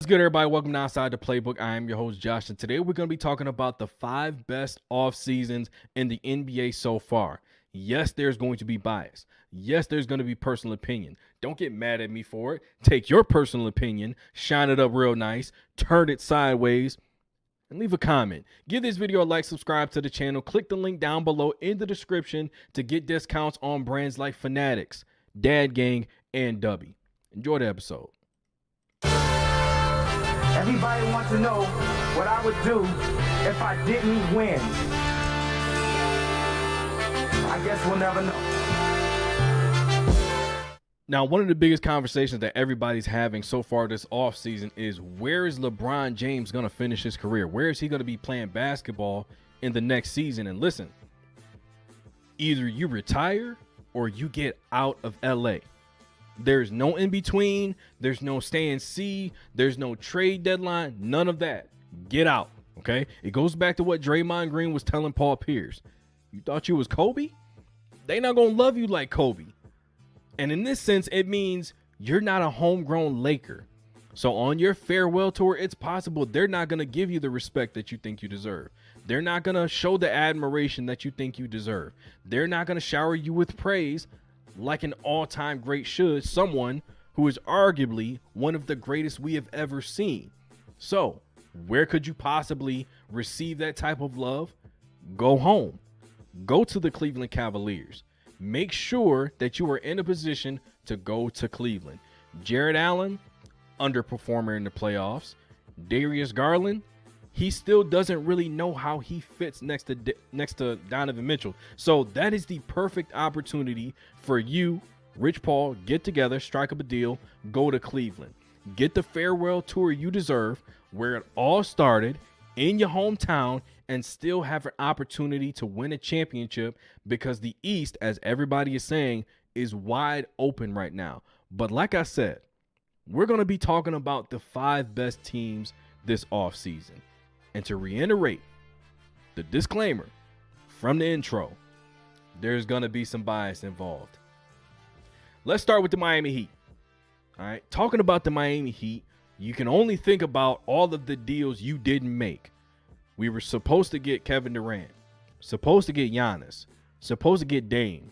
good, everybody? Welcome to Outside the Playbook. I am your host, Josh, and today we're going to be talking about the 5 best off seasons in the NBA so far. Yes, there's going to be bias. Yes, there's going to be personal opinion. Don't get mad at me for it. Take your personal opinion, shine it up real nice, turn it sideways, and leave a comment. Give this video a like, subscribe to the channel, click the link down below in the description to get discounts on brands like Fanatics, Dad Gang, and Dubby. Enjoy the episode. Everybody wants to know what I would do if I didn't win. I guess we'll never know. Now, one of the biggest conversations that everybody's having so far this offseason is, where is LeBron James going to finish his career? Where is he going to be playing basketball in the next season? And listen, either you retire or you get out of LA. There's no in between. There's no stay and see. There's no trade deadline. None of that. Get out. Okay. It goes back to what Draymond Green was telling Paul Pierce. You thought you was Kobe? They not going to love you like Kobe. And in this sense, it means you're not a homegrown Laker. So on your farewell tour, it's possible they're not going to give you the respect that you think you deserve. They're not going to show the admiration that you think you deserve. They're not going to shower you with praise like an all-time great should, someone who is arguably one of the greatest we have ever seen. So, where could you possibly receive that type of love? Go home. Go to the Cleveland Cavaliers. Make sure that you are in a position to go to Cleveland. Jared Allen, underperformer in the playoffs. Darius Garland, he still doesn't really know how he fits next to Donovan Mitchell. So that is the perfect opportunity for you, Rich Paul, get together, strike up a deal, go to Cleveland. Get the farewell tour you deserve, where it all started, in your hometown, and still have an opportunity to win a championship, because the East, as everybody is saying, is wide open right now. But like I said, we're going to be talking about the 5 best teams this offseason. And to reiterate the disclaimer from the intro, there's going to be some bias involved. Let's start with the Miami Heat. All right. Talking about the Miami Heat, you can only think about all of the deals you didn't make. We were supposed to get Kevin Durant, supposed to get Giannis, supposed to get Dame,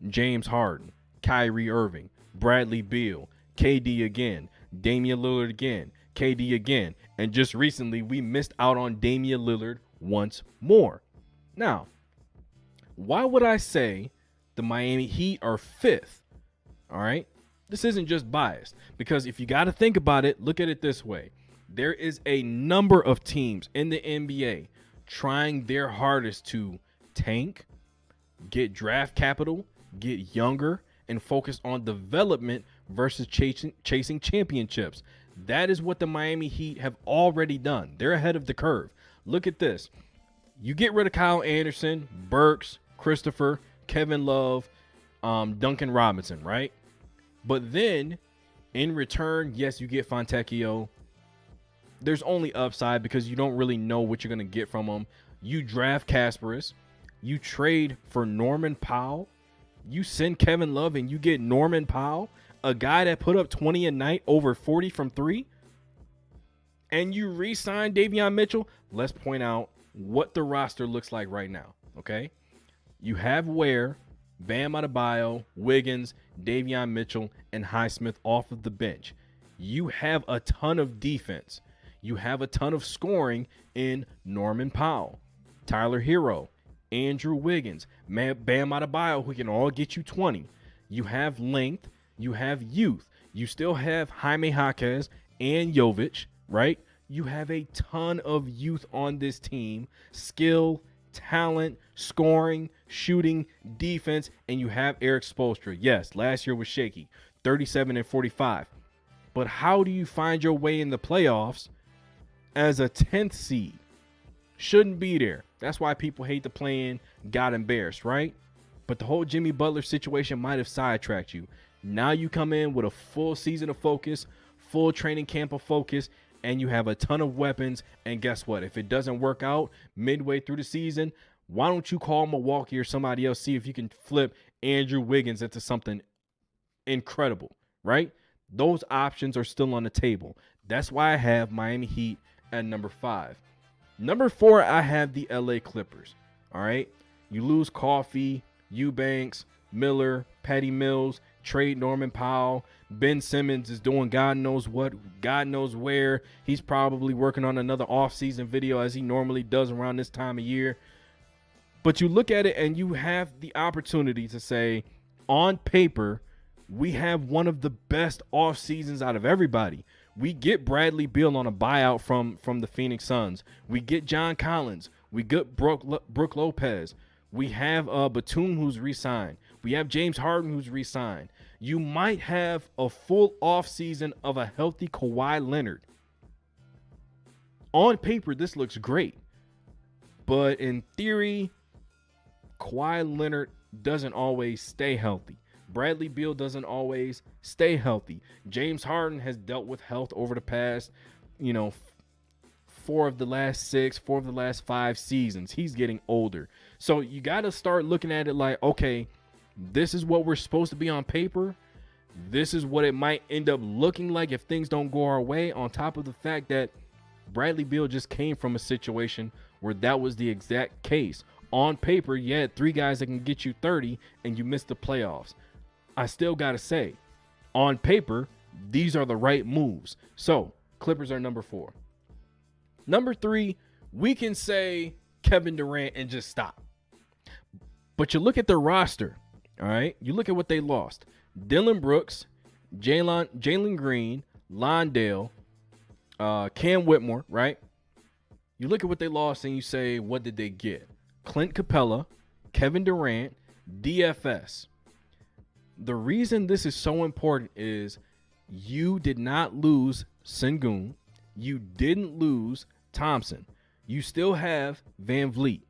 James Harden, Kyrie Irving, Bradley Beal, KD again, Damian Lillard again, KD again, and just recently we missed out on Damian Lillard once more. Now, why would I say the Miami Heat are 5th? All right, this isn't just biased, because if you got to think about it, look at it this way. There is a number of teams in the NBA trying their hardest to tank, get draft capital, get younger, and focus on development versus chasing championships. That is what the Miami Heat have already done. They're ahead of the curve. Look at this. You get rid of Kyle Anderson, Burks, Christopher, Kevin Love, Duncan Robinson, right? But then, in return, yes, you get Fontecchio. There's only upside because you don't really know what you're going to get from him. You draft Kasparis. You trade for Norman Powell. You send Kevin Love and you get Norman Powell, a guy that put up 20 a night, over 40 from 3, and you re-sign Davion Mitchell. Let's point out what the roster looks like right now, okay? You have Ware, Bam Adebayo, Wiggins, Davion Mitchell, and Highsmith off of the bench. You have a ton of defense. You have a ton of scoring in Norman Powell, Tyler Hero, Andrew Wiggins, Bam Adebayo, who can all get you 20. You have length. You have youth. You still have Jaime Jaquez and Jovic, right? You have a ton of youth on this team. Skill, talent, scoring, shooting, defense, and you have Eric Spoelstra. Yes, last year was shaky, 37 and 45. But how do you find your way in the playoffs as a 10th seed? Shouldn't be there. That's why people hate the play-in, got embarrassed, right? But the whole Jimmy Butler situation might have sidetracked you. Now you come in with a full season of focus, full training camp of focus, and you have a ton of weapons. And guess what? If it doesn't work out midway through the season, why don't you call Milwaukee or somebody else, see if you can flip Andrew Wiggins into something incredible, right? Those options are still on the table. That's why I have Miami Heat at number 5. Number 4, I have the LA Clippers. All right. You lose Coffee, Eubanks, Miller, Patty Mills, trade Norman Powell. Ben Simmons is doing God knows what, God knows where. He's probably working on another offseason video as he normally does around this time of year. But you look at it and you have the opportunity to say, on paper, we have one of the best off seasons out of everybody. We get Bradley Beal on a buyout from the Phoenix Suns. We get John Collins. We get Brook Lopez. We have Batum who's re-signed. We have James Harden who's re-signed. You might have a full offseason of a healthy Kawhi Leonard. On paper, this looks great. But in theory, Kawhi Leonard doesn't always stay healthy. Bradley Beal doesn't always stay healthy. James Harden has dealt with health over the past, 4 of the last 6, 4 of the last 5 seasons. He's getting older. So you got to start looking at it like, okay, this is what we're supposed to be on paper. This is what it might end up looking like if things don't go our way, on top of the fact that Bradley Beal just came from a situation where that was the exact case. On paper, you had 3 guys that can get you 30 and you missed the playoffs. I still got to say, on paper, these are the right moves. So, Clippers are number 4. Number 3, we can say Kevin Durant and just stop. But you look at their roster, all right? You look at what they lost. Dylan Brooks, Jalen Green, Londale, Cam Whitmore, right? You look at what they lost and you say, what did they get? Clint Capella, Kevin Durant, DFS. The reason this is so important is you did not lose Sengun. You didn't lose Thompson. You still have Van Vliet.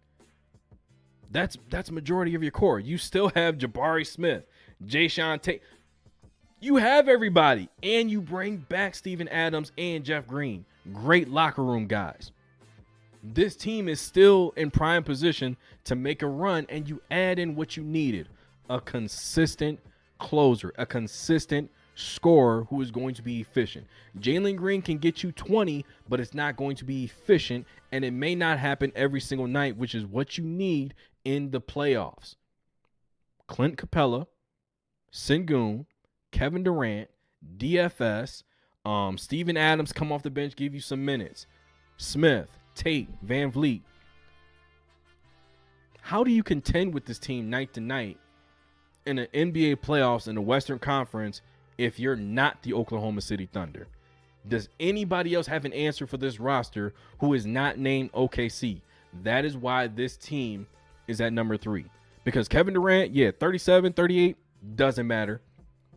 That's majority of your core. You still have Jabari Smith, Jayshawn Tate. You have everybody, and you bring back Steven Adams and Jeff Green. Great locker room guys. This team is still in prime position to make a run, and you add in what you needed. A consistent closer, a consistent scorer who is going to be efficient. Jalen Green can get you 20, but it's not going to be efficient, and it may not happen every single night, which is what you need in the playoffs. Clint Capella, Sengun, Kevin Durant, DFS, Steven Adams come off the bench, give you some minutes. Smith, Tate, Van Vliet. How do you contend with this team night to night in the NBA playoffs in the Western Conference if you're not the Oklahoma City Thunder? Does anybody else have an answer for this roster who is not named OKC? That is why this team is at number 3. Because Kevin Durant, 37, 38, doesn't matter.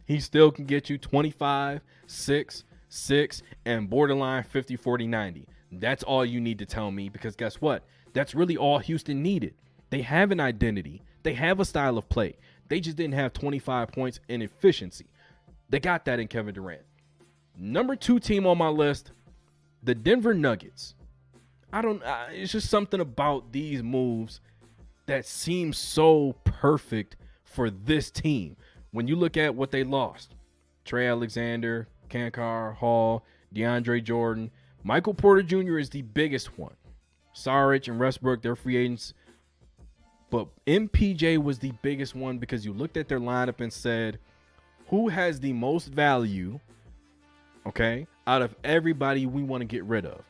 He still can get you 25, 6, 6, and borderline 50, 40, 90. That's all you need to tell me, because guess what? That's really all Houston needed. They have an identity. They have a style of play. They just didn't have 25 points in efficiency. They got that in Kevin Durant. Number 2 team on my list, the Denver Nuggets. It's just something about these moves that seems so perfect for this team. When you look at what they lost, Trey Alexander, Kankar, Hall, DeAndre Jordan, Michael Porter Jr. is the biggest one. Saric and Westbrook, they're free agents. But MPJ was the biggest one because you looked at their lineup and said, who has the most value, okay, out of everybody we want to get rid of?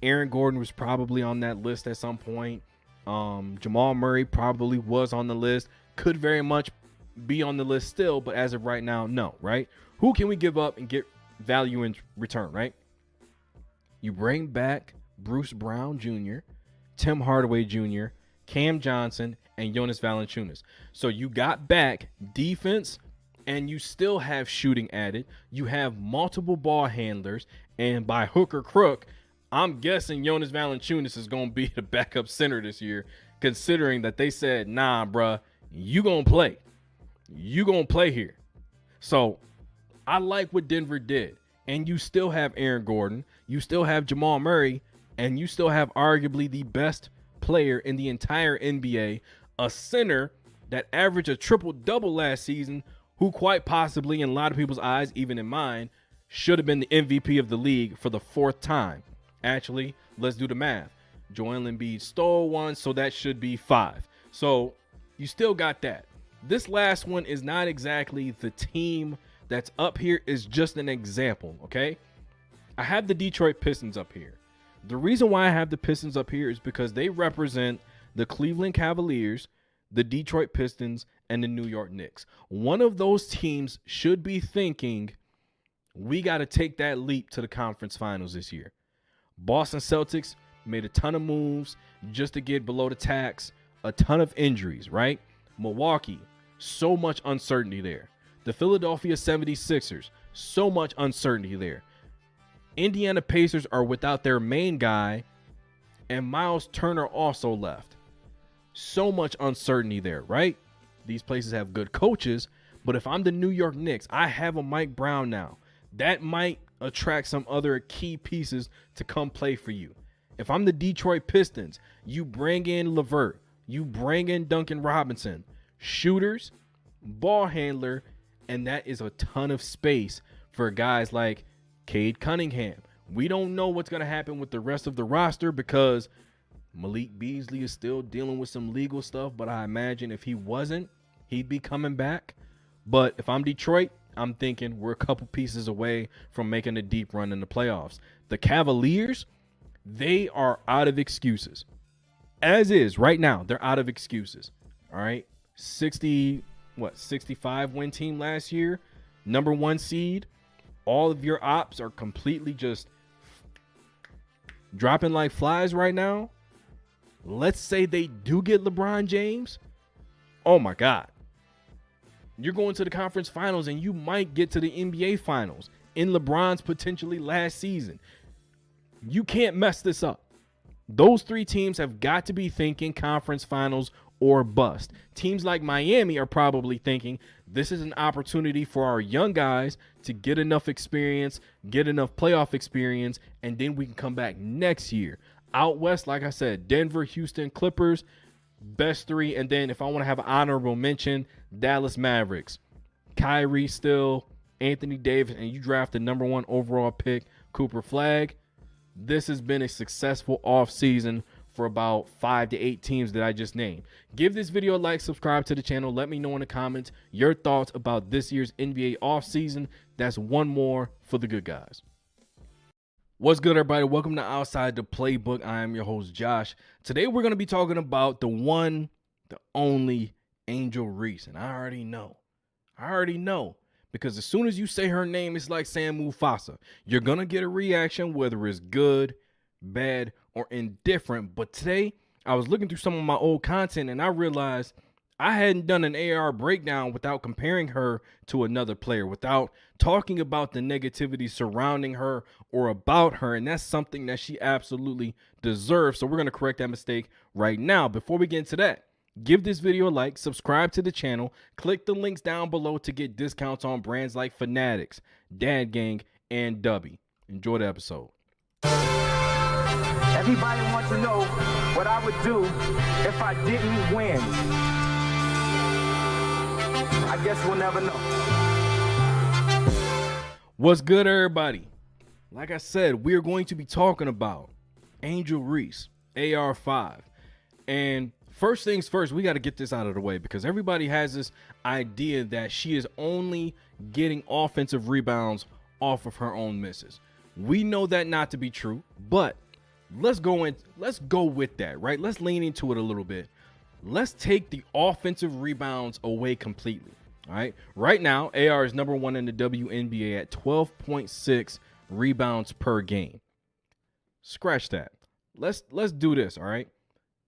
Aaron Gordon was probably on that list at some point. Jamal Murray probably was on the list. Could very much be on the list still, but as of right now, no, right? Who can we give up and get value in return, right? You bring back Bruce Brown Jr., Tim Hardaway Jr., Cam Johnson, and Jonas Valanciunas. So you got back defense, and you still have shooting added. You have multiple ball handlers, and by hook or crook, I'm guessing Jonas Valanciunas is going to be the backup center this year, considering that they said, nah, bruh, you going to play. You going to play here. So I like what Denver did. And you still have Aaron Gordon. You still have Jamal Murray. And you still have arguably the best player in the entire NBA, a center that averaged a triple-double last season, who quite possibly, in a lot of people's eyes, even in mine, should have been the MVP of the league for the 4th time. Actually, let's do the math. Joel Embiid stole 1, so that should be 5. So you still got that. This last one is not exactly the team that's up here. Is just an example, okay? I have the Detroit Pistons up here. The reason why I have the Pistons up here is because they represent the Cleveland Cavaliers, the Detroit Pistons, and the New York Knicks. One of those teams should be thinking, we got to take that leap to the conference finals this year. Boston Celtics made a ton of moves just to get below the tax, a ton of injuries, right? Milwaukee, so much uncertainty there. The Philadelphia 76ers, so much uncertainty there. Indiana Pacers are without their main guy, and Miles Turner also left. So much uncertainty there, right? These places have good coaches, but if I'm the New York Knicks, I have a Mike Brown now. That might attract some other key pieces to come play for you. If I'm the Detroit Pistons, you bring in LeVert, you bring in Duncan Robinson, shooters, ball handler, and that is a ton of space for guys like Cade Cunningham. We don't know what's going to happen with the rest of the roster because Malik Beasley is still dealing with some legal stuff, but I imagine if he wasn't, he'd be coming back. But if I'm Detroit, I'm thinking we're a couple pieces away from making a deep run in the playoffs. The Cavaliers, they are out of excuses. As is right now, they're out of excuses. All right. 65 win team last year, number 1 seed. All of your ops are completely just dropping like flies right now. Let's say they do get LeBron James. Oh my God. You're going to the conference finals and you might get to the NBA finals in LeBron's potentially last season. You can't mess this up. Those 3 teams have got to be thinking conference finals or bust. Teams like Miami are probably thinking this is an opportunity for our young guys to get enough experience, get enough playoff experience, and then we can come back next year. Out west, like I said, Denver, Houston, Clippers, best 3. And then if I want to have an honorable mention, Dallas Mavericks. Kyrie still, Anthony Davis, and you draft the number 1 overall pick, Cooper Flag. This has been a successful offseason for about 5 to 8 teams that I just named. Give this video a like, subscribe to the channel. Let me know in the comments your thoughts about this year's NBA offseason. That's one more for the good guys. What's good, everybody? Welcome to Outside the Playbook. I am your host, Josh. Today, we're going to be talking about the one, the only Angel Reese. And I already know. Because as soon as you say her name, it's like saying Mufasa. You're going to get a reaction, whether it's good, bad, or indifferent. But today, I was looking through some of my old content and I realized I hadn't done an AR breakdown without comparing her to another player, without talking about the negativity surrounding her or about her. And that's something that she absolutely deserves. So we're going to correct that mistake right now. Before we get into that, give this video a like, subscribe to the channel, click the links down below to get discounts on brands like Fanatics, Dad Gang, and Dubby. Enjoy the episode. Everybody wants to know what I would do if I didn't win. I guess we'll never know. What's good, everybody? Like I said, we're going to be talking about Angel Reese, AR5. And first things first, we got to get this out of the way because everybody has this idea that she is only getting offensive rebounds off of her own misses. We know that not to be true, but let's go with that, right? Let's lean into it a little bit. Let's take the offensive rebounds away completely. All right. Right now, AR is number 1 in the WNBA at 12.6 rebounds per game. Scratch that. Let's do this. All right.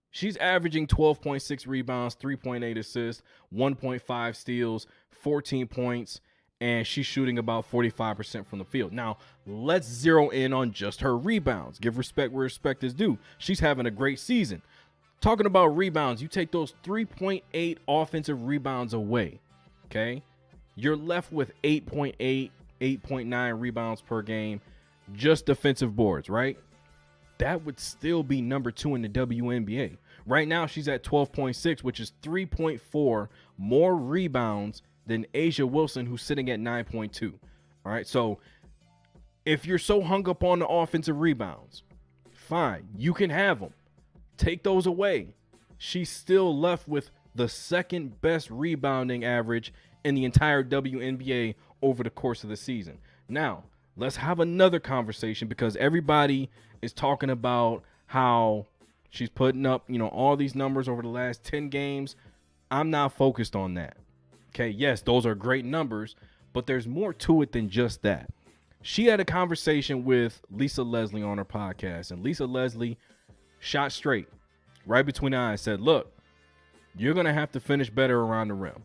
She's averaging 12.6 rebounds, 3.8 assists, 1.5 steals, 14 points, and she's shooting about 45% from the field. Now, let's zero in on just her rebounds. Give respect where respect is due. She's having a great season. Talking about rebounds, you take those 3.8 offensive rebounds away, okay? You're left with 8.8, 8.9 rebounds per game, just defensive boards, right? That would still be number 2 in the WNBA. Right now, she's at 12.6, which is 3.4 more rebounds than Asia Wilson, who's sitting at 9.2. All right, so if you're so hung up on the offensive rebounds, fine, you can have them. Take those away. She's still left with the second best rebounding average in the entire WNBA over the course of the season. Now, let's have another conversation, because everybody is talking about how she's putting up, all these numbers over the last 10 games. I'm not focused on that. Okay, yes, those are great numbers, but there's more to it than just that. She had a conversation with Lisa Leslie on her podcast, and Lisa Leslie shot straight, right between the eyes, said, look, you're going to have to finish better around the rim.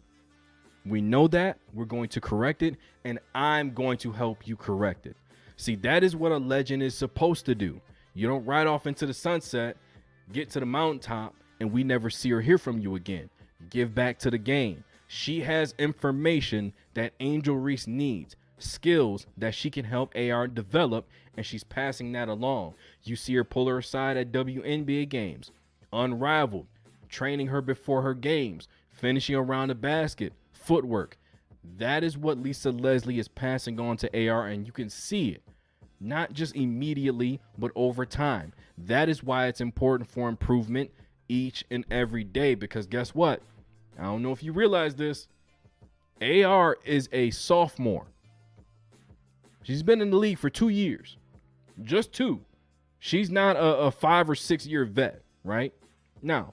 We know that. We're going to correct it, and I'm going to help you correct it. See, that is what a legend is supposed to do. You don't ride off into the sunset, get to the mountaintop, and we never see or hear from you again. Give back to the game. She has information that Angel Reese needs, skills that she can help AR develop, and she's passing that along. You see her pull her aside at WNBA games, unrivaled, training her before her games, finishing around the basket, footwork. That is what Lisa Leslie is passing on to AR, and you can see it, not just immediately, but over time. That is why it's important for improvement each and every day, because guess what? I don't know if you realize this. AR is a sophomore. She's been in the league for 2 years. Just 2. She's not a 5 or 6 year vet, right? Now,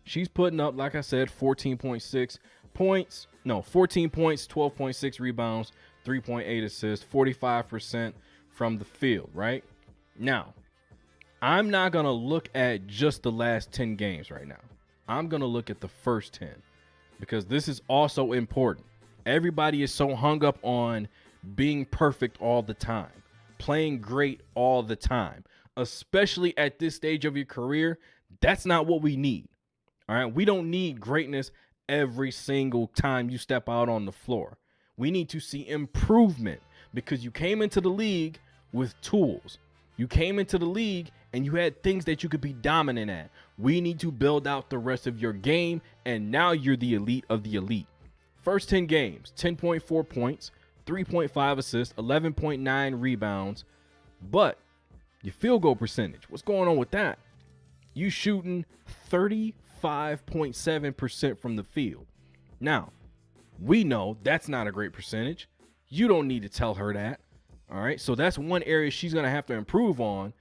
she's putting up, like I said, 14.6 points. No, 14 points, 12.6 rebounds, 3.8 assists, 45% from the field, right? Now, I'm not going to look at just the last 10 games right now. I'm going to look at the first 10, because this is also important. Everybody is so hung up on being perfect all the time, playing great all the time, especially at this stage of your career. That's not what we need. All right. We don't need greatness every single time you step out on the floor. We need to see improvement, because you came into the league with tools. You came into the league and you had things that you could be dominant at. We need to build out the rest of your game, and now you're the elite of the elite. First 10 games, 10.4 points, 3.5 assists, 11.9 rebounds. But your field goal percentage, what's going on with that? You shooting 35.7% from the field. Now, we know that's not a great percentage. You don't need to tell her that. All right, so that's one area she's going to have to improve on,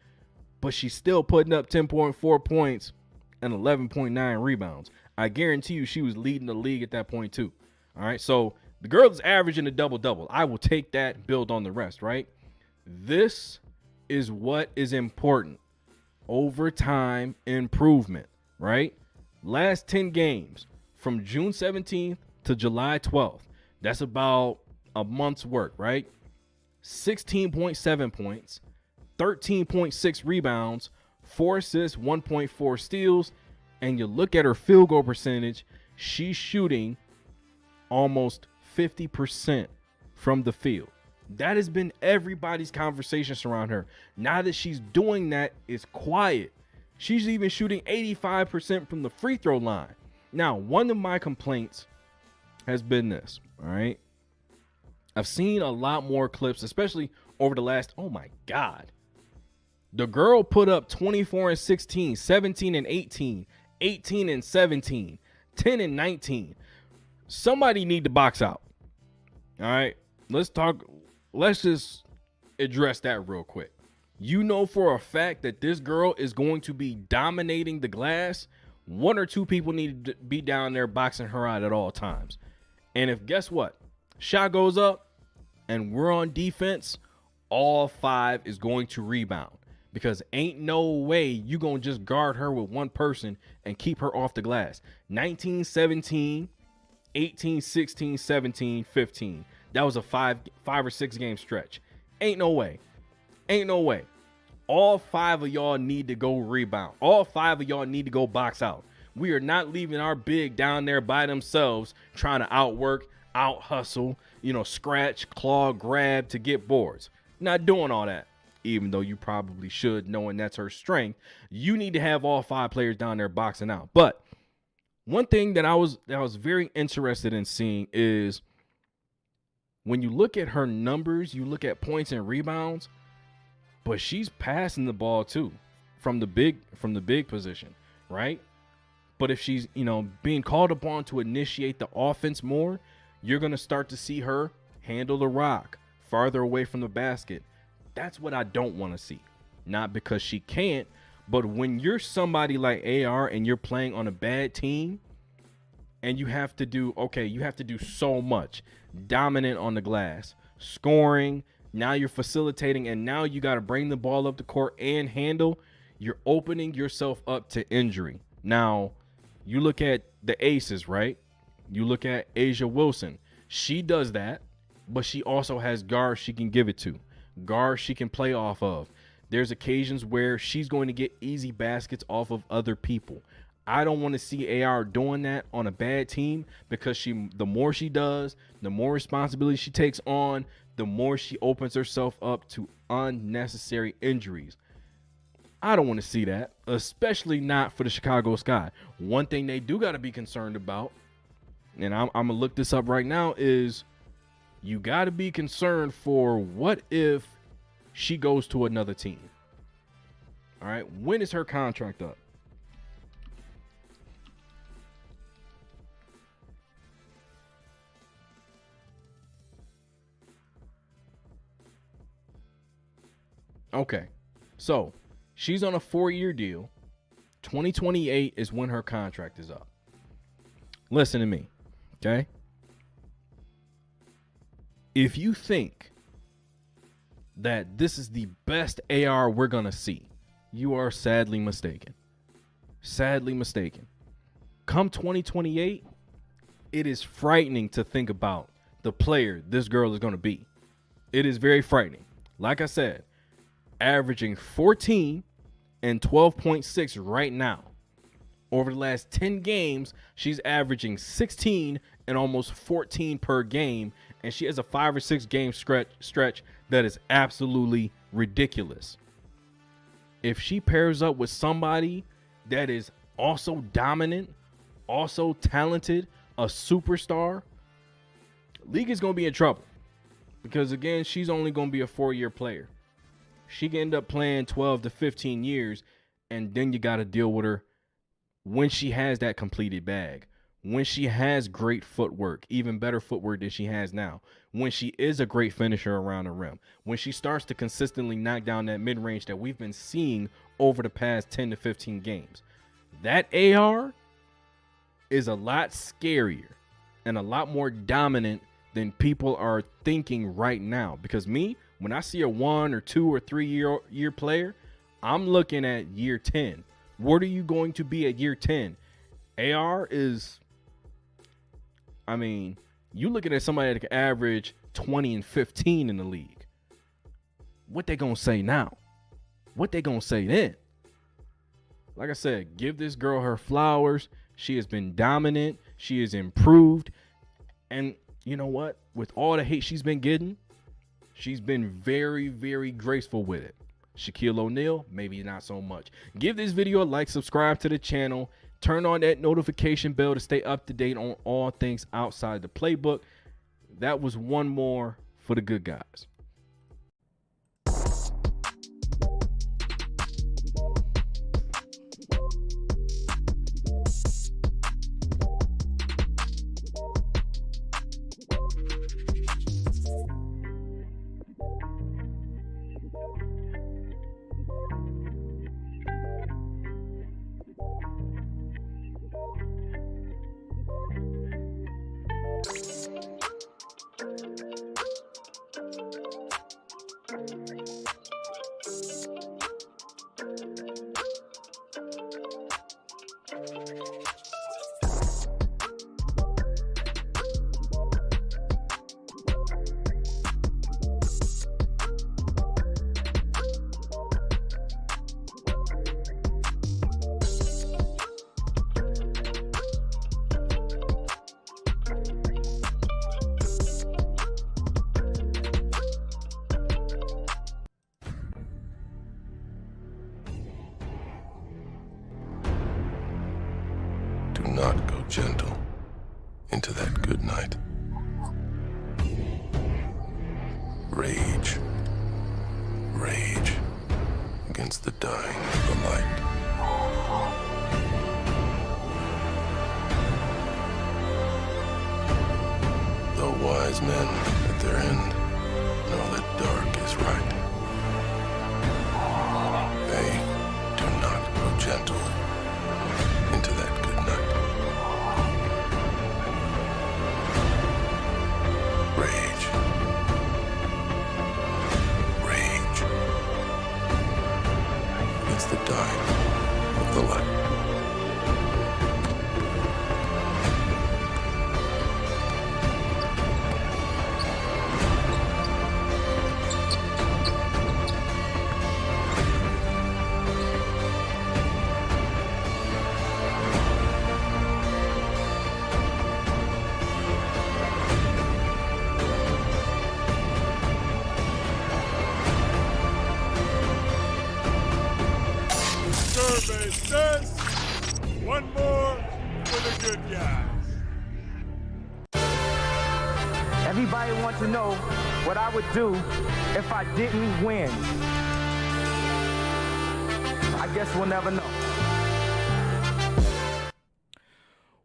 but she's still putting up 10.4 points and 11.9 rebounds. I guarantee you she was leading the league at that point too. All right, so the girl is averaging a double-double. I will take that and build on the rest, right? This is what is important. Overtime improvement, right? Last 10 games from June 17th to July 12th. That's about a month's work, right? 16.7 points, 13.6 rebounds, 4 assists, 1.4 steals, and you look at her field goal percentage, she's shooting almost 50% from the field. That has been everybody's conversation around her. Now that she's doing that, it's quiet. She's even shooting 85% from the free throw line. Now, one of my complaints has been this, all right? I've seen a lot more clips, especially over the last, oh my God. The girl put up 24 and 16, 17 and 18, 18 and 17, 10 and 19. Somebody need to box out. All right, let's just address that real quick. You know for a fact that this girl is going to be dominating the glass. 1 or 2 people need to be down there boxing her out at all times. And if, guess what? Shot goes up and we're on defense, all 5 is going to rebound, because ain't no way you going to just guard her with one person and keep her off the glass. 19, 17, 18, 16, 17, 15. That was a 5 or 6 game stretch. Ain't no way. Ain't no way. All 5 of y'all need to go rebound. All 5 of y'all need to go box out. We are not leaving our big down there by themselves trying to outwork, out hustle, scratch, claw, grab to get boards. Not doing all that. Even though you probably should, knowing that's her strength. You need to have all 5 players down there boxing out. But One thing that I was very interested in seeing is when you look at her numbers, you look at points and rebounds, but she's passing the ball too from the big position, right? But if she's, being called upon to initiate the offense more, you're going to start to see her handle the rock farther away from the basket. That's what I don't want to see. Not because she can't, but when you're somebody like AR and you're playing on a bad team and you have to do so much. Dominant on the glass, scoring, now you're facilitating, and now you got to bring the ball up the court and handle. You're opening yourself up to injury. Now, you look at the aces, right? You look at Asia Wilson. She does that, but she also has guards she can give it to, guards she can play off of. There's occasions where she's going to get easy baskets off of other people. I don't want to see AR doing that on a bad team, because the more she does, the more responsibility she takes on, the more she opens herself up to unnecessary injuries. I don't want to see that, especially not for the Chicago Sky. One thing they do got to be concerned about, and I'm going to look this up right now, is you got to be concerned for what if she goes to another team. All right, when is her contract up? Okay, so she's on a 4-year deal. 2028 is when her contract is up. Listen to me, okay? If you think that this is the best AR we're going to see, you are sadly mistaken. Sadly mistaken. Come 2028, it is frightening to think about the player this girl is going to be. It is very frightening. Like I said, averaging 14 and 12.6 right now. Over the last 10 games, she's averaging 16 and almost 14 per game, and she has a 5 or 6 game stretch that is absolutely ridiculous. If she pairs up with somebody that is also dominant, also talented, a superstar, league is going to be in trouble, because again, she's only going to be a 4-year player. She can end up playing 12 to 15 years, and then you got to deal with her when she has that completed bag, when she has great footwork, even better footwork than she has now, when she is a great finisher around the rim, when she starts to consistently knock down that mid-range that we've been seeing over the past 10 to 15 games. That AR is a lot scarier and a lot more dominant than people are thinking right now. Because when I see a 1 or 2 or 3 year player, I'm looking at year 10. What are you going to be at year 10? AR is, you looking at somebody that can average 20 and 15 in the league. What they gonna say now? What they gonna say then? Like I said, give this girl her flowers. She has been dominant. She has improved. And you know what? With all the hate she's been getting, she's been very, very graceful with it. Shaquille O'Neal, maybe not so much. Give this video a like, subscribe to the channel, turn on that notification bell to stay up to date on all things outside the playbook. That was one more for the good guys. gentle into that good night. Rage. Rage against the dying of the light. The wise men at their end know that dark is right. They do not go gentle into that good night. Rage. Rage. It's the dying of the light. Survey says one more for the good guys. Everybody wants to know what I would do if I didn't win. I guess we'll never know.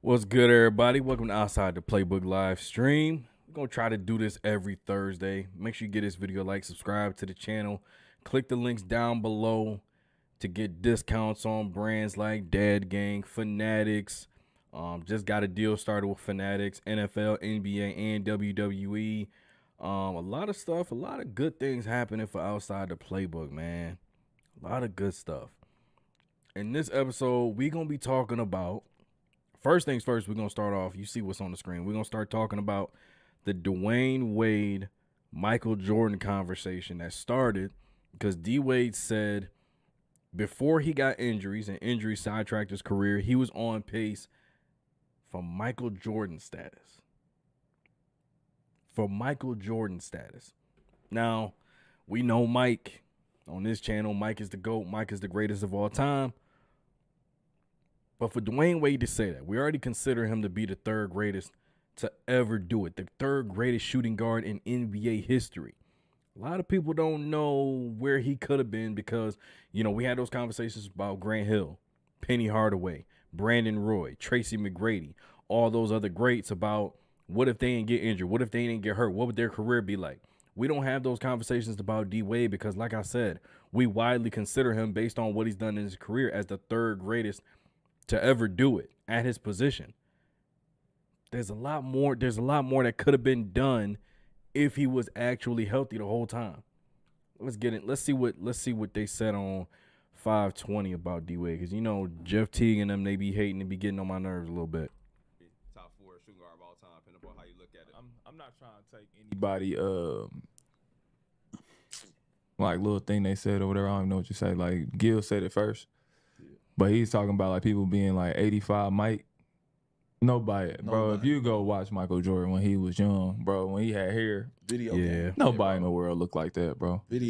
What's good, everybody? Welcome to Outside the Playbook live stream. We're going to try to do this every Thursday. Make sure you give this video a like, subscribe to the channel. Click the links down below to get discounts on brands like Dad Gang, Fanatics. Just got a deal started with Fanatics, NFL, NBA, and WWE. A lot of stuff, a lot of good things happening for Outside the Playbook, man. A lot of good stuff. In this episode, we're going to be talking about, first things first, we're going to start off, you see what's on the screen. We're going to start talking about the Dwayne Wade, Michael Jordan conversation that started because D. Wade said before he got injuries and injuries sidetracked his career, he was on pace for Michael Jordan status. For Michael Jordan status. Now, we know Mike on this channel. Mike is the GOAT. Mike is the greatest of all time. But for Dwayne Wade to say that, we already consider him to be the third greatest to ever do it. The third greatest shooting guard in NBA history. A lot of people don't know where he could have been because, you know, we had those conversations about Grant Hill, Penny Hardaway, Brandon Roy, Tracy McGrady, all those other greats about what if they didn't get injured? What if they didn't get hurt? What would their career be like? We don't have those conversations about D. Wade because, like I said, we widely consider him based on what he's done in his career as the third greatest to ever do it at his position. There's a lot more that could have been done if he was actually healthy the whole time. Let's get it. Let's see what they said on 520 about D Wade, because you know Jeff Teague and them, they be hating and be getting on my nerves a little bit. Top 4 shooting guard of all time, depending upon how you look at it. I'm not trying to take anybody like little thing they said or whatever. I don't even know what you say. Like Gil said it first, but he's talking about like people being like 85 Mike. Nobody, bro. If you go watch Michael Jordan when he was young, bro, when he had hair, nobody in the world looked like that, bro. Nobody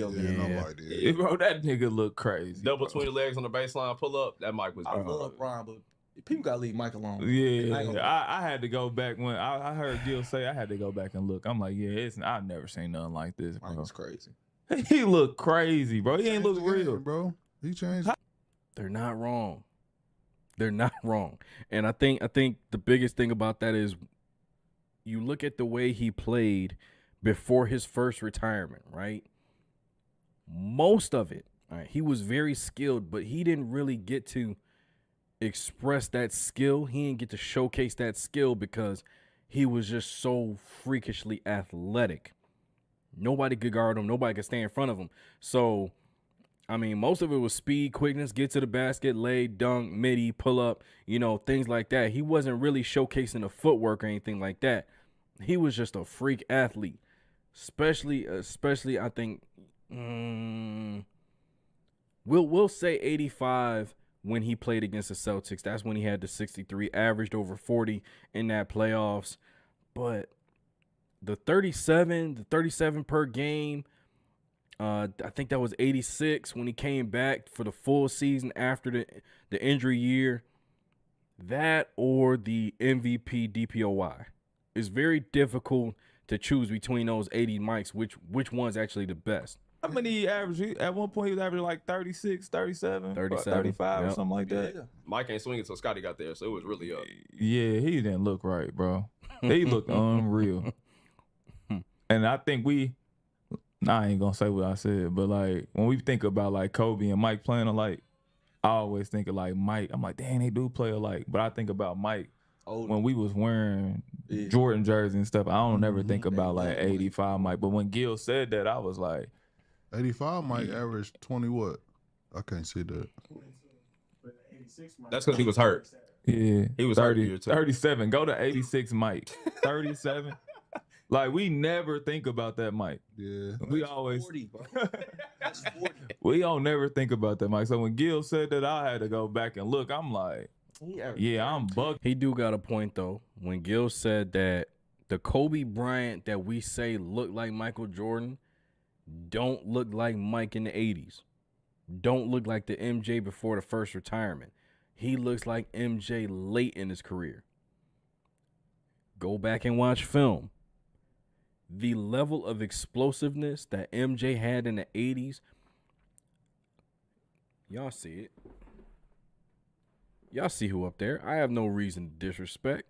did. Yeah, bro, that nigga looked crazy. Double between the legs on the baseline, pull up. That Mike was. I love Brian, but people gotta leave Mike alone. Yeah, I had to go back when I heard Gil say I had to go back and look. I'm like, yeah, I've never seen nothing like this, bro. Mike was crazy. He looked crazy, bro. He ain't look real, bro. He changed. They're not wrong. They're not wrong. And I think the biggest thing about that is you look at the way he played before his first retirement, right? Most of it, all right, he was very skilled, but he didn't really get to express that skill. He didn't get to showcase that skill because he was just so freakishly athletic. Nobody could guard him. Nobody could stay in front of him. So, I mean, most of it was speed, quickness, get to the basket, lay, dunk, midi, pull up, you know, things like that. He wasn't really showcasing the footwork or anything like that. He was just a freak athlete. Especially I think we'll say 85 when he played against the Celtics. That's when he had the 63, averaged over 40 in that playoffs. But the 37 per game, I think that was 86 when he came back for the full season after the injury year. That or the MVP DPOY. It's very difficult to choose between those 80 mics, which one's actually the best. How many he averaged? At one point, he was averaging like 36, 37, 35 or something like that. Yeah. Mike ain't swinging until Scotty got there, so it was really up. Yeah, he didn't look right, bro. He looked unreal. And I think I ain't gonna say what I said, but like when we think about like Kobe and Mike playing alike, I always think of like Mike. I'm like, dang, they do play alike. But I think about Mike when we was wearing Jordan jerseys and stuff. I don't never think about like 85 Mike. But when Gil said that, I was like, 85 might average 20 what? I can't see that. That's because he was hurt. yeah, He was 30, 30, 37. Go to 86 Mike. 37. Like we never think about that Mike. Yeah. We always 40, bro. That's 40. we don't never think about that Mike. So when Gil said that, I had to go back and look. I'm like, yeah, I'm bugged. He do got a point though. When Gil said that the Kobe Bryant that we say looked like Michael Jordan don't look like Mike in the 80s. Don't look like the MJ before the first retirement. He looks like MJ late in his career. Go back and watch film. The level of explosiveness that MJ had in the 80s, y'all see it. Y'all see who up there. I have no reason to disrespect.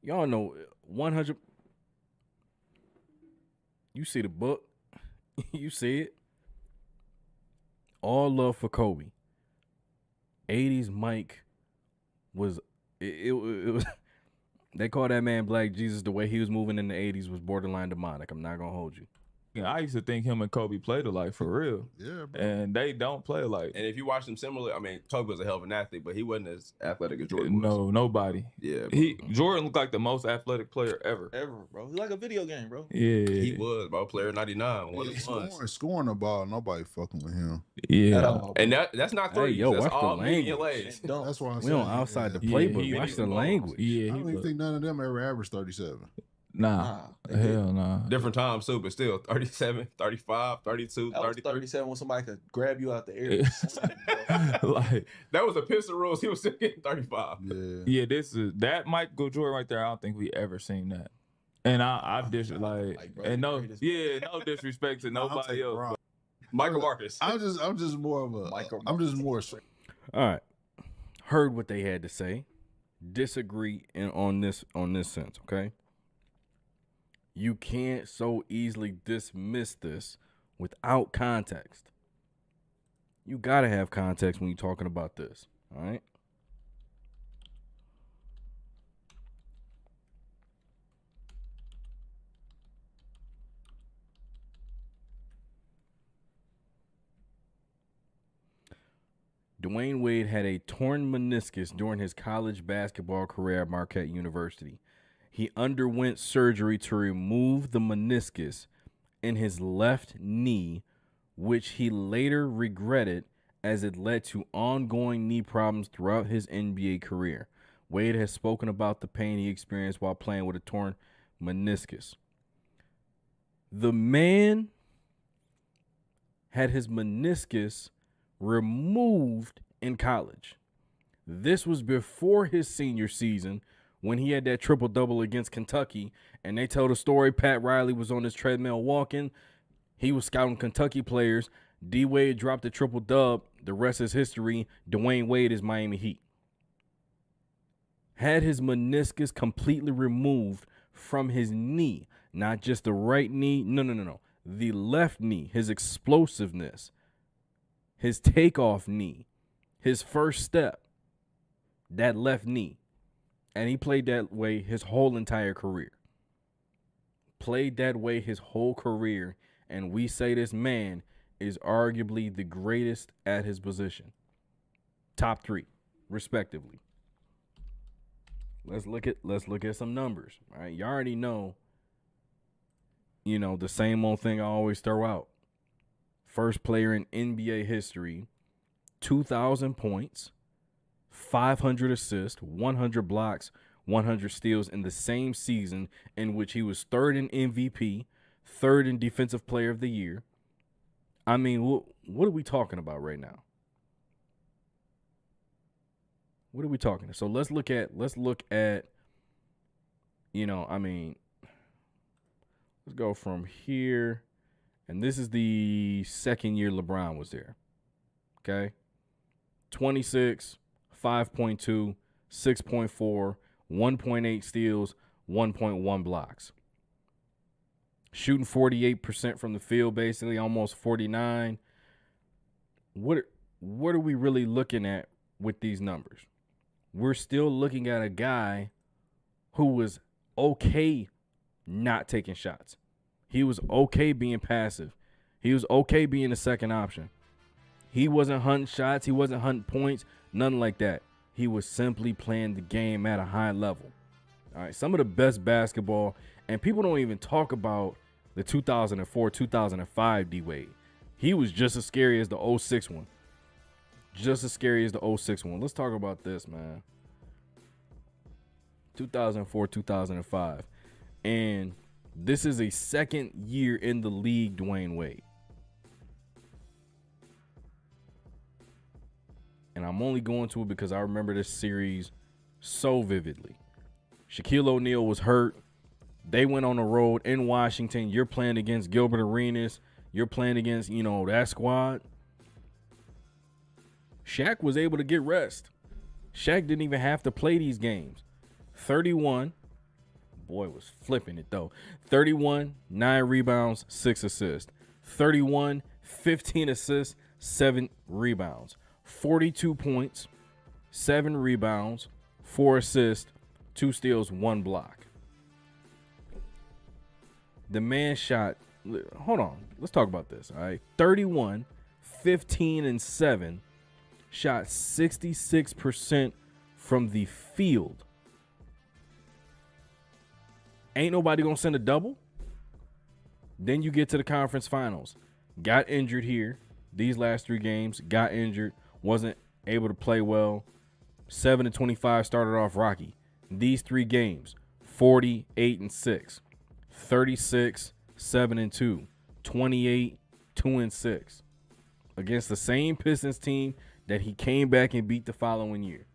Y'all know 100. You see the book. You see it. All love for Kobe. 80s Mike was it was they call that man Black Jesus. The way he was moving in the 80s was borderline demonic. I'm not gonna hold you. Yeah, I used to think him and Kobe played alike for real. Yeah, bro. And they don't play alike. And if you watch them similar, I mean, Kobe was a hell of an athlete, but he wasn't as athletic as Jordan was. No, nobody. Yeah, Jordan looked like the most athletic player ever. Ever, bro. He's like a video game, bro. Yeah. he was, bro. Player 99. One of the ones. Scoring the ball, nobody fucking with him. Yeah. At all, And that's not Hey, threes. yo, That's watch the all median language. lays. That's why I'm We saying. on outside the Yeah, playbook. he Watch was the balls. language. Yeah, I he don't even was. think none of them ever averaged 37. Nah. Hell nah. Different times, too, but still 37, 35, 32, I was 33. 37 when somebody could grab you out the air. Like, That was a pistol rules. He was still getting 35. Yeah. yeah, that Michael Jordan right there. I don't think we ever seen that. And I just Like, bro, and the no, greatest. yeah, no disrespect to nobody else. Bron. Michael Marcus. I'm just more of a. Michael I'm just more. All right. Heard what they had to say. Disagree on this sense, okay? You can't so easily dismiss this without context. You got to have context when you're talking about this, all right? Dwayne Wade had a torn meniscus during his college basketball career at Marquette University. He underwent surgery to remove the meniscus in his left knee, which he later regretted as it led to ongoing knee problems throughout his NBA career. Wade has spoken about the pain he experienced while playing with a torn meniscus. The man had his meniscus removed in college. This was before his senior season when he had that triple-double against Kentucky, and they tell the story Pat Riley was on his treadmill walking. He was scouting Kentucky players. D-Wade dropped the triple-dub. The rest is history. Dwayne Wade is Miami Heat. Had his meniscus completely removed from his knee, not just the right knee. No. The left knee, his explosiveness, his takeoff knee, his first step, that left knee. And he played that way his whole entire career. Played that way his whole career. And we say this man is arguably the greatest at his position. Top 3, respectively. Let's look at some numbers. All right. You already know, the same old thing I always throw out. First player in NBA history, 2,000 points, 500 assists, 100 blocks, 100 steals in the same season in which he was third in MVP, third in Defensive Player of the Year. I mean, what are we talking about right now? what are we talking? So let's look at, you know, I mean, let's go from here. And this is the second year LeBron was there. Okay. 26, 5.2, 6.4, 1.8 steals, 1.1 blocks. Shooting 48% from the field, basically, almost 49. What are we really looking at with these numbers? We're still looking at a guy who was okay not taking shots. He was okay being passive. He was okay being the second option. He wasn't hunting shots. He wasn't hunting points. Nothing like that. He was simply playing the game at a high level. All right, some of the best basketball, and people don't even talk about the 2004, 2005 D-Wade. He was just as scary as the 06 one. Just as scary as the 06 one. Let's talk about this, man. 2004, 2005. And this is a second year in the league, Dwayne Wade. And I'm only going to it because I remember this series so vividly. Shaquille O'Neal was hurt. They went on the road in Washington. You're playing against Gilbert Arenas. You're playing against, you know, that squad. Shaq was able to get rest. Shaq didn't even have to play these games. 31. Boy was flipping it, though. 31, 9 rebounds, 6 assists. 31, 15 assists, 7 rebounds. 42 points, 7 rebounds, 4 assists, 2 steals, 1 block. The man shot, hold on, let's talk about this, all right? 31, 15, and 7, shot 66% from the field. Ain't nobody gonna send a double? Then you get to the conference finals. Got injured here. These last 3 games, got injured, wasn't able to play well. 7-25 started off rocky. These 3 games, 48-6. 36, 7-2, 28, 2-6 against the same Pistons team that he came back and beat the following year.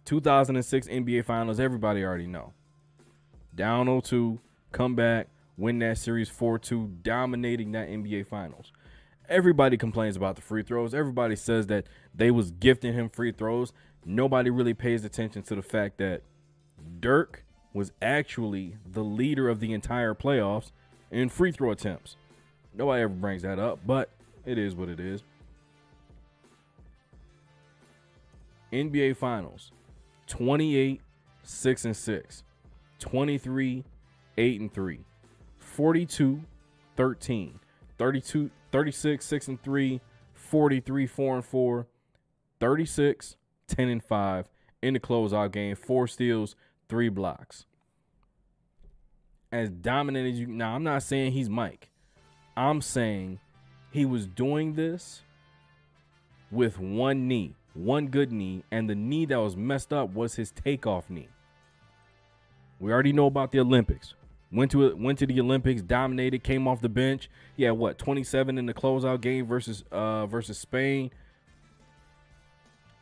2006 NBA Finals, everybody already know. Down 0-2, come back, win that series 4-2, dominating that NBA Finals. Everybody complains about the free throws. Everybody says that they was gifting him free throws. Nobody really pays attention to the fact that Dirk was actually the leader of the entire playoffs in free throw attempts. Nobody ever brings that up, but it is what it is. NBA Finals, 28, 6-6, 23, 8-3, 42, 13, 32, 36, 6-3, 43, 4-4, 36, 10-5 in the closeout game, 4 steals, 3 blocks. As dominant as you, now I'm not saying he's Mike. I'm saying he was doing this with one knee, one good knee, and the knee that was messed up was his takeoff knee. We already know about the Olympics. Went to the Olympics, dominated, came off the bench. Yeah, 27 in the closeout game versus Spain.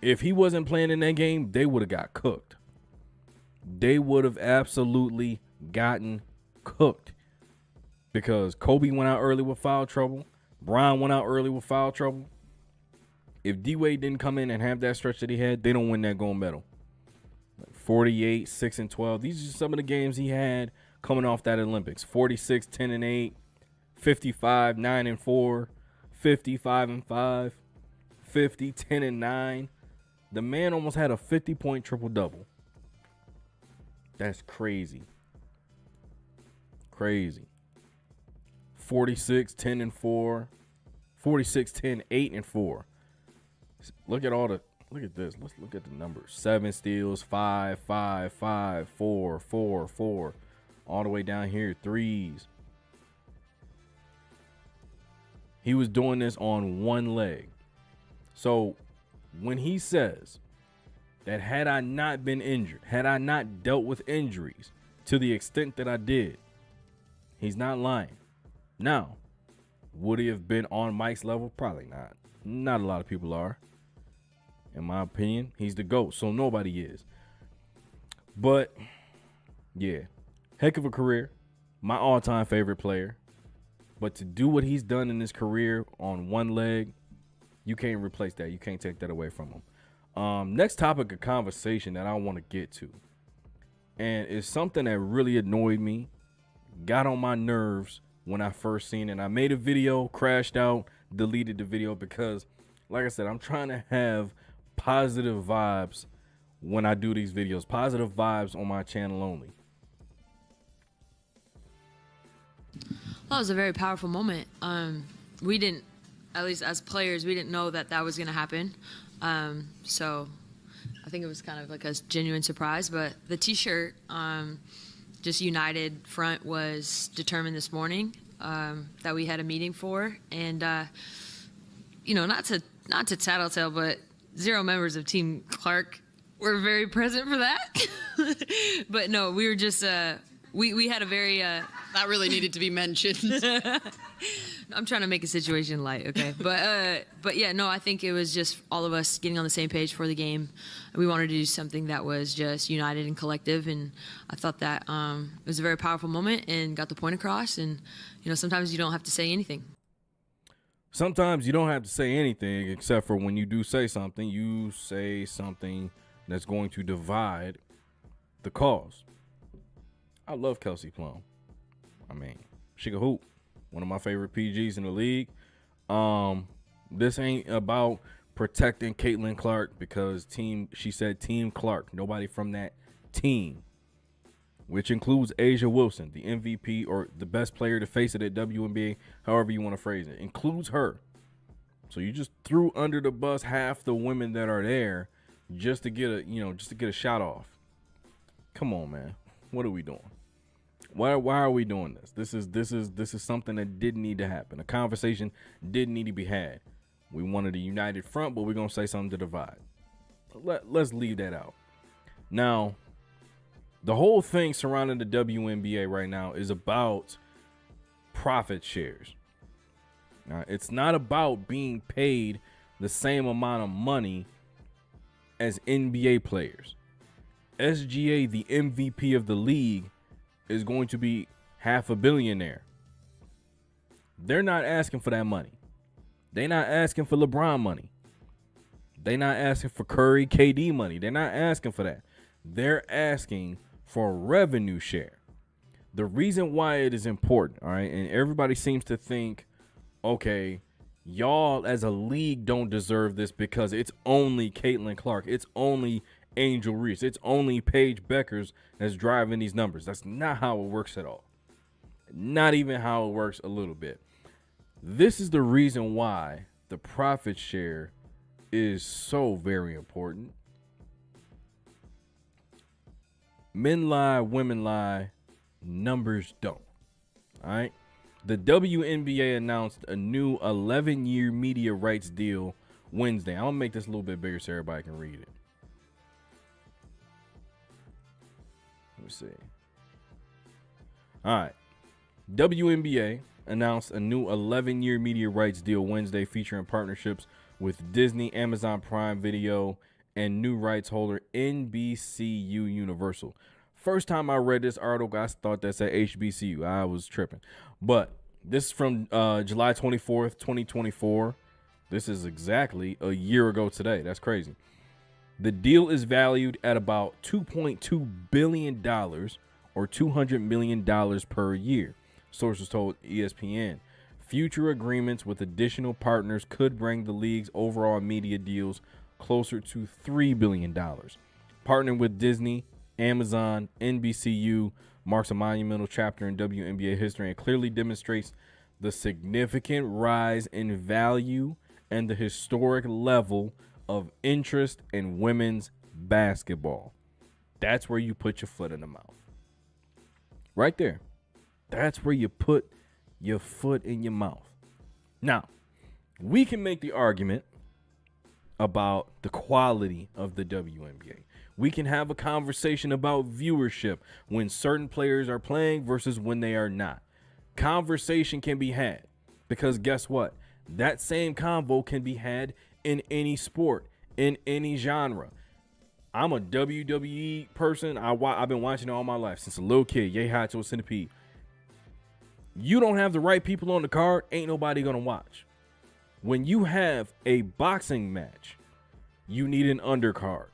If he wasn't playing in that game, they would have got cooked. They would have absolutely gotten cooked because Kobe went out early with foul trouble. Bron went out early with foul trouble. If D-Wade didn't come in and have that stretch that he had, they don't win that gold medal. 48, 6-12. These are some of the games he had coming off that Olympics. 46, 10-8, 55, 9-4, 50, 5-5, 50, 10-9. The man almost had a 50-point triple-double. That's crazy. Crazy. 46, 10-4, 46, 10, 8-4. Look at this. Let's look at the numbers. 7 steals, 5, 5, 5, 4, 4, 4. All the way down here, 3s. He was doing this on one leg. So when he says that had I not been injured, had I not dealt with injuries to the extent that I did, he's not lying. Now, would he have been on Mike's level? Probably not. Not a lot of people are. In my opinion, he's the GOAT, so nobody is. But, yeah, heck of a career. My all-time favorite player. But to do what he's done in his career on one leg, you can't replace that. You can't take that away from him. Next topic of conversation that I want to get to. And it's something that really annoyed me, got on my nerves when I first seen it. I made a video, crashed out, deleted the video because, like I said, I'm trying to have positive vibes when I do these videos. Positive vibes on my channel only. Well, it was a very powerful moment. We didn't, at least as players, we didn't know that that was going to happen. So I think it was kind of like a genuine surprise. But the T-shirt, just United front, was determined this morning that we had a meeting for. And, not to tattletale, but 0 members of Team Clark were very present for that. But no, we were just, we had a very... that really needed to be mentioned. I'm trying to make a situation light, okay? But yeah, no, I think it was just all of us getting on the same page for the game. We wanted to do something that was just united and collective, and I thought that it was a very powerful moment and got the point across. And, sometimes you don't have to say anything. Sometimes you don't have to say anything, except for when you do say something, you say something that's going to divide the cause. I love Kelsey Plum. I mean, she can hoop. One of my favorite PGs in the league. This ain't about protecting Caitlin Clark because she said Team Clark. Nobody from that team, which includes Asia Wilson, the MVP or the best player to face it at WNBA, however you want to phrase it, includes her. So you just threw under the bus half the women that are there just to get a shot off. Come on, man. What are we doing? Why are we doing this? This is something that didn't need to happen. A conversation didn't need to be had. We wanted a united front, but we're gonna say something to divide. Let's leave that out. Now, the whole thing surrounding the WNBA right now is about profit shares. Now, it's not about being paid the same amount of money as NBA players. SGA, the MVP of the league, is going to be $500 million. They're not asking for that money. They're not asking for LeBron money. They're not asking for Curry, KD money. They're not asking for that. They're asking for revenue share. The reason why it is important, all right, and everybody seems to think, okay, y'all as a league don't deserve this because it's only Caitlin Clark. It's only Angel Reese. It's only Paige Beckers that's driving these numbers. That's not how it works at all. Not even how it works a little bit. This is the reason why the profit share is so very important. Men lie, women lie, numbers don't. All right. The WNBA announced a new 11-year media rights deal Wednesday. I'm going to make this a little bit bigger so everybody can read it. Let me see. All right. WNBA announced a new 11-year media rights deal Wednesday featuring partnerships with Disney, Amazon Prime Video, and new rights holder NBCU Universal. First time I read this article, I thought that said HBCU. I was tripping. But this is from July 24th, 2024. This is exactly a year ago today. That's crazy. The deal is valued at about $2.2 billion or $200 million per year, sources told ESPN. Future agreements with additional partners could bring the league's overall media deals closer to $3 billion. Partnering with Disney, Amazon, NBCU marks a monumental chapter in WNBA history and clearly demonstrates the significant rise in value and the historic level of interest in women's basketball. That's where you put your foot in the mouth. Right there. That's where you put your foot in your mouth. Now, we can make the argument about the quality of the WNBA. We can have a conversation about viewership when certain players are playing versus when they are not. Conversation can be had because guess what? That same convo can be had in any sport, in any genre. I'm a WWE person. I've been watching it all my life since a little kid. Yay Hacho Centipede. You don't have the right people on the card, ain't nobody gonna watch. When you have a boxing match, you need an undercard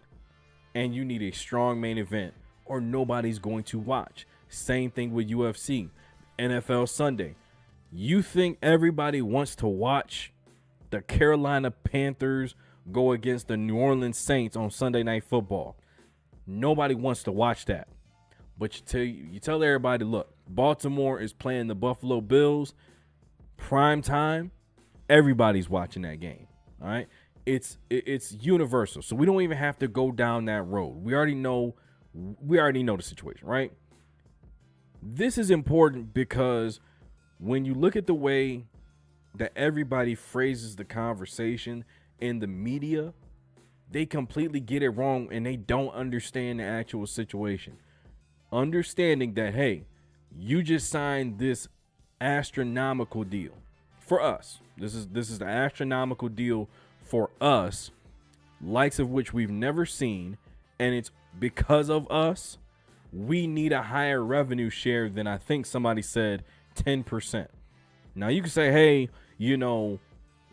and you need a strong main event, or nobody's going to watch. Same thing with UFC, NFL Sunday. You think everybody wants to watch the Carolina Panthers go against the New Orleans Saints on Sunday Night Football? Nobody wants to watch that. But you tell everybody, look, Baltimore is playing the Buffalo Bills, prime time. Everybody's watching that game. All right. It's universal. So we don't even have to go down that road. We already know the situation, right? This is important because when you look at the way that everybody phrases the conversation in the media, they completely get it wrong and they don't understand the actual situation. Understanding that, hey, you just signed this astronomical deal for us. This is the astronomical deal for us, likes of which we've never seen, and it's because of us. We need a higher revenue share than, I think somebody said, 10%. Now you can say, hey, you know,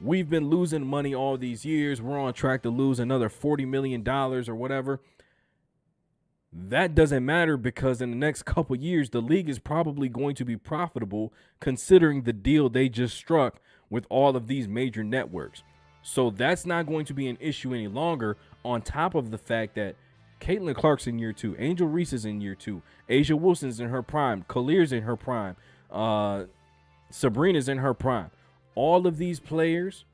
we've been losing money all these years. We're on track to lose another $40 million or whatever. That doesn't matter because in the next couple years, the league is probably going to be profitable considering the deal they just struck with all of these major networks. So that's not going to be an issue any longer, on top of the fact that Caitlin Clark's in year 2, Angel Reese is in year 2, Asia Wilson's in her prime, Khalir's in her prime, Sabrina's in her prime. All of these players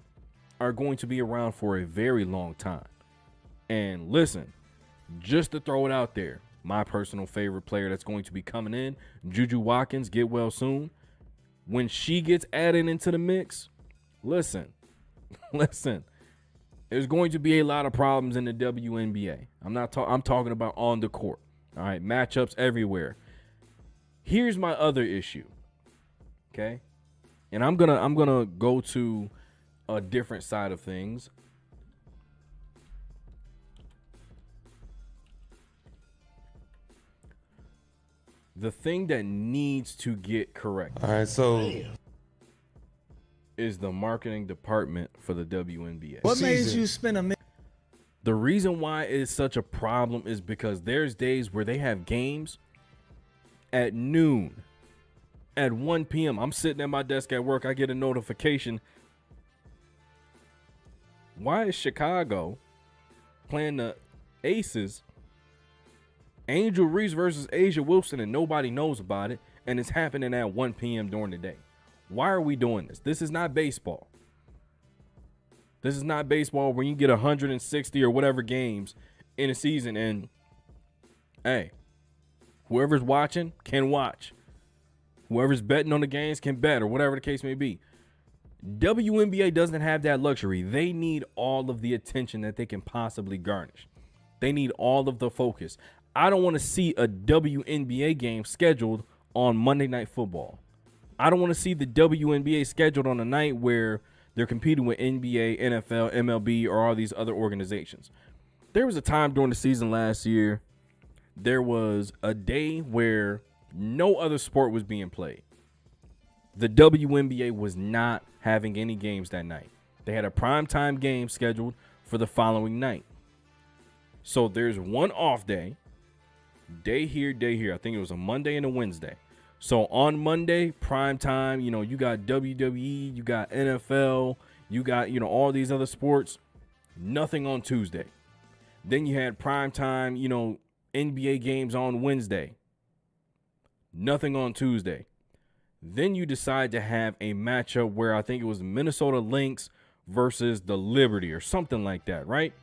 are going to be around for a very long time. And listen, just to throw it out there, my personal favorite player that's going to be coming in, Juju Watkins, get well soon. When she gets added into the mix, listen, there's going to be a lot of problems in the WNBA. I'm talking about on the court. All right, matchups everywhere. Here's my other issue. Okay? And I'm gonna go to a different side of things. The thing that needs to get correct. All right, so is the marketing department for the WNBA. What made you spend $1 million? The reason why it's such a problem is because there's days where they have games at noon, at 1 p.m. I'm sitting at my desk at work. I get a notification. Why is Chicago playing the Aces, Angel Reese versus Asia Wilson, and nobody knows about it, and it's happening at 1 p.m. during the day? Why are we doing this? This is not baseball. This is not baseball where you get 160 or whatever games in a season, and hey, whoever's watching can watch. Whoever's betting on the games can bet, or whatever the case may be. WNBA doesn't have that luxury. They need all of the attention that they can possibly garnish. They need all of the focus. I don't want to see a WNBA game scheduled on Monday Night Football. I don't want to see the WNBA scheduled on a night where they're competing with NBA, NFL, MLB, or all these other organizations. There was a time during the season last year, there was a day where no other sport was being played. The WNBA was not having any games that night. They had a primetime game scheduled for the following night. So there's one off day here, day here. I think it was a Monday and a Wednesday. So on Monday, prime time, you know, you got WWE, you got NFL, you got, you know, all these other sports. Nothing on Tuesday. Then you had prime time, you know, NBA games on Wednesday. Nothing on Tuesday. Then you decide to have a matchup where I think it was Minnesota Lynx versus the Liberty or something like that, right?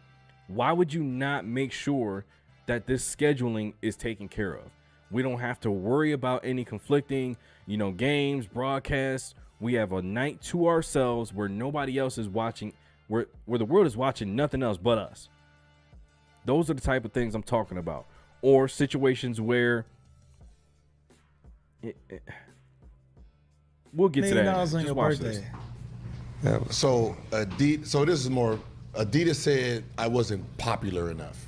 Why would you not make sure that this scheduling is taken care of? We don't have to worry about any conflicting, you know, games, broadcasts. We have a night to ourselves where nobody else is watching, where the world is watching nothing else but us. Those are the type of things I'm talking about. Or situations where we'll get to that. $1 million on your birthday. so this is more Adidas said I wasn't popular enough,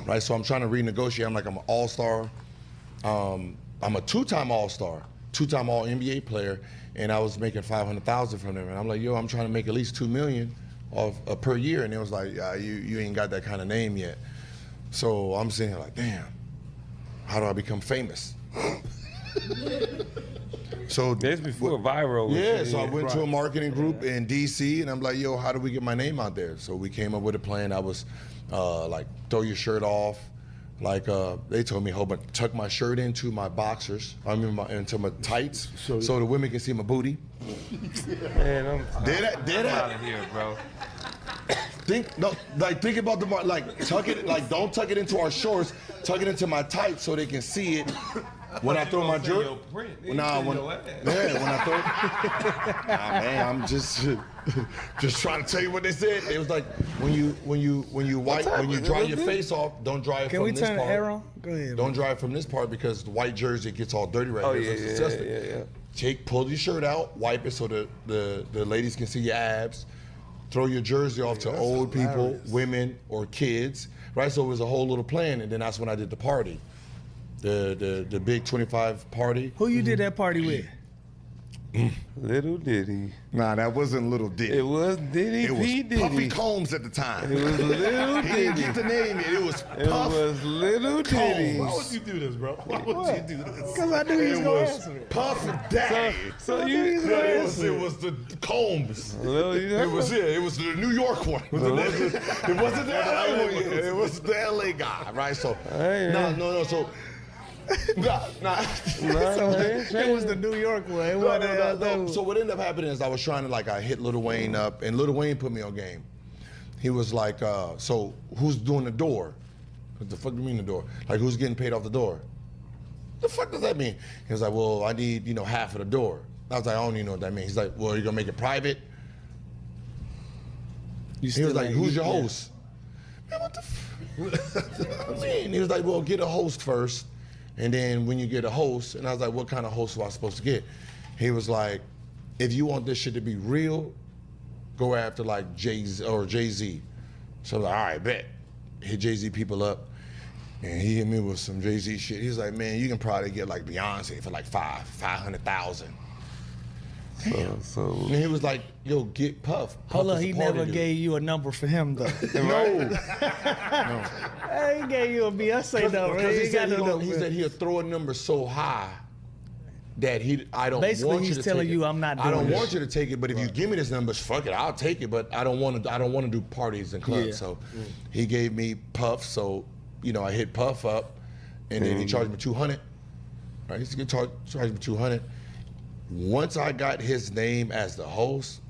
right? So I'm trying to renegotiate. I'm an all-star. I'm a two-time all-star, two-time all-NBA player, and I was making $500,000 from them. And I'm like, yo, I'm trying to make at least $2 million per year. And it was like, you ain't got that kind of name yet. So I'm sitting here like, damn, how do I become famous? So that's before viral. Yeah, so I went to a marketing group in DC, and I'm like, yo, how do we get my name out there? So we came up with a plan. I was like, throw your shirt off. Like they told me, tuck my shirt into my boxers, into my tights, so the women can see my booty. Man, I'm out of here, bro. Think about tuck it, don't tuck it into our shorts, tuck it into my tights so they can see it. When I throw my jersey, when I throw, man, I'm just trying to tell you what they said. It was like when you dry your face off, don't dry it from this part. Can we turn the air on? Go ahead. Don't dry it from this part because the white jersey gets all dirty right here. It's disgusting. Pull your shirt out, wipe it so the ladies can see your abs. Throw your jersey off to old people, women, or kids, right? So it was a whole little plan, and then that's when I did the party. The big 25 party. Who you did that party with? Little Diddy. Nah, that wasn't Little Diddy. It was Diddy. It was Diddy. Puffy Combs at the time. It was Little Diddy. He didn't get the name yet. It was Puff. It was Little Diddy. Why would you do this, bro? Why would you do this? Because I knew he was going to answer it. Puff Daddy. It was the Combs. It was the New York one. It wasn't the LA one. It was the LA guy, right? So no. So. It was the New York one. No. So what ended up happening is I was trying to I hit Lil Wayne up, and Lil Wayne put me on game. He was like, so who's doing the door? What the fuck do you mean the door? Like, who's getting paid off the door? The fuck does that mean? He was like, well, I need half of the door. I was like, I don't even know what that means. He's like, well, you're gonna make it private? He was like, who's your host? Man, what the fuck? I mean, he was like, well, get a host first. And then when you get a host, and I was like, what kind of host was I supposed to get? He was like, if you want this shit to be real, go after Jay-Z. So I was like, all right, bet. Hit Jay-Z people up, and he hit me with some Jay-Z shit. He's like, man, you can probably get Beyonce for $500,000. So and he was like, yo, get Puff. Hold on, he never gave you a number for him though. No. He gave you a Beyonce number. He said he'll throw a number so high that I don't Basically, want you to take it. he's telling you, I'm not doing I don't this. want you to take it, but if you give me this number, fuck it, I'll take it. But I don't want to do parties and clubs. Yeah. So he gave me Puff. So I hit Puff up, and then he charged me $200. Right, he's gonna charge me $200. Once I got his name as the host,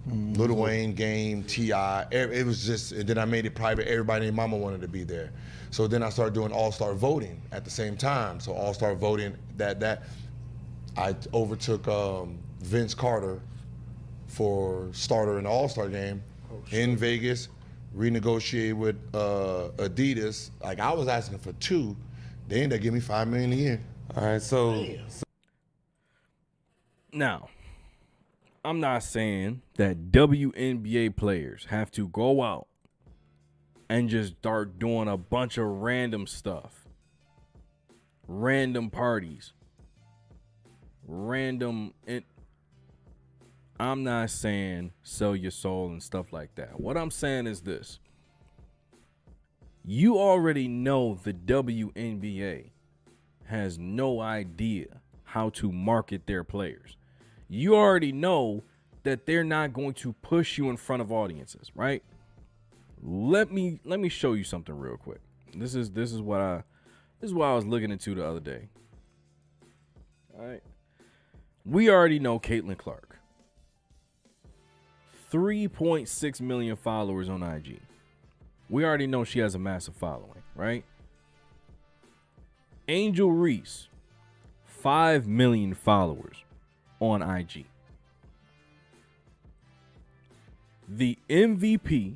Lil Wayne, Game, T.I., it was just, and then I made it private. Everybody named Mama wanted to be there. So then I started doing all-star voting at the same time. So all-star voting, that I overtook Vince Carter for starter in the all-star game in Vegas, renegotiated with Adidas. I was asking for $2 million. They ended up giving me $5 million a year. All right, so now, I'm not saying that WNBA players have to go out and just start doing a bunch of random stuff, random parties, I'm not saying sell your soul and stuff like that. What I'm saying is this. You already know the WNBA has no idea how to market their players. You already know that they're not going to push you in front of audiences, right? Let me show you something real quick. This is what I was looking into the other day. All right. We already know Caitlin Clark. 3.6 million followers on IG. We already know she has a massive following, right? Angel Reese, 5 million followers on IG. The MVP,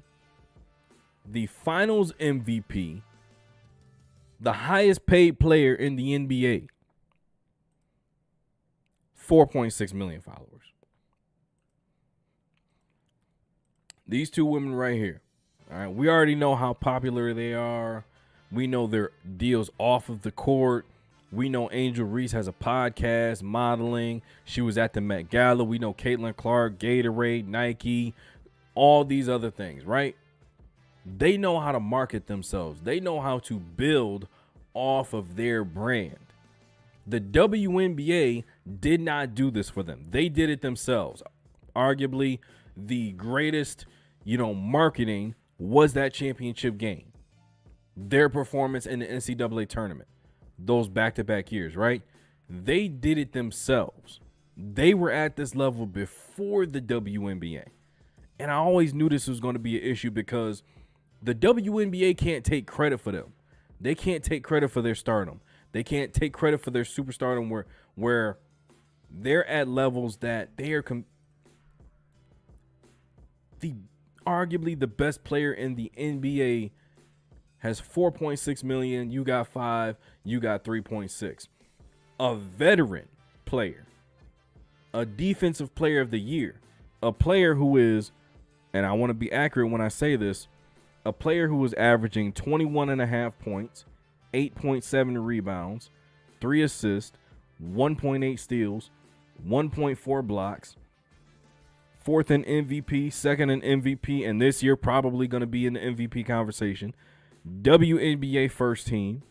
the finals MVP, the highest paid player in the NBA, 4.6 million followers. These two women right here. All right, we already know how popular they are. We know their deals off of the court. We know Angel Reese has a podcast, modeling. She was at the Met Gala. We know Caitlin Clark, Gatorade, Nike, all these other things, right? They know how to market themselves. They know how to build off of their brand. The WNBA did not do this for them. They did it themselves. Arguably, the greatest, marketing was that championship game. Their performance in the NCAA tournament. Those back-to-back years, right? They did it themselves. They were at this level before the WNBA. And I always knew this was going to be an issue because the WNBA can't take credit for them. They can't take credit for their stardom. They can't take credit for their superstardom where they're at levels that they are arguably the best player in the NBA has 4.6 million. You got 5. You got 3.6. A veteran player, a defensive player of the year, a player who is, and I want to be accurate when I say this, a player who was averaging 21.5 points, 8.7 rebounds, 3 assists, 1.8 steals, 1.4 blocks, 4th in MVP, 2nd in MVP, and this year probably going to be in the MVP conversation. WNBA first team,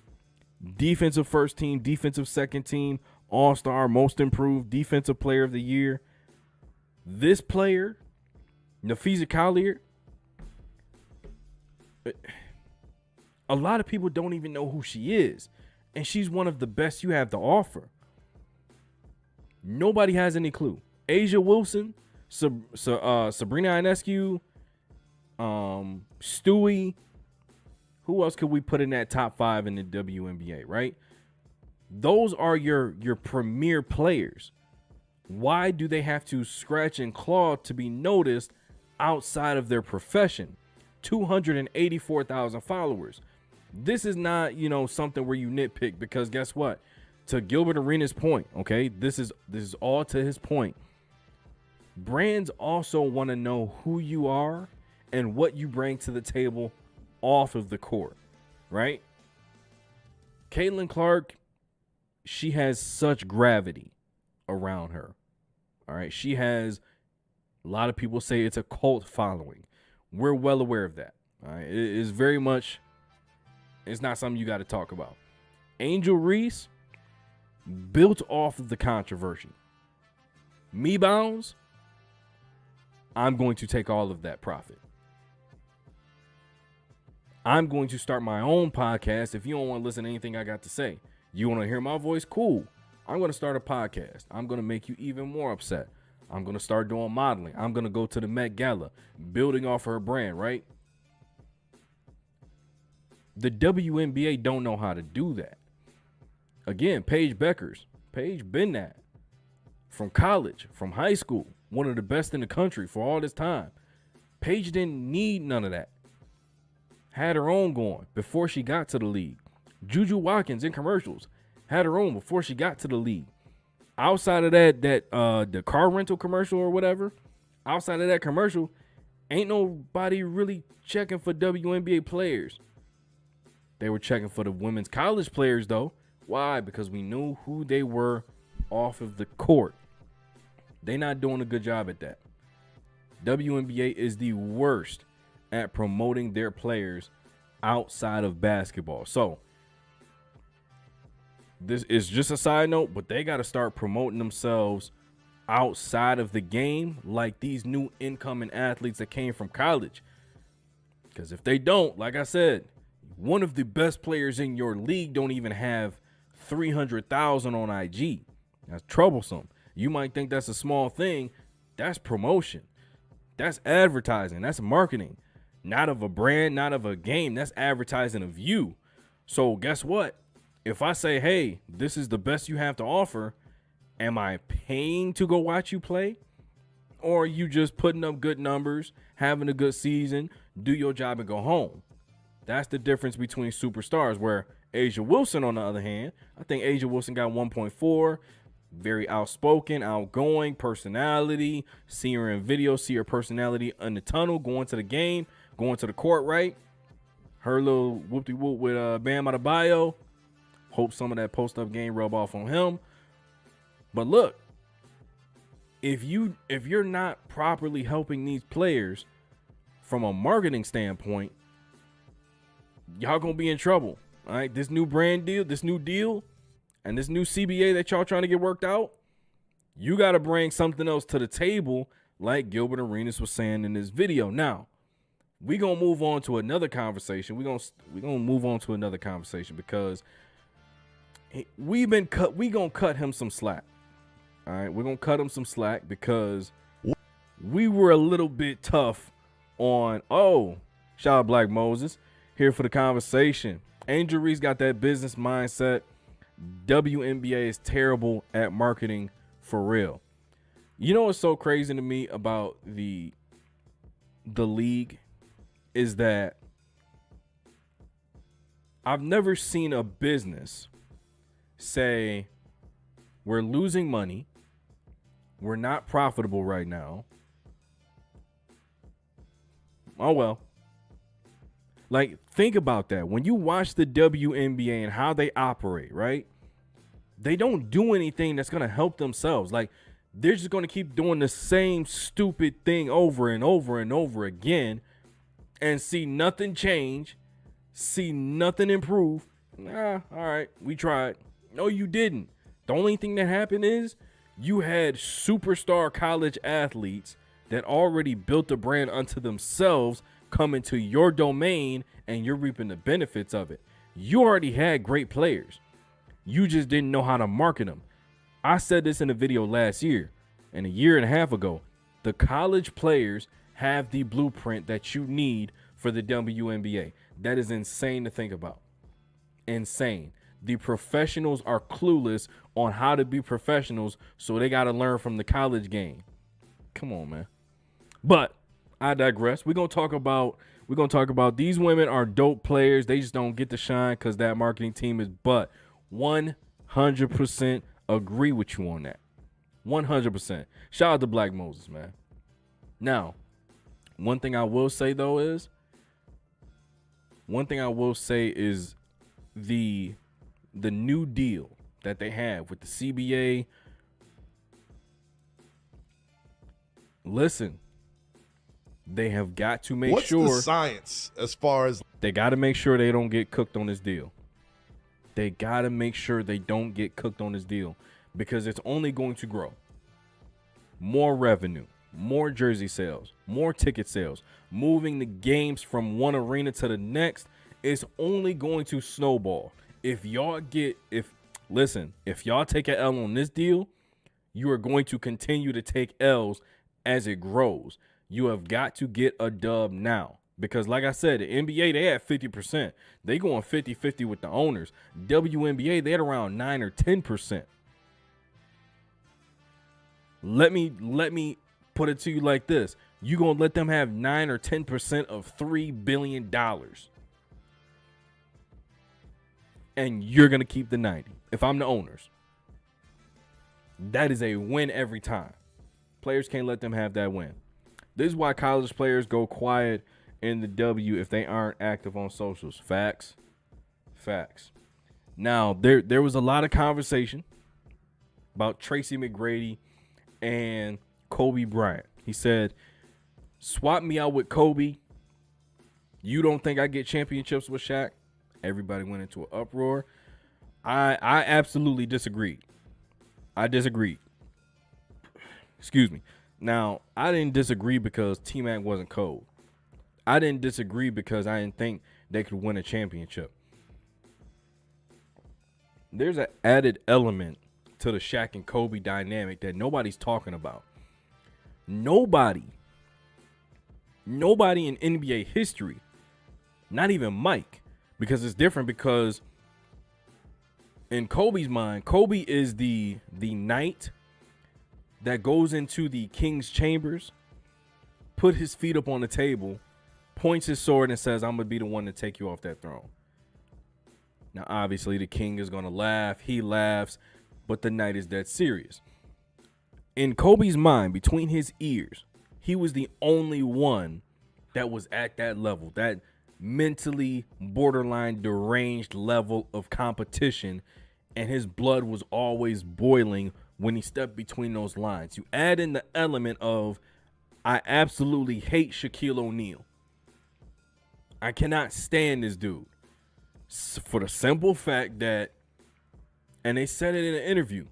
defensive first team, defensive second team, all-star, most improved, defensive player of the year. This player, Nafisa Collier, a lot of people don't even know who she is, and she's one of the best you have to offer. Nobody has any clue. Asia Wilson, Sabrina Ionescu, Stewie. Who else could we put in that top 5 in the WNBA, right? Those are your premier players. Why do they have to scratch and claw to be noticed outside of their profession? 284,000 followers. This is not, something where you nitpick because guess what? To Gilbert Arenas' point, okay? This is all to his point. Brands also want to know who you are and what you bring to the table off of the court, right? Caitlin Clark, she has such gravity around her. All right. She has, a lot of people say it's a cult following. We're well aware of that. All right. It is very much, it's not something you got to talk about. Angel Reese, built off of the controversy. Me Bounds, I'm going to take all of that profit. I'm going to start my own podcast. If you don't want to listen to anything I got to say, you want to hear my voice? Cool. I'm going to start a podcast. I'm going to make you even more upset. I'm going to start doing modeling. I'm going to go to the Met Gala, building off her brand, right? The WNBA don't know how to do that. Again, Paige Beckers. Paige been that. From college, from high school, one of the best in the country for all this time. Paige didn't need none of that. Had her own going before she got to the league. Juju Watkins in commercials had her own before she got to the league. Outside of that the car rental commercial or whatever, outside of that commercial, ain't nobody really checking for WNBA players. They were checking for the women's college players though. Why? Because we knew who they were off of the court. They not doing a good job at that. WNBA is the worst at promoting their players outside of basketball. So this is just a side note, but they got to start promoting themselves outside of the game like these new incoming athletes that came from college. Because if they don't, like I said, one of the best players in your league don't even have 300,000 on IG. That's troublesome. You might think that's a small thing. That's promotion. That's advertising. That's marketing. Not of a brand, not of a game. That's advertising of you. So guess what? If I say, hey, this is the best you have to offer, am I paying to go watch you play? Or are you just putting up good numbers, having a good season, do your job and go home? That's the difference between superstars, where Asia Wilson, on the other hand, I think Asia Wilson got 1.4. Very outspoken, outgoing personality. See her in video, see her personality in the tunnel, going to the game, going to the court, right? Her little whoop-de-whoop with Bam Adebayo. Hope some of that post-up game rub off on him. But look, if you're not properly helping these players from a marketing standpoint, y'all gonna be in trouble. All right, this new brand deal, this new deal, and this new CBA that y'all trying to get worked out, you got to bring something else to the table, like Gilbert Arenas was saying in this video. Now, we gonna move on to another conversation. We gonna move on to another conversation because we gonna cut him some slack. All right, we're gonna cut him some slack because we were a little bit tough on. Oh, shout out Black Moses here for the conversation. Angel Reese got that business mindset. WNBA is terrible at marketing for real. You know what's so crazy to me about the league is that I've never seen a business say we're losing money, we're not profitable right now. Oh well. Like, think about that. When you watch the WNBA and how they operate, right? They don't do anything that's going to help themselves. Like, they're just going to keep doing the same stupid thing over and over and over again and see nothing change, see nothing improve. All right, we tried. No, you didn't. The only thing that happened is you had superstar college athletes that already built a brand unto themselves come into your domain and you're reaping the benefits of it. You already had great players. You just didn't know how to market them. I said this in a video last year and a year and a half ago. The college players have the blueprint that you need for the WNBA. That is insane to think about. Insane. The professionals are clueless on how to be professionals, so they got to learn from the college game. Come on, man. But I digress. We're gonna talk about these women are dope players. They just don't get to shine because that marketing team is. But 100% agree with you on that. 100%. Shout out to Black Moses, man. Now, one thing I will say is the new deal that they have with the CBA. Listen, they have got to make sure. What's the science as far as they got to make sure they don't get cooked on this deal. They got to make sure they don't get cooked on this deal because it's only going to grow. More revenue, more jersey sales, more ticket sales, moving the games from one arena to the next is only going to snowball. If y'all take an L on this deal, you are going to continue to take L's as it grows. You have got to get a dub now. Because like I said, the NBA, they had 50%. They going 50-50 with the owners. WNBA, they had around 9 or 10%. Let me put it to you like this. You going to let them have 9 or 10% of $3 billion. And you're going to keep the 90. If I'm the owners. That is a win every time. Players can't let them have that win. This is why college players go quiet in the W if they aren't active on socials. Facts. Now, there was a lot of conversation about Tracy McGrady and Kobe Bryant. He said, swap me out with Kobe. You don't think I get championships with Shaq? Everybody went into an uproar. I absolutely disagreed. I disagreed. Excuse me. Now, I didn't disagree because T-Mac wasn't cold. I didn't disagree because I didn't think they could win a championship. There's an added element to the Shaq and Kobe dynamic that nobody's talking about. Nobody in NBA history, not even Mike, because it's different because in Kobe's mind, Kobe is the knight that goes into the king's chambers, put his feet up on the table, points his sword and says, I'm going to be the one to take you off that throne. Now, obviously, the king is going to laugh. He laughs. but the night is dead serious. In Kobe's mind, between his ears, he was the only one that was at that level, that mentally borderline deranged level of competition, and his blood was always boiling when he stepped between those lines. You add in the element of, I absolutely hate Shaquille O'Neal. I cannot stand this dude. For the simple fact that, and they said it in an interview,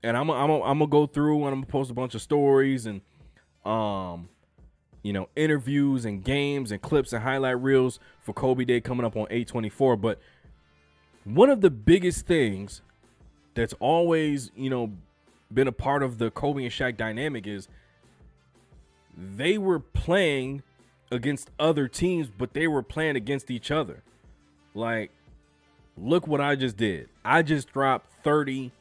and I'm gonna go through and I'm gonna post a bunch of stories and interviews and games and clips and highlight reels for Kobe Day coming up on 8/24. But one of the biggest things that's always, been a part of the Kobe and Shaq dynamic is they were playing against other teams, but they were playing against each other. Like, look what I just did. I just dropped 30,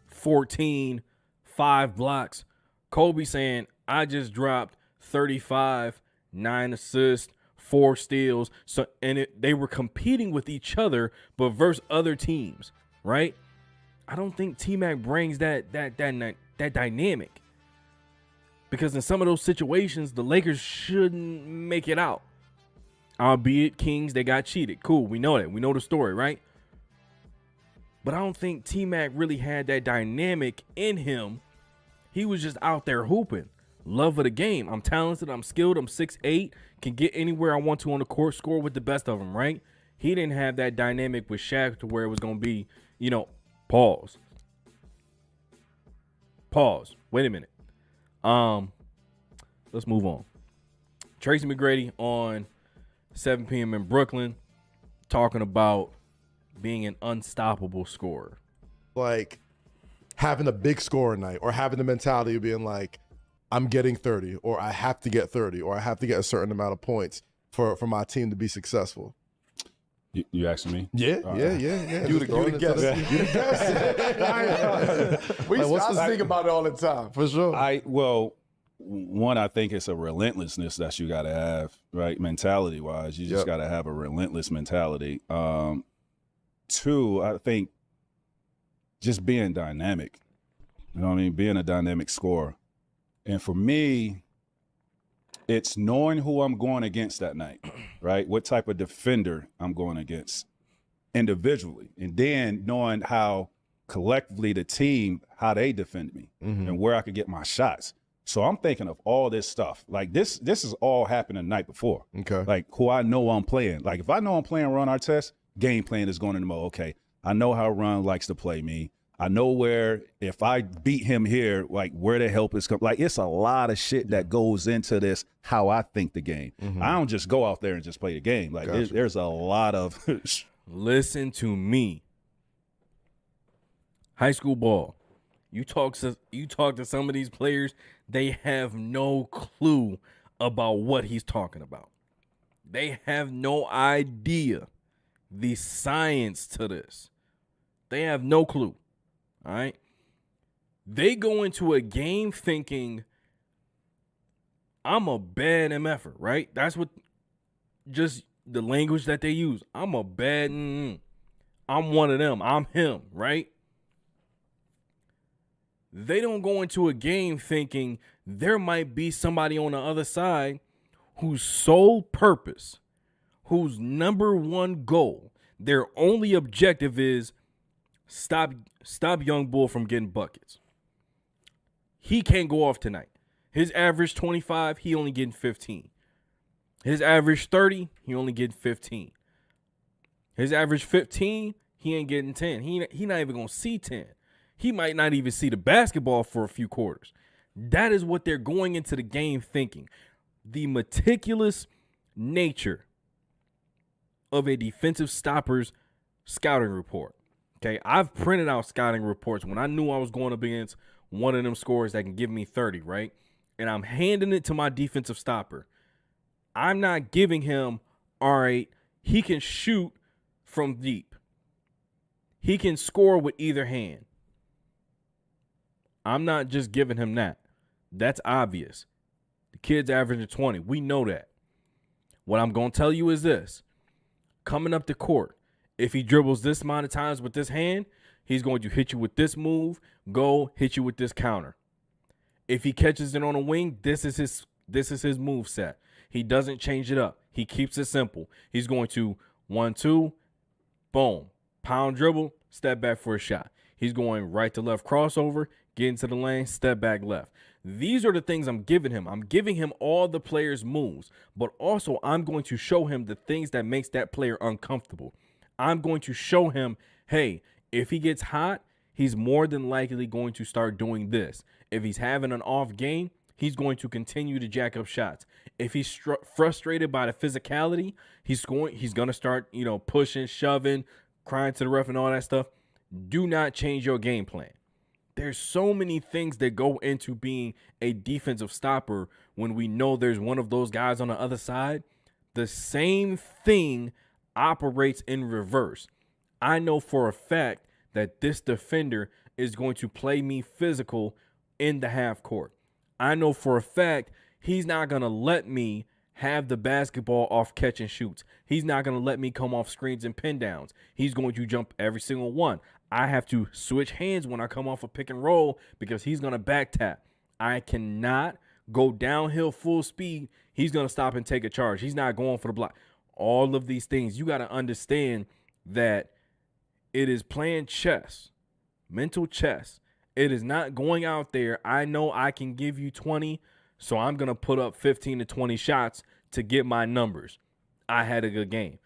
14, 5 blocks. Kobe saying, I just dropped 35, 9 assists, 4 steals. So, and they were competing with each other, but versus other teams, right? I don't think T-Mac brings that dynamic, because in some of those situations, the Lakers shouldn't make it out. Albeit Kings, they got cheated. Cool, we know that. We know the story, right? But I don't think T-Mac really had that dynamic in him. He was just out there hooping. Love of the game. I'm talented. I'm skilled. I'm 6'8", can get anywhere I want to on the court, score with the best of them, right? He didn't have that dynamic with Shaq to where it was going to be, pause. Wait a minute. Let's move on. Tracy McGrady on 7 p.m. in Brooklyn talking about being an unstoppable scorer. Like having a big scorer night, or having the mentality of being like, I'm getting 30, or I have to get 30, or I have to get a certain amount of points for my team to be successful. You asking me? Yeah. You the guest. We think about it all the time, for sure. One, I think it's a relentlessness that you got to have, right? Mentality-wise, you just got to have a relentless mentality. 2, I think just being dynamic. You know what I mean? Being a dynamic scorer. And for me, it's knowing who I'm going against that night, right? What type of defender I'm going against individually. And then knowing how collectively the team, how they defend me and where I could get my shots. So I'm thinking of all this stuff. Like this is all happened the night before. Okay. Like who I know I'm playing. Like if I know I'm playing Ron Artest, game plan is going into mode. Okay, I know how Ron likes to play me. I know where, if I beat him here, like where the help is coming. Like it's a lot of shit that goes into this, how I think the game. I don't just go out there and just play the game. Like there's a lot of Listen to me. High school ball. You talk to some of these players, they have no clue about what he's talking about. They have no idea the science to this. They have no clue. All right. They go into a game thinking, I'm a bad MFer, right? That's what just the language that they use. I'm a bad, I'm one of them. I'm him, right? They don't go into a game thinking there might be somebody on the other side whose sole purpose, whose number one goal, their only objective is stop Young Bull from getting buckets. He can't go off tonight. His average 25, he only getting 15. His average 30, he only getting 15. His average 15, he ain't getting 10. He not even going to see 10. He might not even see the basketball for a few quarters. That is what they're going into the game thinking. The meticulous nature of a defensive stopper's scouting report. Okay, I've printed out scouting reports when I knew I was going up against one of them scorers that can give me 30, right? And I'm handing it to my defensive stopper. I'm not giving him, all right, he can shoot from deep. He can score with either hand. I'm not just giving him that. That's obvious. The kid's averaging 20. We know that. What I'm going to tell you is this. Coming up the court, if he dribbles this amount of times with this hand, he's going to hit you with this move, go hit you with this counter. If he catches it on a wing, this is his move set. He doesn't change it up. He keeps it simple. He's going to 1-2, boom, pound dribble, step back for a shot. He's going right to left crossover, get into the lane, step back left. These are the things I'm giving him. I'm giving him all the player's moves, but also I'm going to show him the things that makes that player uncomfortable. I'm going to show him, hey, if he gets hot, he's more than likely going to start doing this. If he's having an off game, he's going to continue to jack up shots. If he's frustrated by the physicality, he's going to start, pushing, shoving, crying to the ref and all that stuff. Do not change your game plan. There's so many things that go into being a defensive stopper when we know there's one of those guys on the other side. The same thing operates in reverse. I know for a fact that this defender is going to play me physical in the half court. I know for a fact he's not going to let me have the basketball off catch and shoots. He's not going to let me come off screens and pin downs. He's going to jump every single one. I have to switch hands when I come off a pick and roll because he's going to back tap. I cannot go downhill full speed. He's going to stop and take a charge. He's not going for the block. All of these things, you got to understand that it is playing chess, mental chess. It is not going out there. I know I can give you 20, so I'm going to put up 15 to 20 shots to get my numbers. I had a good game.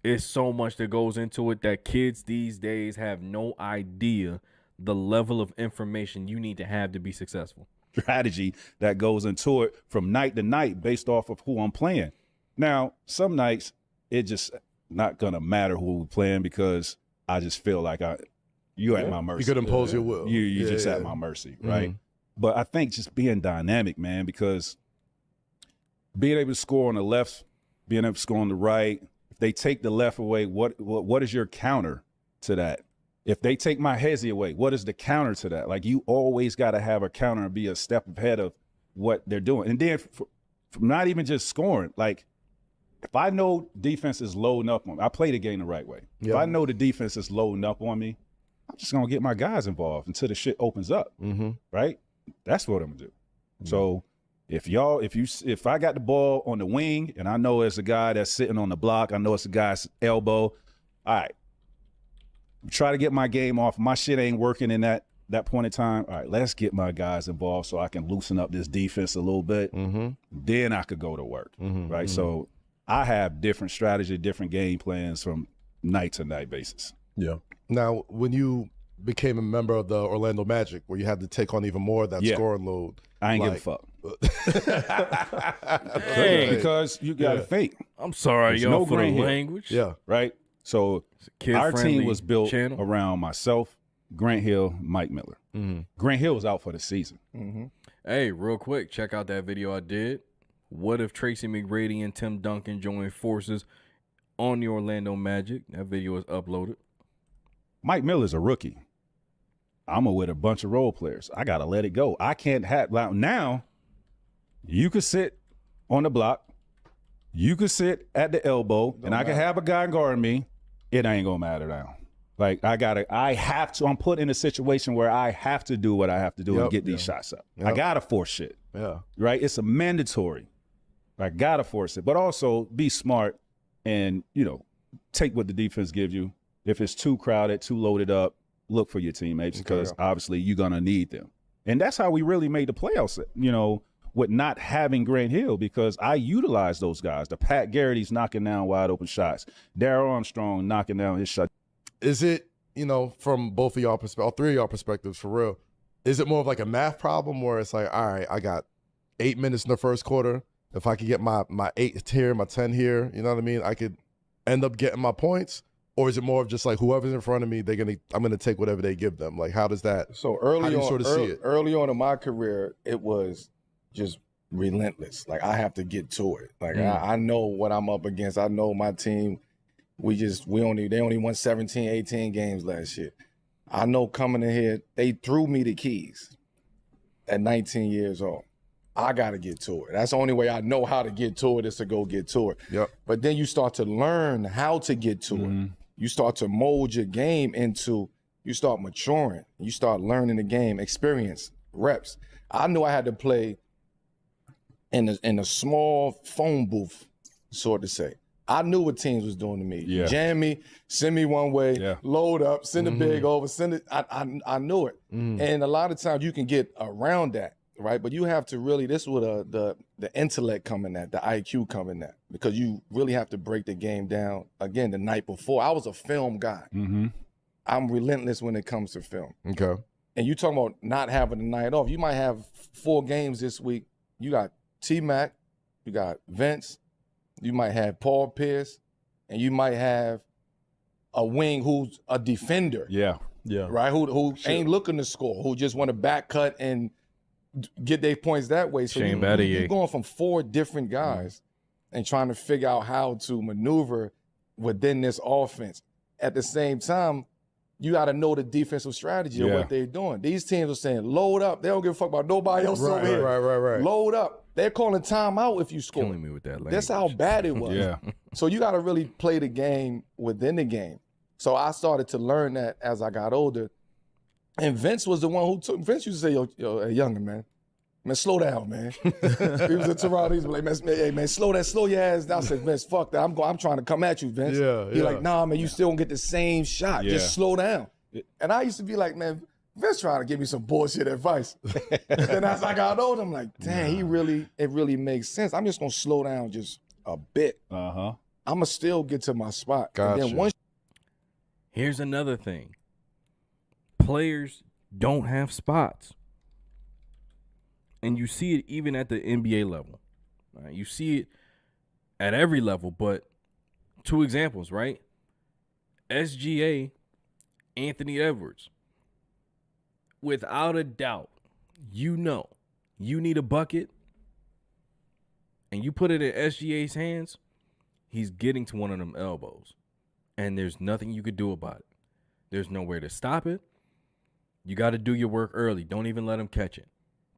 It's so much that goes into it that kids these days have no idea the level of information you need to have to be successful. Strategy that goes into it from night to night based off of who I'm playing. Now, some nights it just not going to matter who we're playing because I just feel like you're at my mercy. You could impose your will. You're just at my mercy, right? But I think just being dynamic, man, because being able to score on the left, being able to score on the right, if they take the left away, what is your counter to that? If they take my hezzy away, what is the counter to that? Like, you always got to have a counter and be a step ahead of what they're doing. And then from not even just scoring, like, if I know defense is loading up on me, I play the game the right way. If I know the defense is loading up on me, I'm just going to get my guys involved until the shit opens up, right? That's what I'm going to do. So if I got the ball on the wing and I know it's a guy that's sitting on the block, I know it's a guy's elbow, all right, try to get my game off. My shit ain't working in that point in time. All right, let's get my guys involved so I can loosen up this defense a little bit. Then I could go to work, right? So I have different strategy, different game plans from night to night basis. Yeah. Now, when you became a member of the Orlando Magic, where you had to take on even more of that scoring load, I ain't give a fuck. Because you got to think. I'm sorry, y'all, for the language. Yeah. Right? So our team was built around myself, Grant Hill, Mike Miller. Grant Hill was out for the season. Hey, real quick, check out that video I did. What if Tracy McGrady and Tim Duncan joined forces on the Orlando Magic? That video is uploaded. Mike Miller's a rookie. I'm with a bunch of role players. I got to let it go. I can't have – now you could sit on the block. You could sit at the elbow, and I can have a guy guarding me. It ain't going to matter now. Like, I'm put in a situation where I have to do what I have to do and get these shots up. I got to force shit. Yeah. Right? It's a mandatory. I got to force it. But also be smart and, take what the defense gives you. If it's too crowded, too loaded up, look for your teammates because obviously you're going to need them. And that's how we really made the playoffs, with not having Grant Hill, because I utilize those guys. The Pat Garrity's knocking down wide open shots. Darryl Armstrong knocking down his shot. Is it, from both of y'all perspectives, all three of y'all perspectives, for real, is it more of like a math problem where it's like, all right, I got 8 minutes in the first quarter. If I could get my 8 here, my 10 here, you know what I mean? I could end up getting my points. Or is it more of just like whoever's in front of me, I'm gonna take whatever they give them? Like, how does that? So early on, sort of see it? Early on in my career, it was just relentless. Like, I have to get to it. Like, I know what I'm up against. I know my team. They only won 17, 18 games last year. I know coming in here, they threw me the keys at 19 years old. I got to get to it. That's the only way I know how to get to it is to go get to it. Yep. But then you start to learn how to get to it. You start to mold your game into, you start maturing. You start learning the game, experience, reps. I knew I had to play in a small phone booth, sort of say. I knew what teams was doing to me. Yeah. Jam me, send me one way, load up, send the big over, send it. I knew it. And a lot of times you can get around that, right? But you have to really, this is where the intellect coming at, the IQ coming at, because you really have to break the game down. Again, the night before, I was a film guy. I'm relentless when it comes to film. Okay. And you talking about not having a night off. You might have 4 games this week. You got T-Mac, you got Vince, you might have Paul Pierce, and you might have a wing who's a defender. Yeah. Right? Who ain't looking to score, who just want to back cut and get their points that way. So Shane you're going from 4 different guys and trying to figure out how to maneuver within this offense. At the same time, you got to know the defensive strategy of what they're doing. These teams are saying, load up. They don't give a fuck about nobody else over here. Right. Load up. They're calling timeout if you score. Killing me with that language. That's how bad it was. Yeah. So you got to really play the game within the game. So I started to learn that as I got older. And Vince was the one who took. Vince used to say, yo, hey, younger man, slow down, man. He was in Toronto. He was like, hey, man, slow your ass down. I said, Vince, fuck that. I'm trying to come at you, Vince. He's like, nah, man, you still don't get the same shot. Just slow down. And I used to be like, man, Vince trying to give me some bullshit advice. And then as I got older, I'm like, dang, it really makes sense. I'm just going to slow down just a bit. I'm going to still get to my spot. Gotcha. And then once Here's another thing. Players don't have spots. And you see it even at the NBA level. Right? You see it at every level, but 2 examples, right? SGA, Anthony Edwards. Without a doubt, you know, you need a bucket and you put it in SGA's hands, he's getting to one of them elbows. And there's nothing you could do about it. There's nowhere to stop it. You got to do your work early. Don't even let him catch it.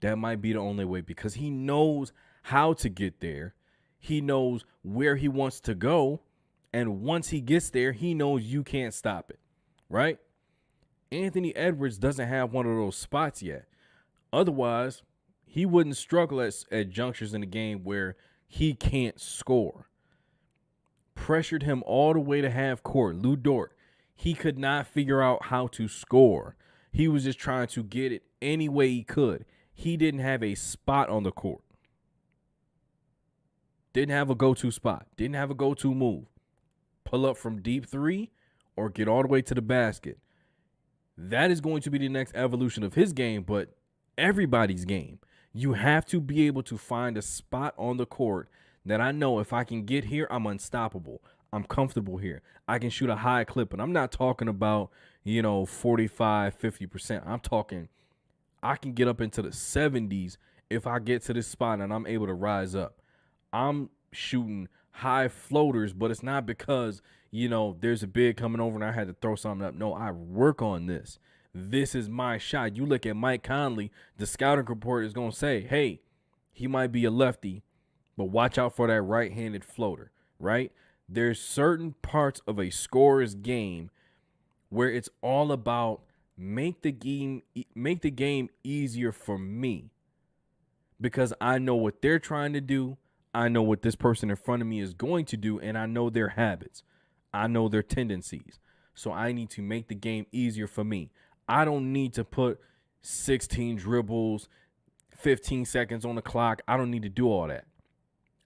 That might be the only way because he knows how to get there. He knows where he wants to go. And once he gets there, he knows you can't stop it. Right? Anthony Edwards doesn't have one of those spots yet. Otherwise, he wouldn't struggle at junctures in the game where he can't score. Pressured him all the way to half court. Lou Dort, he could not figure out how to score. He was just trying to get it any way he could. He didn't have a spot on the court. Didn't have a go-to spot. Didn't have a go-to move. Pull up from deep 3 or get all the way to the basket. That is going to be the next evolution of his game, but everybody's game. You have to be able to find a spot on the court that I know if I can get here, I'm unstoppable. I'm comfortable here. I can shoot a high clip, and I'm not talking about, 45, 50%. I'm talking I can get up into the 70s if I get to this spot and I'm able to rise up. I'm shooting high floaters, but it's not because, there's a big coming over and I had to throw something up. No, I work on this. This is my shot. You look at Mike Conley, the scouting report is going to say, hey, he might be a lefty, but watch out for that right-handed floater, right? There's certain parts of a scorer's game where it's all about make the game easier for me because I know what they're trying to do. I know what this person in front of me is going to do, and I know their habits. I know their tendencies. So I need to make the game easier for me. I don't need to put 16 dribbles, 15 seconds on the clock. I don't need to do all that.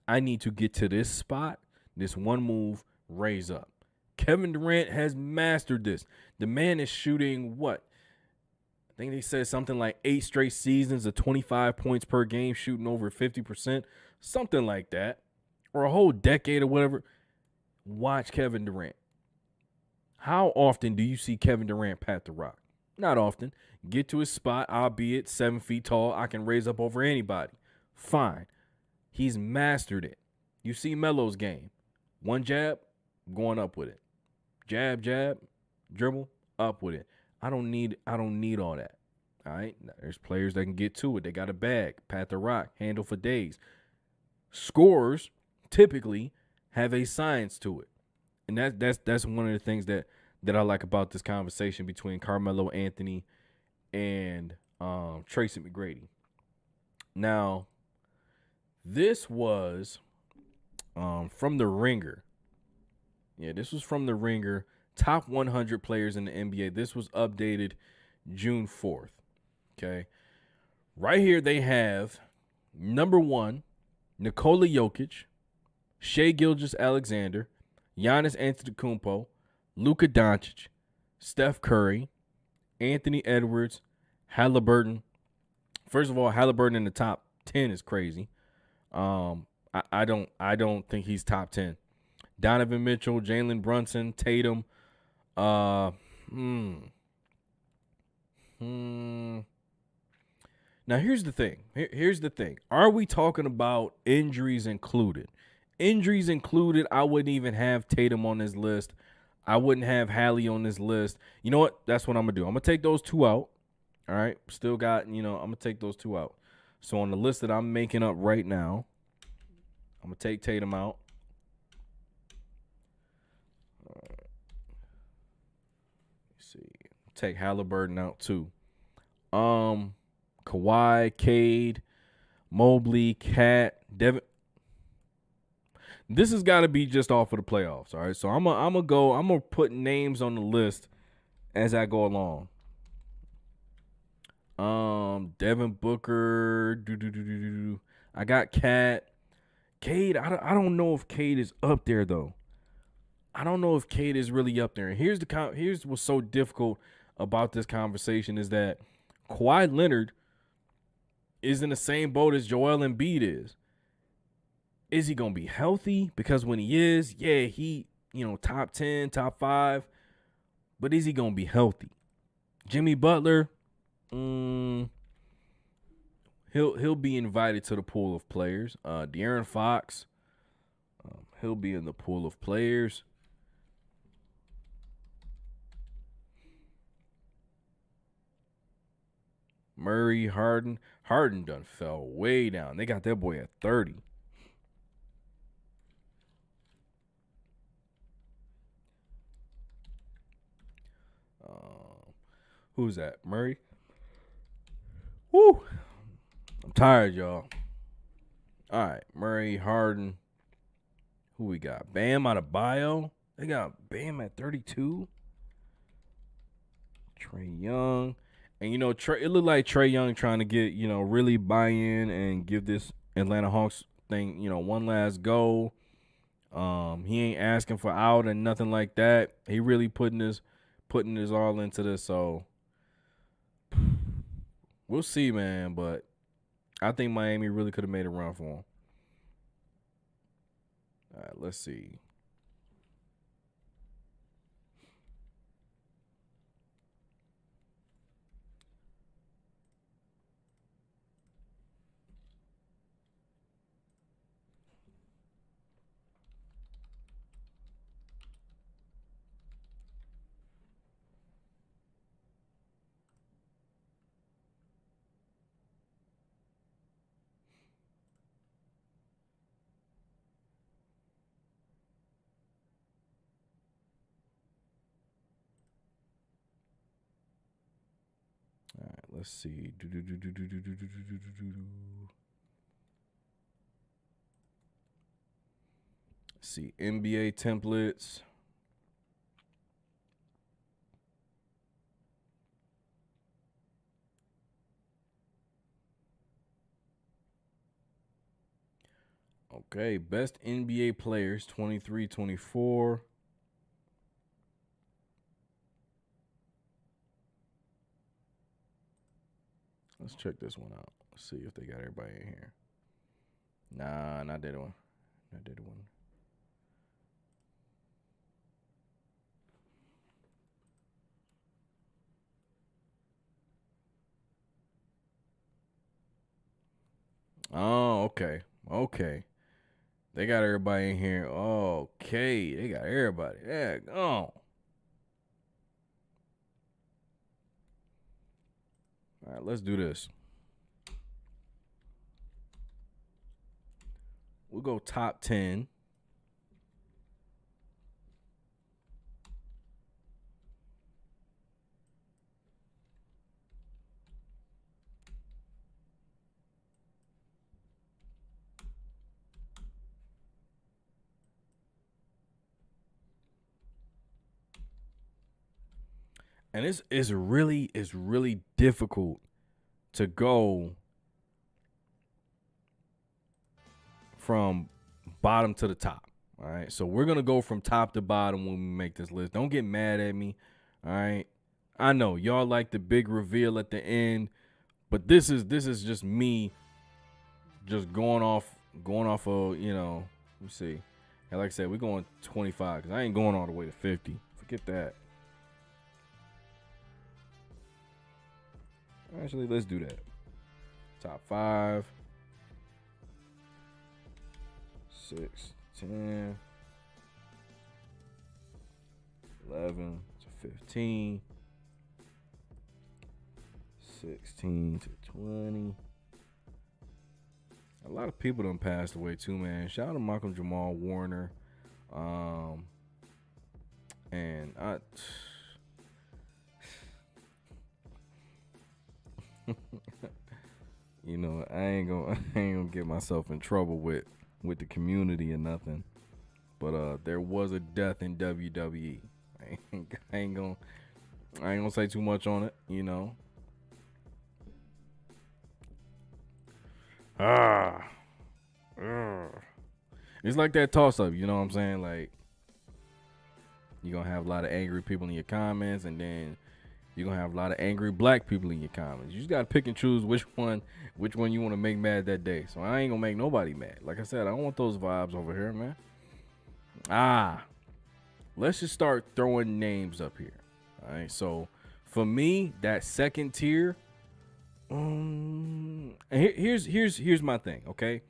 I need to get to this spot, this one move, raise up. Kevin Durant has mastered this. The man is shooting what? I think they said something like 8 straight seasons of 25 points per game, shooting over 50%, something like that, or a whole decade or whatever. Watch Kevin Durant. How often do you see Kevin Durant pat the rock? Not often. Get to his spot, albeit 7 feet tall. I can raise up over anybody. Fine. He's mastered it. You see Melo's game. One jab, going up with it. Jab, jab, dribble, up with it. I don't need all that. All right? Now, there's players that can get to it. They got a bag, pat the rock, handle for days. Scorers typically have a science to it. And that's one of the things that that I like about this conversation between Carmelo Anthony and Tracy McGrady. Now, this was from The Ringer. Yeah, this was from The Ringer. Top 100 players in the NBA. This was updated June 4th. Okay. Right here they have number 1, Nikola Jokic, Shai Gilgeous-Alexander, Giannis Antetokounmpo, Luka Doncic, Steph Curry, Anthony Edwards, Halliburton. First of all, Halliburton in the top 10 is crazy. I don't think he's top 10. Donovan Mitchell, Jalen Brunson, Tatum. Now here's the thing. Here's the thing. Are we talking about injuries included? Injuries included, I wouldn't even have Tatum on this list. I wouldn't have Hallie on this list. You know what? That's what I'm going to do. I'm going to take those 2 out. All right? Still got, I'm going to take those 2 out. So on the list that I'm making up right now, I'm going to take Tatum out. Let's see. Take Halliburton out too. Kawhi, Cade, Mobley, Cat, Devin. This has got to be just off of the playoffs, all right? So I'm gonna put names on the list as I go along. Devin Booker, I got Cat. Cade, I don't know if Cade is up there though. I don't know if Cade is really up there. And here's what's so difficult about this conversation is that Kawhi Leonard is in the same boat as Joel Embiid is. Is he going to be healthy? Because when he is, yeah, he, top 10, top 5. But is he going to be healthy? Jimmy Butler, he'll be invited to the pool of players. De'Aaron Fox, he'll be in the pool of players. Murray, Harden done fell way down. They got that boy at 30. Who's that? Murray? Woo! I'm tired, y'all. All right, Murray, Harden. Who we got? Bam out of bio. They got Bam at 32. Trae Young. And, it looked like Trae Young trying to get, really buy in and give this Atlanta Hawks thing, one last go. He ain't asking for out and nothing like that. He really putting his all into this. So we'll see, man. But I think Miami really could have made a run for him. All right, let's see. All right, let's see. Let's see, NBA templates. Okay, best NBA players, 23-24. Let's check this one out. Let's see if they got everybody in here. Nah, not that one. Not that one. Oh, okay. Okay. They got everybody in here. Okay. They got everybody. Yeah, go. All right, let's do this. We'll go top 10. And it's really difficult to go from bottom to the top. All right. So we're gonna go from top to bottom when we make this list. Don't get mad at me. All right. I know y'all like the big reveal at the end, but this is just me just going off of, you know, let me see. And like I said, we're going 25 because I ain't going all the way to 50. Forget that. Actually, let's do that. Top 5, 6, 10, 11 to 15, 16 to 20. A lot of people done passed away too, man. Shout out to Malcolm Jamal Warner. And I you know, I ain't gonna get myself in trouble with the community or nothing. But there was a death in WWE. I ain't gonna say too much on it, you know. It's like that toss up, you know what I'm saying? Like, you're gonna have a lot of angry people in your comments, and then you're gonna have a lot of angry black people in your comments. You just gotta pick and choose which one you want to make mad that day. So I ain't gonna make nobody mad. Like I said, I don't want those vibes over here, man. Let's just start throwing names up here. All right. So for me, that second tier. Here's my thing. Okay,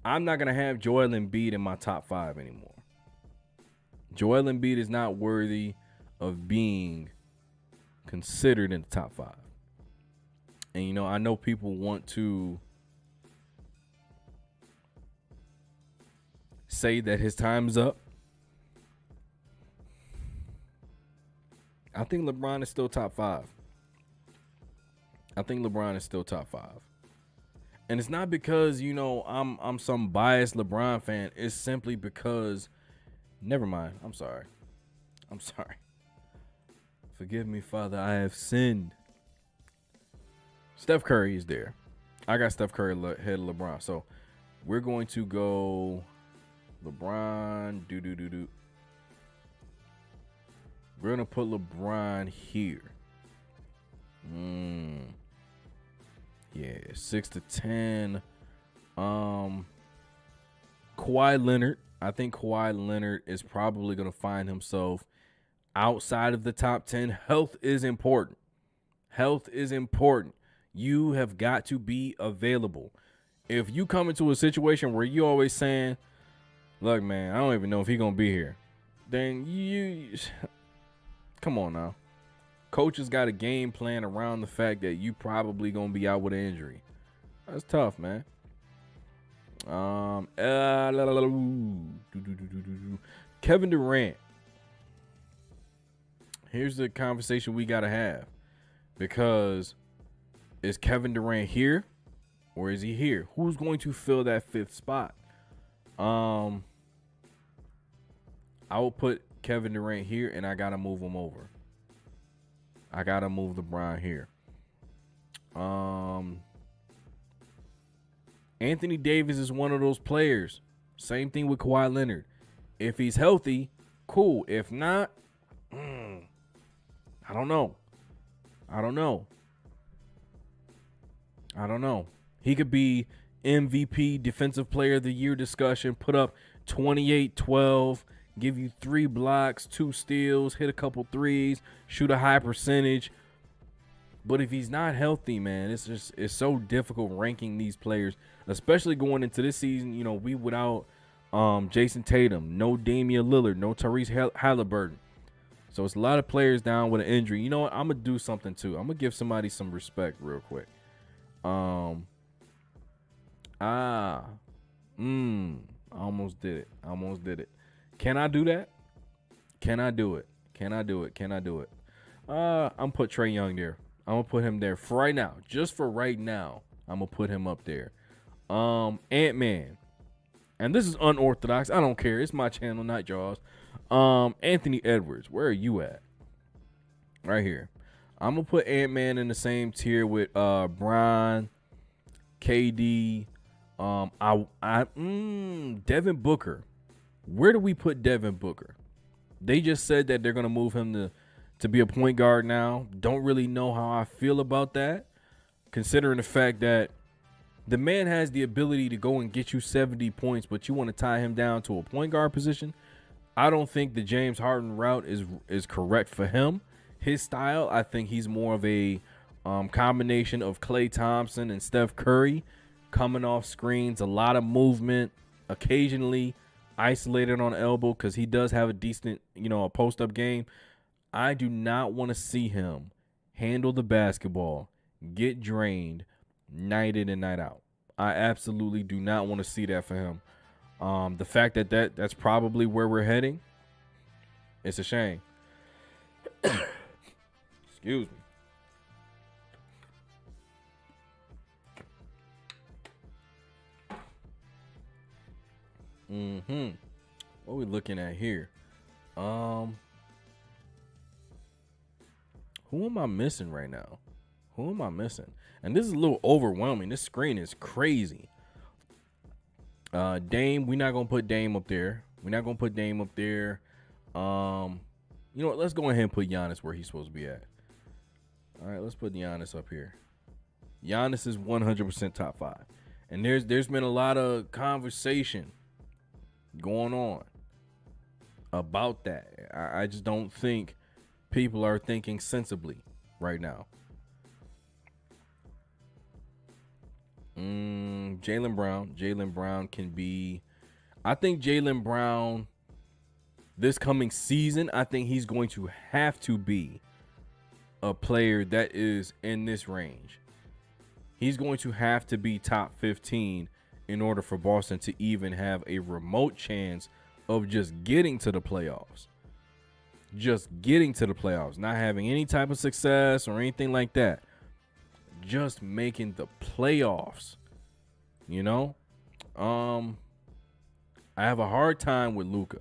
I'm not gonna have Joel Embiid in my top 5 anymore. Joel Embiid is not worthy of being considered in the top 5. And, you know, I know people want to say that his time is up. I think LeBron is still top 5. I think LeBron is still top 5. And it's not because, you know, I'm some biased LeBron fan. It's simply because, never mind. I'm sorry. Forgive me, Father, I have sinned. Steph Curry is there. I got Steph Curry ahead of LeBron. So we're going to go LeBron. We're going to put LeBron here. Yeah, 6 to 10. Kawhi Leonard. I think Kawhi Leonard is probably going to find himself outside of the top 10. Health is important. You have got to be available. If you come into a situation where you always saying, look, man, I don't even know if he's going to be here, then you come on now. Coach has got a game plan around the fact that you probably going to be out with an injury. That's tough, man. Kevin Durant. Here's the conversation we got to have. Because is Kevin Durant here or is he here? Who's going to fill that 5th spot? I will put Kevin Durant here, and I got to move him over. I got to move LeBron here. Anthony Davis is one of those players. Same thing with Kawhi Leonard. If he's healthy, cool. If not, I don't know. He could be MVP, Defensive Player of the Year discussion, put up 28, 12, give you 3 blocks, 2 steals, hit a couple threes, shoot a high percentage. But if he's not healthy, man, it's so difficult ranking these players, especially going into this season. You know, we without Jason Tatum, no Damian Lillard, no Tyrese Halliburton. So it's a lot of players down with an injury. You know what? I'm going to do something too. I'm going to give somebody some respect real quick. I almost did it. Can I do that? Can I do it? I'm put Trae Young there. I'm going to put him there for right now. Just for right now, I'm going to put him up there. Ant-Man. And this is unorthodox. I don't care. It's my channel, not y'all's. Anthony Edwards, where are you at? right here. I'm gonna put Ant-Man in the same tier with Bron, KD, Devin Booker. Where do we put Devin Booker? They just said that they're gonna move him to be a point guard now. Don't really know how I feel about that, considering the fact that the man has the ability to go and get you 70 points, but you want to tie him down to a point guard position. I don't think the James Harden route is correct for him. His style, I think he's more of a combination of Klay Thompson and Steph Curry, coming off screens, a lot of movement, occasionally isolated on elbow because he does have a decent, a post-up game. I do not want to see him handle the basketball, get drained, night in and night out. I absolutely do not want to see that for him. The fact that's probably where we're heading, it's a shame. Excuse me. What are we looking at here? Who am I missing right now? Who am I missing? And this is a little overwhelming. This screen is crazy. Dame, we're not gonna put Dame up there. You know what? Let's go ahead and put Giannis where he's supposed to be at. All right, let's put Giannis up here. Giannis is 100% top 5. And there's been a lot of conversation going on about that. I just don't think people are thinking sensibly right now. Jaylen Brown can be, I think Jaylen Brown this coming season, I think he's going to have to be a player that is in this range. He's going to have to be top 15 in order for Boston to even have a remote chance of just getting to the playoffs. Not having any type of success or anything like that. Just making the playoffs. I have a hard time with Luka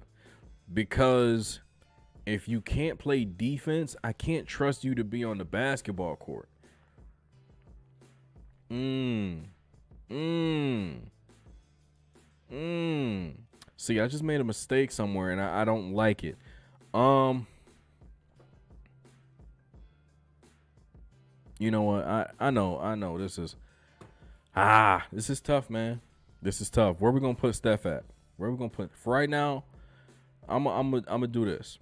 because if you can't play defense, I can't trust you to be on the basketball court. See, I just made a mistake somewhere and I don't like it. You know what? I know this is tough, man. This is tough. Where we gonna put Steph at? Where we gonna put for right now? I'm gonna do this,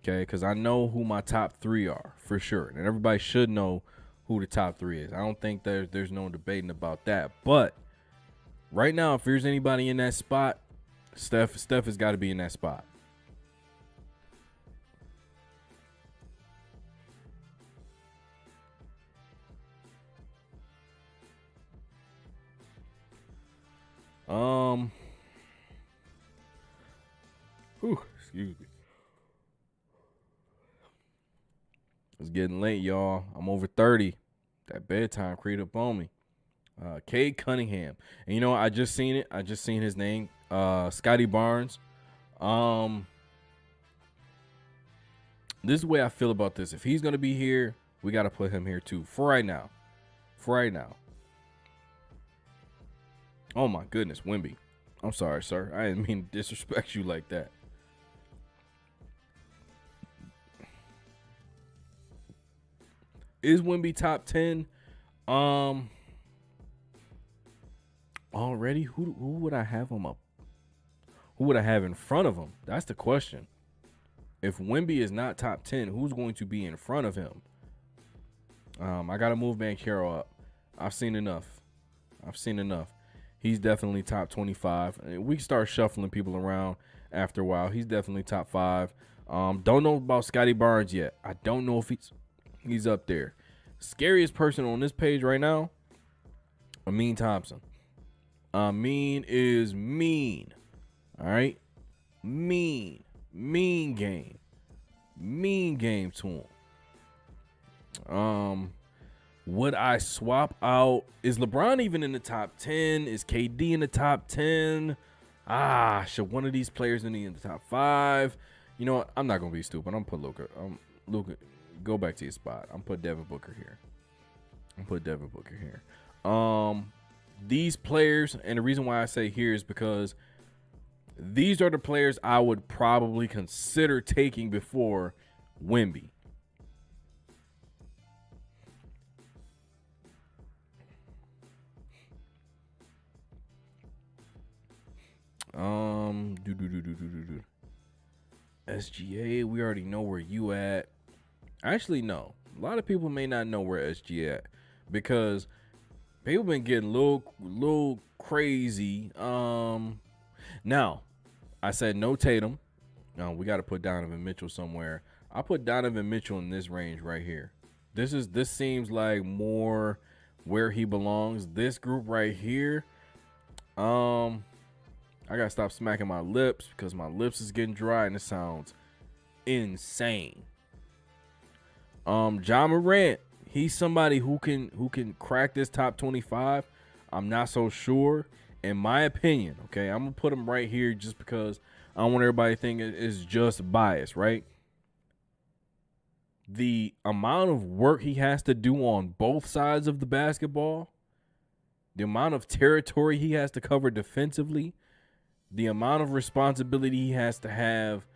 okay? Because I know who my top 3 are for sure, and everybody should know who the top 3 is. I don't think there's no debating about that. But right now, if there's anybody in that spot, Steph has got to be in that spot. Excuse me. It's getting late, y'all. I'm over 30. That bedtime creeped up on me. Cade Cunningham. And you know what? I just seen it. I just seen his name. Scotty Barnes. This is the way I feel about this. If he's going to be here, we got to put him here too. For right now. Oh, my goodness. Wemby. I'm sorry, sir. I didn't mean to disrespect you like that. Is Wemby top 10? Already? Who would I have him up? Who would I have in front of him? That's the question. If Wemby is not top 10, who's going to be in front of him? I got to move Banchero up. I've seen enough. He's definitely top 25. We can start shuffling people around after a while. He's definitely top 5. Don't know about Scotty Barnes yet. I don't know if he's up there. Scariest person on this page right now, Amin Thompson. Amin is mean. All right? Mean game. Mean game to him. Would I swap out? Is LeBron even in the top 10? Is KD in the top 10? Should one of these players be in the top 5? You know what? I'm not gonna be stupid. I'm gonna put Luka. Go back to your spot. I'm put Devin Booker here. These players, and the reason why I say here is because these are the players I would probably consider taking before Wemby. SGA, we already know where you at. Actually, no. A lot of people may not know where SGA at because people been getting a little crazy. Now, I said no Tatum. We got to put Donovan Mitchell somewhere. I put Donovan Mitchell in this range right here. This seems like more where he belongs. This group right here. I gotta stop smacking my lips because my lips is getting dry and it sounds insane. Ja Morant, he's somebody who can crack this top 25. I'm not so sure. In my opinion, okay, I'm gonna put him right here just because I don't want everybody to think it's just bias, right? The amount of work he has to do on both sides of the basketball, the amount of territory he has to cover defensively, the amount of responsibility he has to have,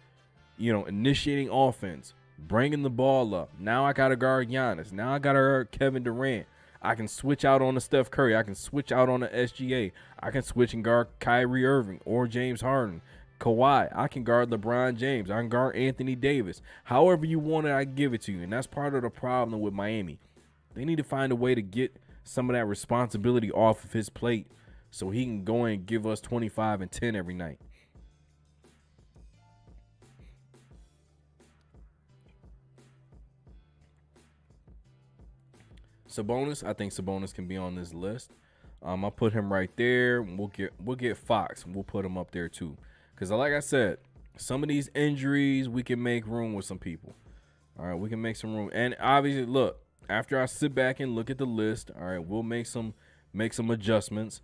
initiating offense, bringing the ball up. Now I got to guard Giannis. Now I got to guard Kevin Durant. I can switch out on the Steph Curry. I can switch out on the SGA. I can switch and guard Kyrie Irving or James Harden. Kawhi. I can guard LeBron James. I can guard Anthony Davis. However you want it, I give it to you. And that's part of the problem with Miami. They need to find a way to get some of that responsibility off of his plate so he can go and give us 25 and 10 every night. Sabonis, I think Sabonis can be on this list. I'll put him right there. We'll get Fox, and we'll put him up there too. Because like I said, some of these injuries, we can make room with some people. All right, we can make some room. And obviously, look, after I sit back and look at the list, all right, we'll make some adjustments.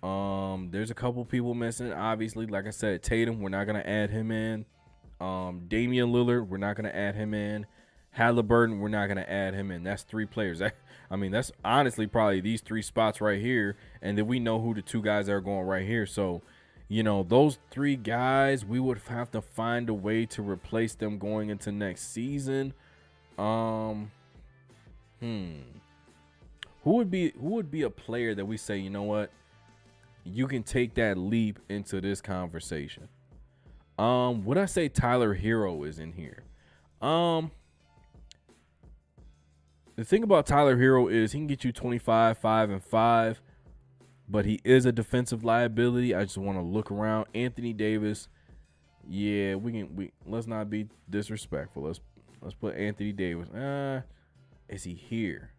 There's a couple people missing. Obviously, like I said, Tatum, we're not gonna add him in. Damian Lillard, we're not gonna add him in. Halliburton, we're not gonna add him in. That's 3 players. That's honestly probably these 3 spots right here, and then we know who the 2 guys are going right here. So, those 3 guys, we would have to find a way to replace them going into next season. Who would be a player that we say, you know what, you can take that leap into this conversation? Would I say Tyler Hero is in here? The thing about Tyler Hero is he can get you 25, 5, and 5, but he is a defensive liability. I just want to look around. Anthony Davis, yeah, let's not be disrespectful. Let's put Anthony Davis. Is he here?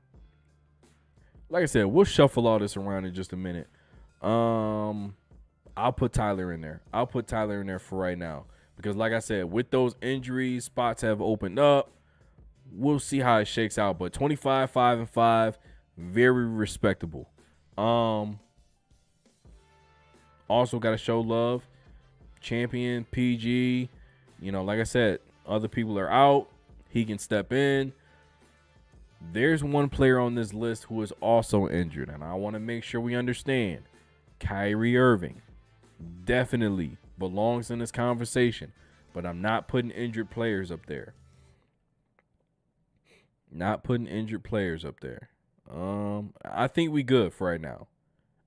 Like I said, we'll shuffle all this around in just a minute. I'll put Tyler in there. I'll put Tyler in there for right now because, like I said, with those injuries, spots have opened up. We'll see how it shakes out, but 25, 5, and 5, very respectable. Also got to show love. Champion, PG. Like I said, other people are out. He can step in. There's one player on this list who is also injured, and I want to make sure we understand. Kyrie Irving definitely belongs in this conversation, but I'm not putting injured players up there. I think we good for right now.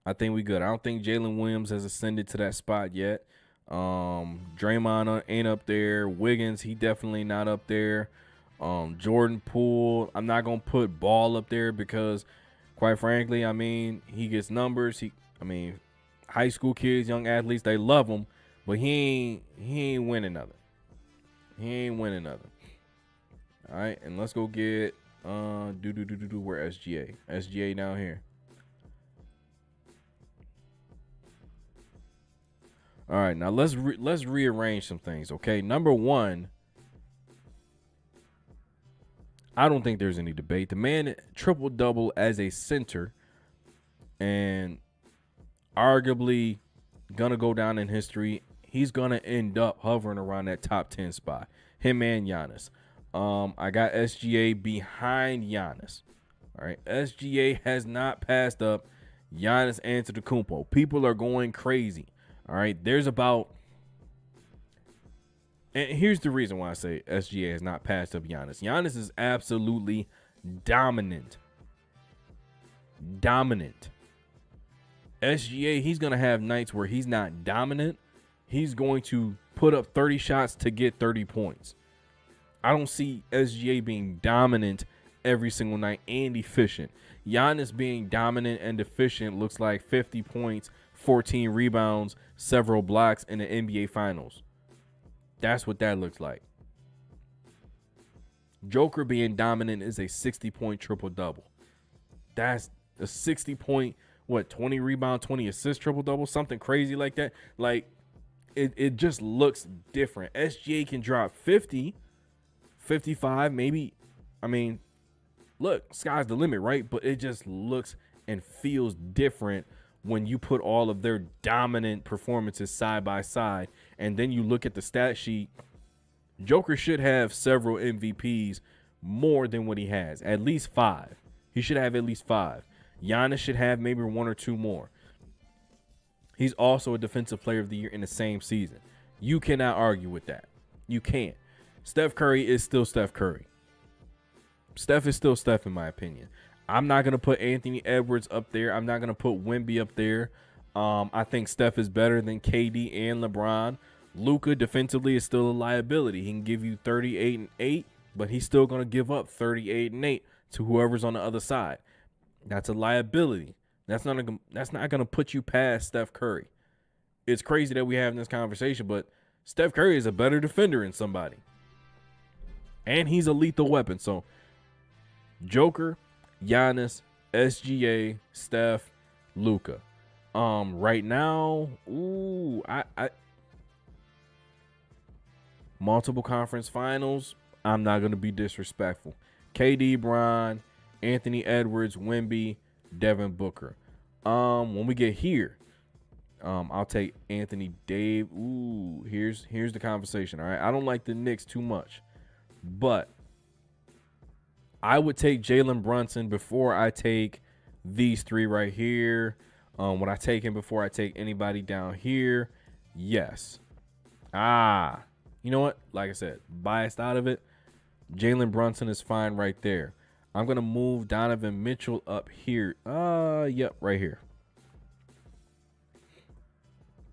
I think we good. I don't think Jalen Williams has ascended to that spot yet. Draymond ain't up there. Wiggins, he definitely not up there. Jordan Poole, I'm not gonna put Ball up there because, quite frankly, he gets numbers. High school kids, young athletes, they love him, but he ain't winning nothing. All right, and let's go get where SGA? SGA down here. All right, now let's rearrange some things, okay? Number 1, I don't think there's any debate. The man triple-double as a center and arguably gonna go down in history. He's gonna end up hovering around that top 10 spot. Him and Giannis. I got SGA behind Giannis. All right. SGA has not passed up Giannis Antetokounmpo. People are going crazy. All right. And here's the reason why I say SGA has not passed up Giannis. Giannis is absolutely dominant. SGA, he's going to have nights where he's not dominant. He's going to put up 30 shots to get 30 points. I don't see SGA being dominant every single night and efficient. Giannis being dominant and efficient looks like 50 points, 14 rebounds, several blocks in the NBA Finals. That's what that looks like. Joker being dominant is a 60-point triple-double. That's a 60-point, 20 rebound, 20 assist triple-double, something crazy like that. Like, it just looks different. SGA can drop 50, 55, maybe. I mean, look, sky's the limit, right? But it just looks and feels different when you put all of their dominant performances side by side. And then you look at the stat sheet. Joker should have several MVPs more than what he has. At least 5. He should have at least 5. Giannis should have maybe 1 or 2 more. He's also a defensive player of the year in the same season. You cannot argue with that. You can't. Steph Curry is still Steph Curry. Steph is still Steph, in my opinion. I'm not going to put Anthony Edwards up there. I'm not going to put Wemby up there. I think Steph is better than KD and LeBron. Luka defensively is still a liability. He can give you 38 and 8, but he's still going to give up 38 and 8 to whoever's on the other side. That's a liability. That's not going to put you past Steph Curry. It's crazy that we have this conversation, but Steph Curry is a better defender than somebody. And he's a lethal weapon. So Joker, Giannis, SGA, Steph, Luka. Right now, I multiple conference finals. I'm not gonna be disrespectful. KD, Bron, Anthony Edwards, Wemby, Devin Booker. When we get here, I'll take Anthony Dave. Here's the conversation. All right, I don't like the Knicks too much, but I would take Jalen Brunson before I take these 3 right here. Would I take him before I take anybody down here? Yes. You know what? Like I said, biased out of it. Jalen Brunson is fine right there. I'm going to move Donovan Mitchell up here. Yep, right here.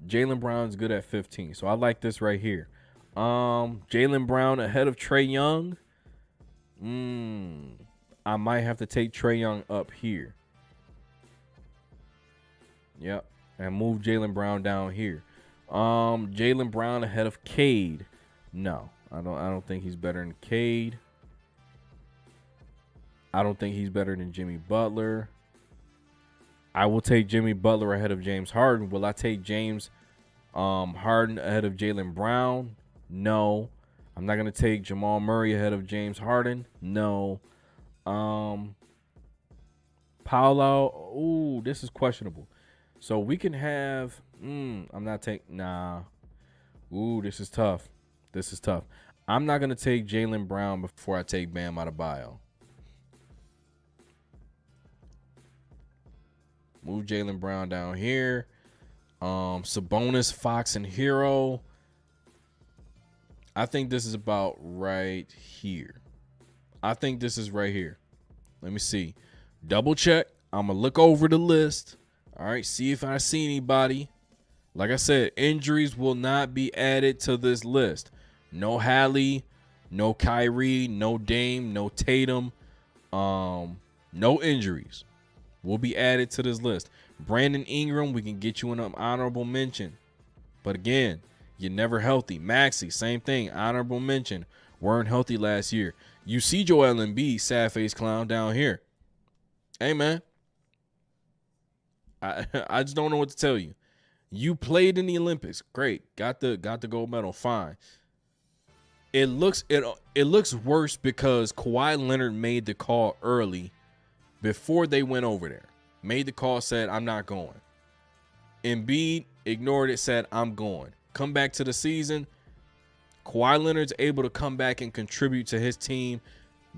Jaylen Brown's good at 15. So I like this right here. Jaylen Brown ahead of Trae Young. I might have to take Trae Young up here. Yep. And move Jaylen Brown down here. Jaylen Brown ahead of Cade. No, I don't think he's better than Cade. I don't think he's better than Jimmy Butler. I will take Jimmy Butler ahead of James Harden. Will I take James Harden ahead of Jaylen Brown? No. I'm not going to take Jamal Murray ahead of James Harden. No. Paolo. This is questionable. So we can have. I'm not taking. Nah. This is tough. I'm not going to take Jaylen Brown before I take Bam Adebayo. Move Jaylen Brown down here. Sabonis, Fox, and Hero. I think this is about right here. Let me see. Double check. I'm going to look over the list. All right, see if I see anybody. Like I said, injuries will not be added to this list. No Hallie, no Kyrie, no Dame, no Tatum. No injuries will be added to this list. Brandon Ingram, we can get you an honorable mention. But again, you're never healthy. Maxey, same thing, honorable mention. Weren't healthy last year. You see Joel Embiid, sad face clown down here. Hey, man. I just don't know what to tell you. You played in the Olympics. Great. Got the gold medal. Fine. It looks worse because Kawhi Leonard made the call early before they went over there. Made the call, said, I'm not going. Embiid ignored it, said, I'm going. Come back to the season. Kawhi Leonard's able to come back and contribute to his team.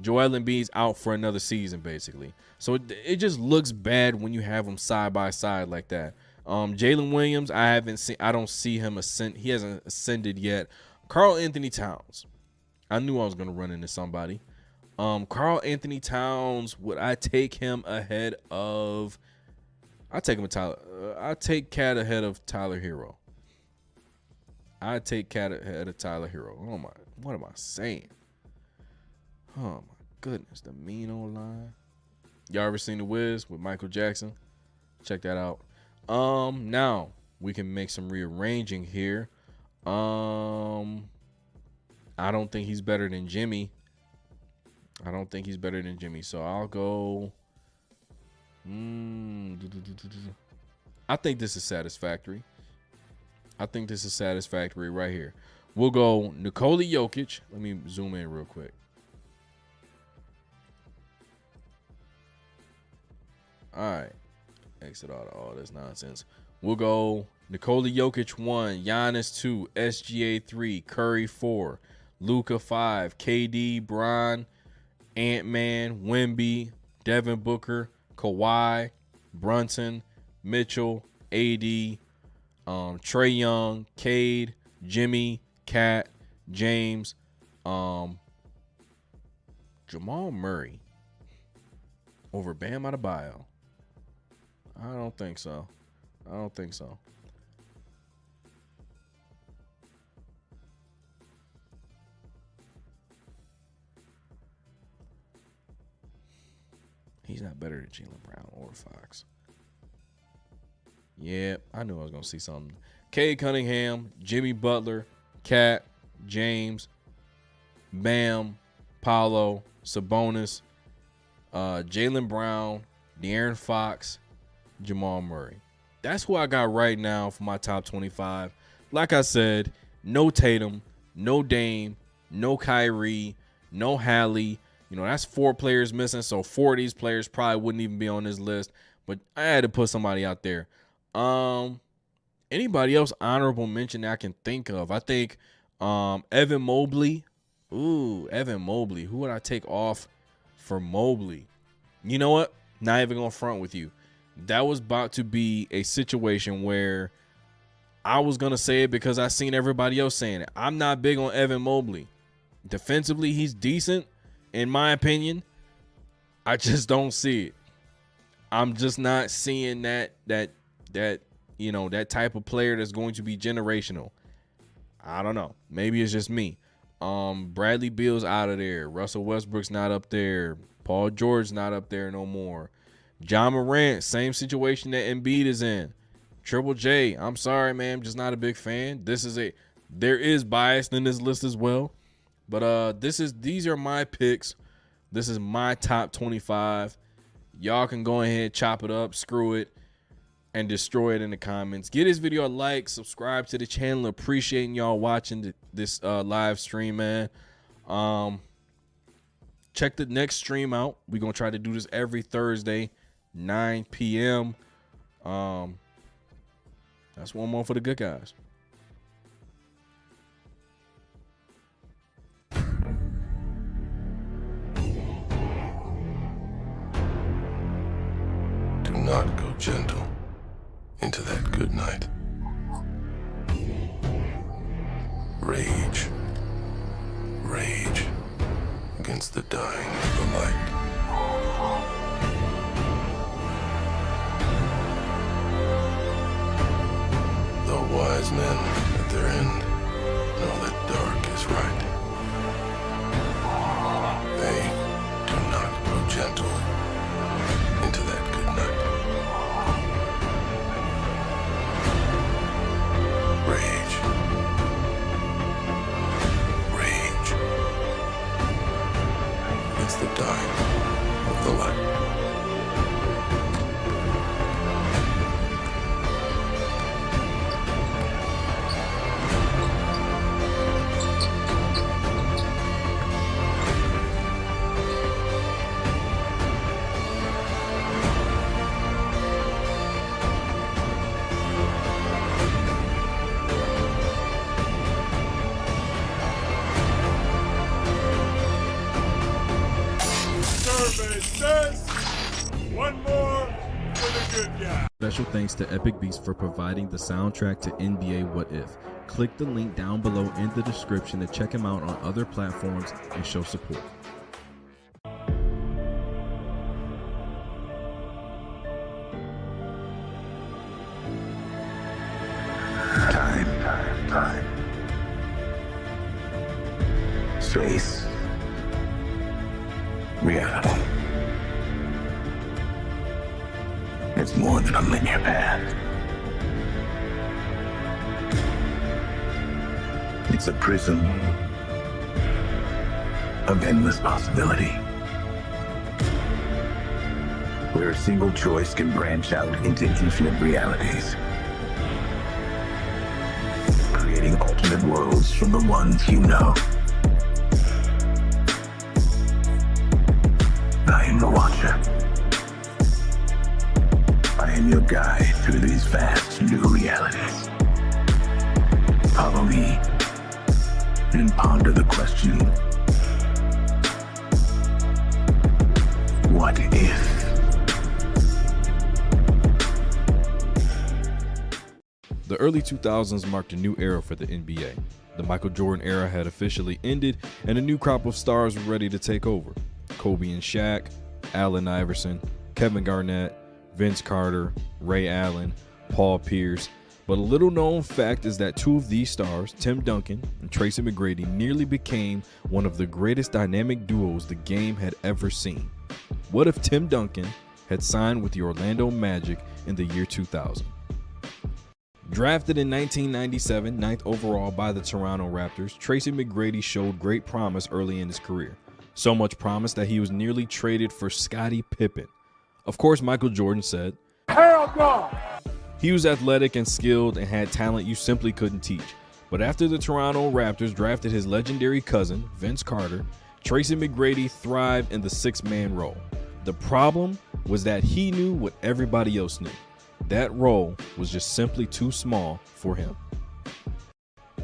Joel Embiid's out for another season, basically. So it just looks bad when you have them side by side like that. Jalen Williams, I don't see him ascend. He hasn't ascended yet. Karl Anthony Towns. I knew I was gonna run into somebody. Karl Anthony Towns, would I take him ahead of? I take Cat ahead of Tyler Hero. I take Cat ahead of Tyler Hero. Oh my, what am I saying? Oh my goodness, the mean old line. Y'all ever seen The Wiz with Michael Jackson? Check that out. Now we can make some rearranging here. I don't think he's better than Jimmy. So I'll go. I think this is satisfactory. Right here. We'll go Nikola Jokic. Let me zoom in real quick. All right. Exit out all this nonsense. We'll go Nikola Jokic 1, Giannis 2, SGA 3, Curry 4, Luka 5, KD, Bron, Ant-Man, Wemby, Devin Booker, Kawhi, Brunson, Mitchell, AD, Trae Young, Cade, Jimmy, Cat, James, Jamal Murray over Bam Adebayo. I don't think so. He's not better than Jaylen Brown or Fox. Yeah, I knew I was going to see something. Cade Cunningham, Jimmy Butler, Cat, James, Bam, Paolo, Sabonis, Jaylen Brown, De'Aaron Fox, Jamal Murray. That's who I got right now for my top 25. Like I said, no Tatum, no Dame, no Kyrie, no Hallie. You know, that's 4 players missing, so 4 of these players probably wouldn't even be on this list. But I had to put somebody out there. Anybody else honorable mention that I can think of? I think Evan Mobley. Ooh, Evan Mobley. Who would I take off for Mobley? You know what? Not even gonna front with you. That was about to be a situation where I was gonna say it because I seen everybody else saying it. I'm not big on Evan Mobley. Defensively, he's decent, in my opinion. I just don't see it. I'm just not seeing that you know, that type of player that's going to be generational. I don't know. Maybe it's just me. Bradley Beal's out of there. Russell Westbrook's not up there. Paul George's not up there no more. John Morant, same situation that Embiid is in. Triple J, I'm sorry, man. I'm just not a big fan. There is bias in this list as well. But these are my picks. This is my top 25. Y'all can go ahead, chop it up, screw it, and destroy it in the comments. Give this video a like, subscribe to the channel. Appreciating y'all watching this live stream, man. Check the next stream out. We're going to try to do this every Thursday, 9 p.m. That's one more for the good guys. Do not go gentle into that good night. Rage against the dying of the light. The wise men at their end know that dark is right. They do not go gentle into that good night. Rage against the dying of the light. One more for the good guy. Special thanks to Epic Beats for providing the soundtrack to NBA What If. Click the link down below in the description to check him out on other platforms and show support. Time. Space. Reality. It's more than a linear path. It's a prism of endless possibility, where a single choice can branch out into infinite realities, creating alternate worlds from the ones you know. I am the Watcher. I am your guide through these vast new realities. Follow me and ponder the question, what if? The early 2000s marked a new era for the NBA. The Michael Jordan era had officially ended, and a new crop of stars were ready to take over. Kobe and Shaq, Allen Iverson, Kevin Garnett, Vince Carter, Ray Allen, Paul Pierce. But a little known fact is that two of these stars, Tim Duncan and Tracy McGrady, nearly became one of the greatest dynamic duos the game had ever seen. What if Tim Duncan had signed with the Orlando Magic in the year 2000? Drafted in 1997, 9th overall by the Toronto Raptors, Tracy McGrady showed great promise early in his career. So much promise that he was nearly traded for Scottie Pippen. Of course, Michael Jordan said, Hell no! He was athletic and skilled and had talent you simply couldn't teach. But after the Toronto Raptors drafted his legendary cousin, Vince Carter, Tracy McGrady thrived in the six-man role. The problem was that he knew what everybody else knew. That role was just simply too small for him.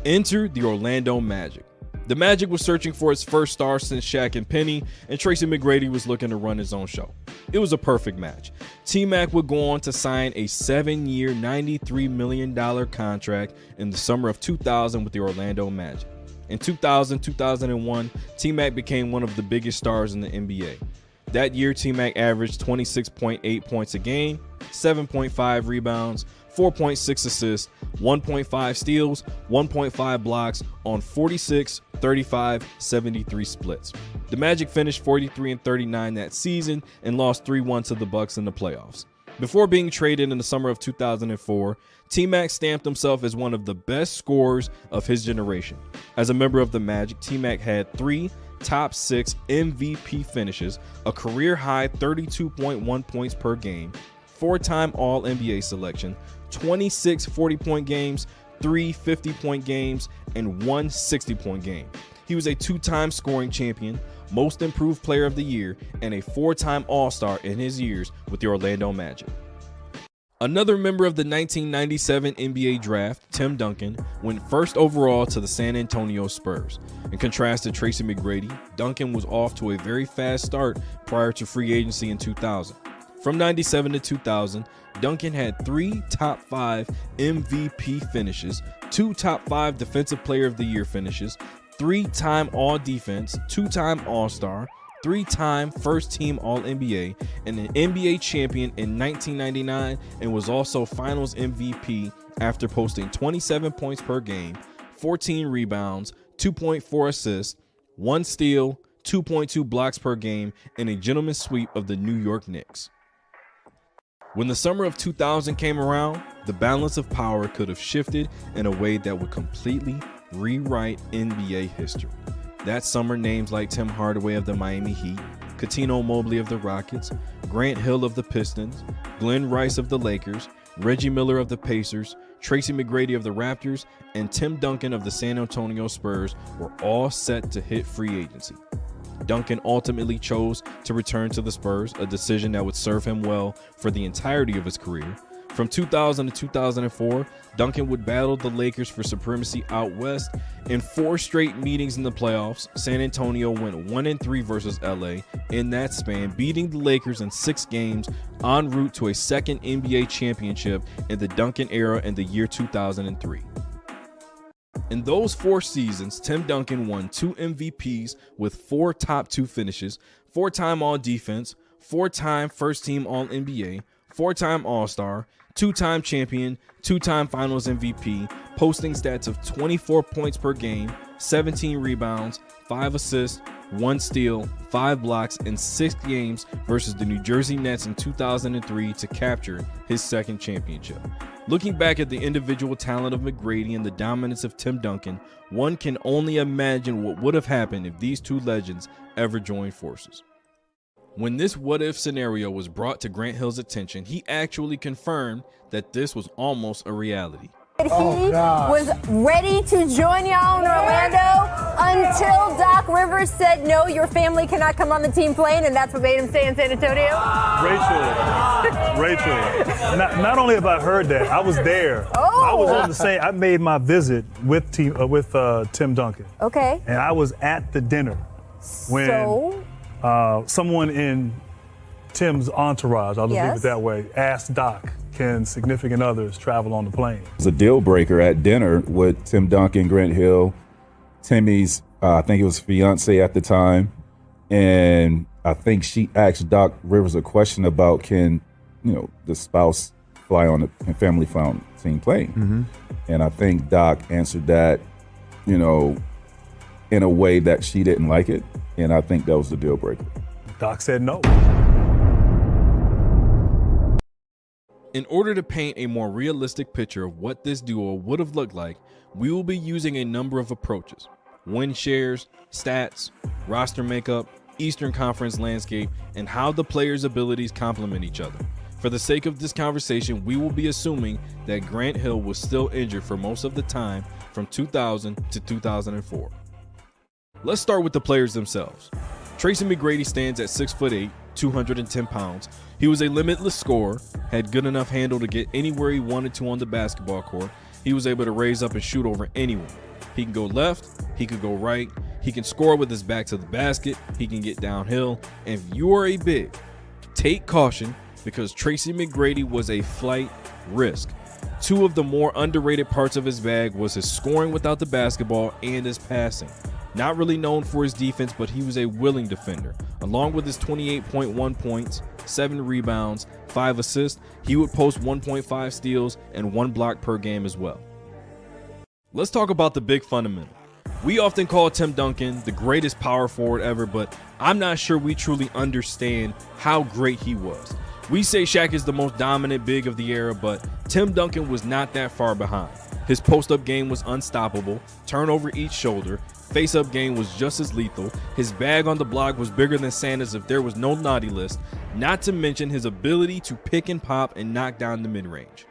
Enter the Orlando Magic. The Magic was searching for its first star since Shaq and Penny, and Tracy McGrady was looking to run his own show. It was a perfect match. T-Mac would go on to sign a 7-year, $93 million contract in the summer of 2000 with the Orlando Magic. In 2000-2001, T-Mac became one of the biggest stars in the NBA. That year, T-Mac averaged 26.8 points a game, 7.5 rebounds, 4.6 assists, 1.5 steals, 1.5 blocks on 46, 35, 73 splits. The Magic finished 43-39 that season and lost 3-1 to the Bucks in the playoffs. Before being traded in the summer of 2004, T-Mac stamped himself as one of the best scorers of his generation. As a member of the Magic, T-Mac had 3 top 6 MVP finishes, a career-high 32.1 points per game, 4-time All-NBA selection, 26 40-point games, 3 50-point games, and 1 60-point game. He was a 2-time scoring champion, most improved player of the year, and a 4-time All-Star in his years with the Orlando Magic. Another member of the 1997 NBA draft, Tim Duncan, went first overall to the San Antonio Spurs. In contrast to Tracy McGrady, Duncan was off to a very fast start prior to free agency in 2000. From 97 to 2000, Duncan had 3 top 5 MVP finishes, 2 top 5 Defensive Player of the Year finishes, 3-time All-Defense, 2-time All-Star, 3-time First-Team All-NBA, and an NBA champion in 1999, and was also Finals MVP after posting 27 points per game, 14 rebounds, 2.4 assists, 1 steal, 2.2 blocks per game, and a gentleman's sweep of the New York Knicks. When the summer of 2000 came around, the balance of power could have shifted in a way that would completely rewrite NBA history. That summer, names like Tim Hardaway of the Miami Heat, Cuttino Mobley of the Rockets, Grant Hill of the Pistons, Glenn Rice of the Lakers, Reggie Miller of the Pacers, Tracy McGrady of the Raptors, and Tim Duncan of the San Antonio Spurs were all set to hit free agency. Duncan ultimately chose to return to the Spurs, a decision that would serve him well for the entirety of his career. From 2000 to 2004, Duncan would battle the Lakers for supremacy out west. In 4 straight meetings in the playoffs, San Antonio went 1-3 versus LA in that span, beating the Lakers in 6 games en route to a second NBA championship in the Duncan era in the year 2003. In those 4 seasons, Tim Duncan won 2 MVPs with 4 top 2 finishes, 4-time All-Defense, 4-time First-Team All-NBA, 4-time All-Star, 2-time champion, 2-time Finals MVP, posting stats of 24 points per game, 17 rebounds, 5 assists, 1 steal, 5 blocks in 6 games versus the New Jersey Nets in 2003 to capture his second championship. Looking back at the individual talent of McGrady and the dominance of Tim Duncan, one can only imagine what would have happened if these 2 legends ever joined forces. When this what-if scenario was brought to Grant Hill's attention, he actually confirmed that this was almost a reality. He was ready to join y'all in Orlando until Doc Rivers said, no, your family cannot come on the team plane, and that's what made him stay in San Antonio? Rachel, not only have I heard that, I was there. Oh. I was on the same, I made my visit with Tim Duncan. Okay. And I was at the dinner when someone in Tim's entourage, I'll just leave it that way, asked Doc, can significant others travel on the plane? It was a deal breaker at dinner with Tim Duncan, Grant Hill, Timmy's, I think it was fiance at the time. And I think she asked Doc Rivers a question about can, the spouse fly on the family fly on the team plane? Mm-hmm. And I think Doc answered that, in a way that she didn't like it. And I think that was the deal breaker. Doc said no. In order to paint a more realistic picture of what this duo would have looked like, we will be using a number of approaches: win shares, stats, roster makeup, Eastern Conference landscape, and how the players' abilities complement each other. For the sake of this conversation, we will be assuming that Grant Hill was still injured for most of the time from 2000 to 2004. Let's start with the players themselves. Tracy McGrady stands at 6'8", 210 pounds. He was a limitless scorer, had good enough handle to get anywhere he wanted to on the basketball court. He was able to raise up and shoot over anyone. He can go left, he can go right, he can score with his back to the basket, he can get downhill. And if you are a big, take caution, because Tracy McGrady was a flight risk. 2 of the more underrated parts of his bag was his scoring without the basketball and his passing. Not really known for his defense, but he was a willing defender. Along with his 28.1 points, 7 rebounds, 5 assists, he would post 1.5 steals and 1 block per game as well. Let's talk about the big fundamental. We often call Tim Duncan the greatest power forward ever, but I'm not sure we truly understand how great he was. We say Shaq is the most dominant big of the era, but Tim Duncan was not that far behind. His post-up game was unstoppable, turnover each shoulder, face-up game was just as lethal, his bag on the block was bigger than Santa's if there was no naughty list, not to mention his ability to pick and pop and knock down the mid-range.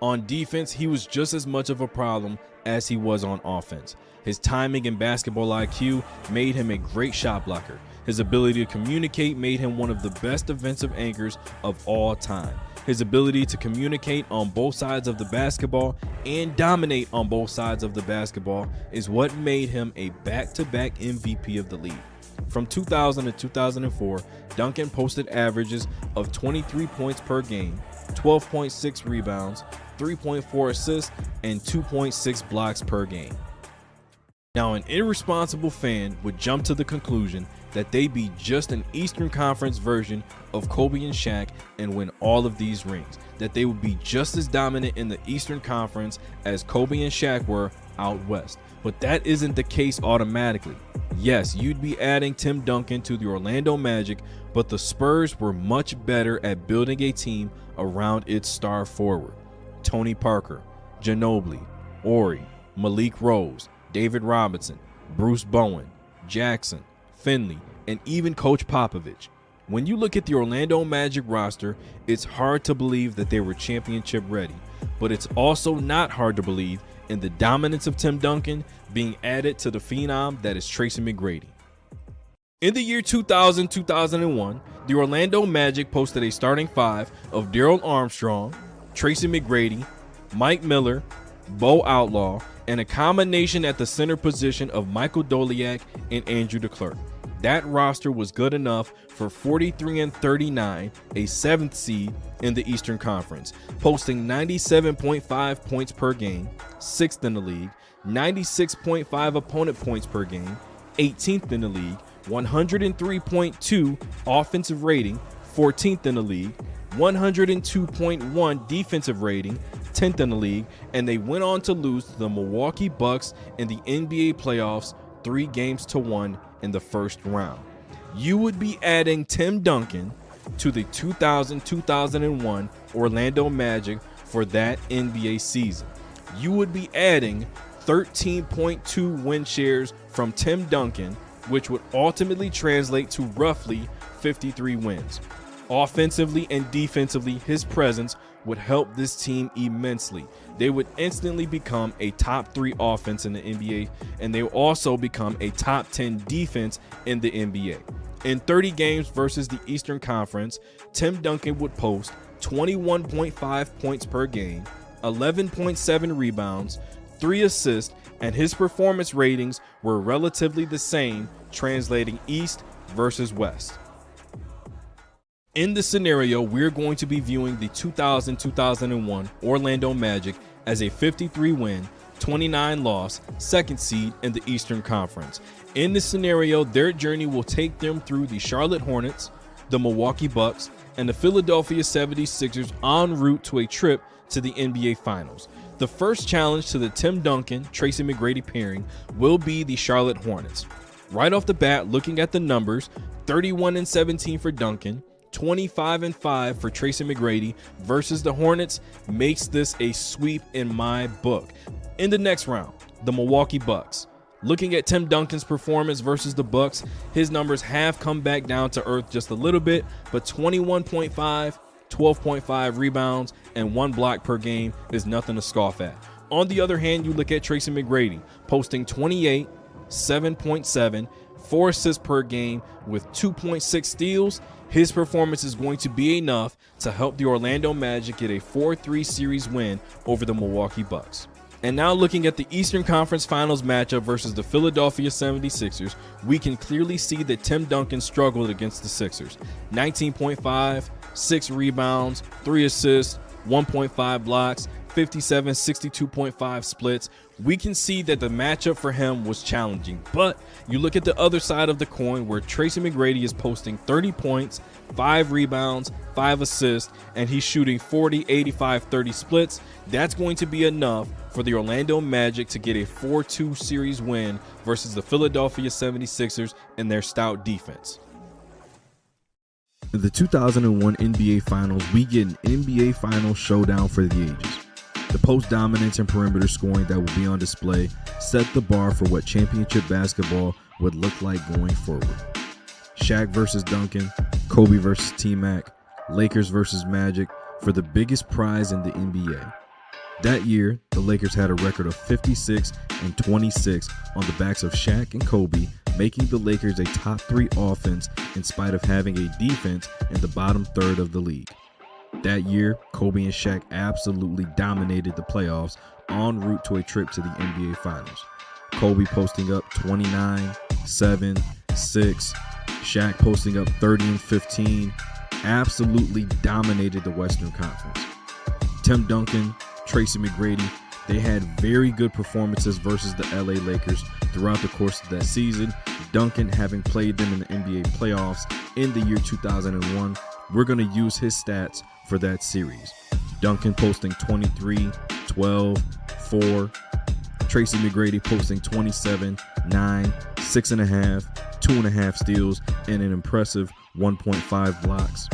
On defense, he was just as much of a problem as he was on offense. His timing and basketball IQ made him a great shot blocker. His ability to communicate made him one of the best defensive anchors of all time. His ability to communicate on both sides of the basketball and dominate on both sides of the basketball is what made him a back-to-back MVP of the league. From 2000 to 2004, Duncan posted averages of 23 points per game, 12.6 rebounds, 3.4 assists, and 2.6 blocks per game. Now, an irresponsible fan would jump to the conclusion that they'd be just an Eastern Conference version of Kobe and Shaq and win all of these rings, that they would be just as dominant in the Eastern Conference as Kobe and Shaq were out west. But that isn't the case automatically. Yes, you'd be adding Tim Duncan to the Orlando Magic, but the Spurs were much better at building a team around its star forward. Tony Parker, Ginobili, Ori, Malik Rose, David Robinson, Bruce Bowen, Jackson, Finley, and even Coach Popovich. When you look at the Orlando Magic roster, it's hard to believe that they were championship ready, but it's also not hard to believe in the dominance of Tim Duncan being added to the phenom that is Tracy McGrady. In the year 2000-2001, the Orlando Magic posted a starting 5 of Darrell Armstrong, Tracy McGrady, Mike Miller, Bo Outlaw, and a combination at the center position of Michael Doliak and Andrew DeClercq. That roster was good enough for 43-39, a 7th seed in the Eastern Conference, posting 97.5 points per game, 6th in the league, 96.5 opponent points per game, 18th in the league, 103.2 offensive rating, 14th in the league, 102.1 defensive rating, 10th in the league, and they went on to lose to the Milwaukee Bucks in the NBA playoffs 3-1 in the first round. You would be adding Tim Duncan to the 2000-2001 Orlando Magic for that NBA season. You would be adding 13.2 win shares from Tim Duncan, which would ultimately translate to roughly 53 wins. Offensively and defensively, his presence would help this team immensely. They would instantly become a top 3 offense in the NBA, and they will also become a top 10 defense in the NBA. In 30 games versus the Eastern Conference, Tim Duncan would post 21.5 points per game, 11.7 rebounds, 3 assists, and his performance ratings were relatively the same, translating East versus West. In this scenario, we're going to be viewing the 2000-2001 Orlando Magic as a 53-win, 29-loss, 2nd seed in the Eastern Conference. In this scenario, their journey will take them through the Charlotte Hornets, the Milwaukee Bucks, and the Philadelphia 76ers en route to a trip to the NBA Finals. The first challenge to the Tim Duncan, Tracy McGrady pairing will be the Charlotte Hornets. Right off the bat, looking at the numbers, 31-17 for Duncan, 25-5 for Tracy McGrady versus the Hornets makes this a sweep in my book. In the next round, the Milwaukee Bucks. Looking at Tim Duncan's performance versus the Bucks, his numbers have come back down to earth just a little bit, but 21.5, 12.5 rebounds, and 1 block per game is nothing to scoff at. On the other hand, you look at Tracy McGrady, posting 28, 7.7, 4 assists per game with 2.6 steals. His performance is going to be enough to help the Orlando Magic get a 4-3 series win over the Milwaukee Bucks. And now looking at the Eastern Conference Finals matchup versus the Philadelphia 76ers, we can clearly see that Tim Duncan struggled against the Sixers. 19.5, 6 rebounds, 3 assists, 1.5 blocks, 57, 62.5 splits. We can see that the matchup for him was challenging, but you look at the other side of the coin where Tracy McGrady is posting 30 points, 5 rebounds, 5 assists, and he's shooting 40, 85, 30 splits. That's going to be enough for the Orlando Magic to get a 4-2 series win versus the Philadelphia 76ers and their stout defense. In the 2001 NBA Finals, we get an NBA Finals showdown for the ages. The post dominance and perimeter scoring that will be on display set the bar for what championship basketball would look like going forward. Shaq versus Duncan, Kobe versus T-Mac, Lakers versus Magic for the biggest prize in the NBA. That year, the Lakers had a record of 56-26 on the backs of Shaq and Kobe, making the Lakers a top 3 offense in spite of having a defense in the bottom third of the league. That year, Kobe and Shaq absolutely dominated the playoffs en route to a trip to the NBA Finals. Kobe posting up 29, 7, 6, Shaq posting up 30 and 15, absolutely dominated the Western Conference. Tim Duncan, Tracy McGrady, they had very good performances versus the LA Lakers throughout the course of that season. Duncan having played them in the NBA playoffs in the year 2001. We're going to use his stats for that series. Duncan posting 23, 12, 4. Tracy McGrady posting 27, 9, 6.5, 2.5 steals, and an impressive 1.5 blocks.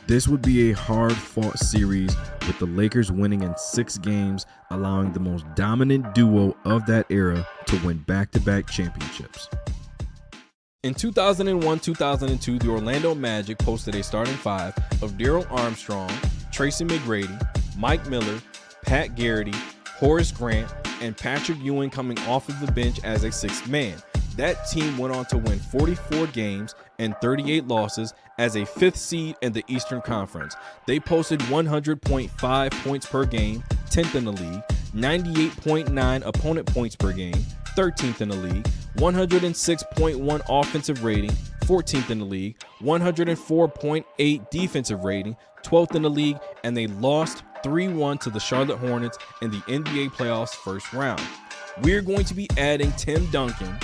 This would be a hard-fought series with the Lakers winning in 6 games, allowing the most dominant duo of that era to win back-to-back championships. In 2001-2002, the Orlando Magic posted a starting 5 of Darrell Armstrong, Tracy McGrady, Mike Miller, Pat Garrity, Horace Grant, and Patrick Ewing coming off of the bench as a 6th man. that team went on to win 44 games and 38 losses as a 5th seed in the Eastern Conference. They posted 100.5 points per game, 10th in the league, 98.9 opponent points per game, 13th in the league, 106.1 offensive rating, 14th in the league, 104.8 defensive rating, 12th in the league, and they lost 3-1 to the Charlotte Hornets in the NBA playoffs first round. We're going to be adding Tim Duncan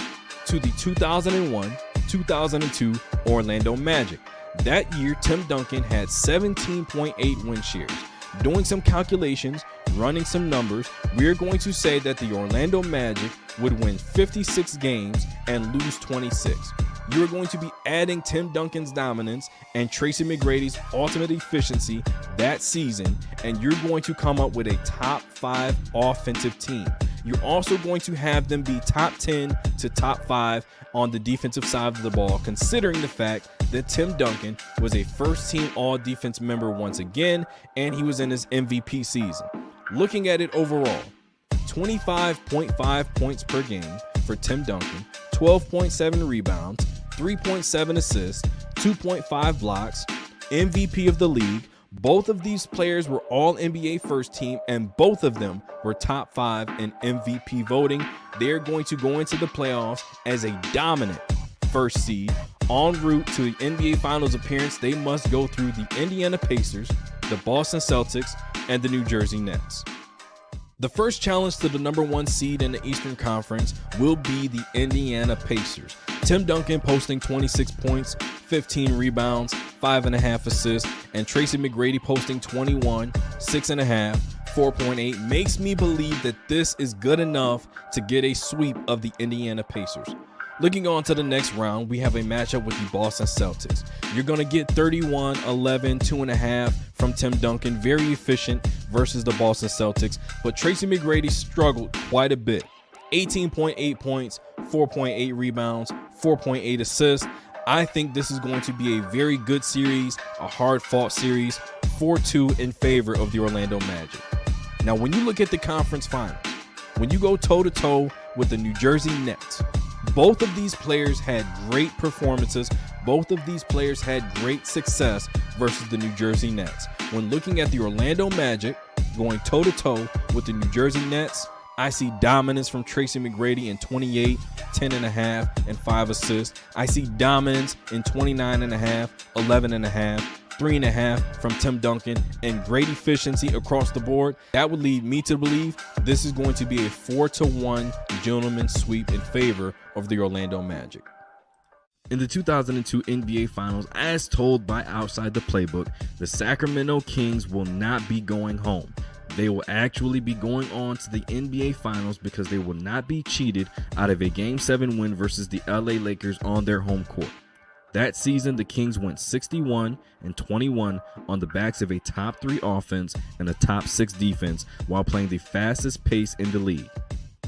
to the 2001-2002 Orlando Magic. That year, Tim Duncan had 17.8 win shares. Doing some calculations, running some numbers, we're going to say that the Orlando Magic would win 56 games and lose 26. You're going to be adding Tim Duncan's dominance and Tracy McGrady's ultimate efficiency that season, and you're going to come up with a top 5 offensive team. You're also going to have them be top 10 to top 5 on the defensive side of the ball, considering the fact that Tim Duncan was a first-team all-defense member once again, and he was in his MVP season. Looking at it overall, 25.5 points per game for Tim Duncan, 12.7 rebounds, 3.7 assists, 2.5 blocks, MVP of the league. Both of these players were all NBA first team, and both of them were top 5 in MVP voting. They're going to go into the playoffs as a dominant first seed. En route to the NBA Finals appearance, they must go through the Indiana Pacers, the Boston Celtics, and the New Jersey Nets. The first challenge to the number 1 seed in the Eastern Conference will be the Indiana Pacers. Tim Duncan posting 26 points, 15 rebounds, 5.5 assists, and Tracy McGrady posting 21, 6.5, 4.8 makes me believe that this is good enough to get a sweep of the Indiana Pacers. Looking on to the next round, we have a matchup with the Boston Celtics. You're going to get 31, 11, 2.5 from Tim Duncan, very efficient versus the Boston Celtics, but Tracy McGrady struggled quite a bit. 18.8 points, 4.8 rebounds, 4.8 assists. I think this is going to be a very good series, a hard-fought series, 4-2 in favor of the Orlando Magic. Now, when you look at the conference finals, when you go toe-to-toe with the New Jersey Nets, both of these players had great performances. Both of these players had great success versus the New Jersey Nets. When looking at the Orlando Magic going toe-to-toe with the New Jersey Nets, I see dominance from Tracy McGrady in 28, 10.5, and 5 assists. I see dominance in 29.5, 11.5, 3.5 from Tim Duncan, and great efficiency across the board. That would lead me to believe this is going to be a 4-1 gentleman's sweep in favor of the Orlando Magic. In the 2002 NBA Finals, as told by Outside the Playbook, the Sacramento Kings will not be going home. They will actually be going on to the NBA Finals because they will not be cheated out of a Game 7 win versus the LA Lakers on their home court. That season, the Kings went 61-21 on the backs of a top 3 offense and a top 6 defense while playing the fastest pace in the league.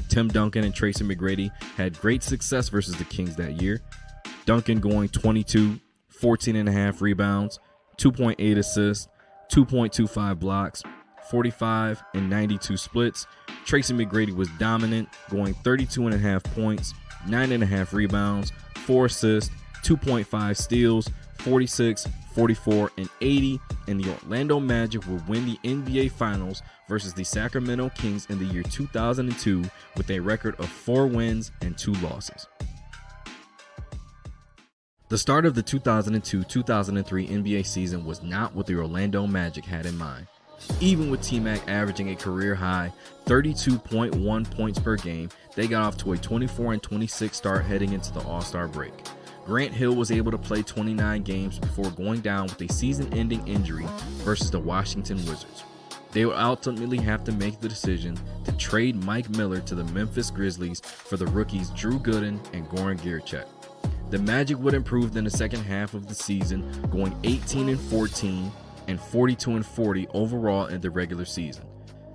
Tim Duncan and Tracy McGrady had great success versus the Kings that year. Duncan going 22, 14.5 rebounds, 2.8 assists, 2.25 blocks, 45 and 92 splits. Tracy McGrady was dominant, going 32.5 points, 9.5 rebounds, 4 assists, 2.5 steals, 46, 44, and 80, and the Orlando Magic will win the NBA Finals versus the Sacramento Kings in the year 2002 with a record of 4 wins and 2 losses. The start of the 2002-2003 NBA season was not what the Orlando Magic had in mind. Even with T-Mac averaging a career-high 32.1 points per game, they got off to a 24-26 start heading into the All-Star break. Grant Hill was able to play 29 games before going down with a season-ending injury versus the Washington Wizards. They would ultimately have to make the decision to trade Mike Miller to the Memphis Grizzlies for the rookies Drew Gooden and Goran Dragic. The Magic would improve in the second half of the season, going 18-14 and 42-40 overall in the regular season.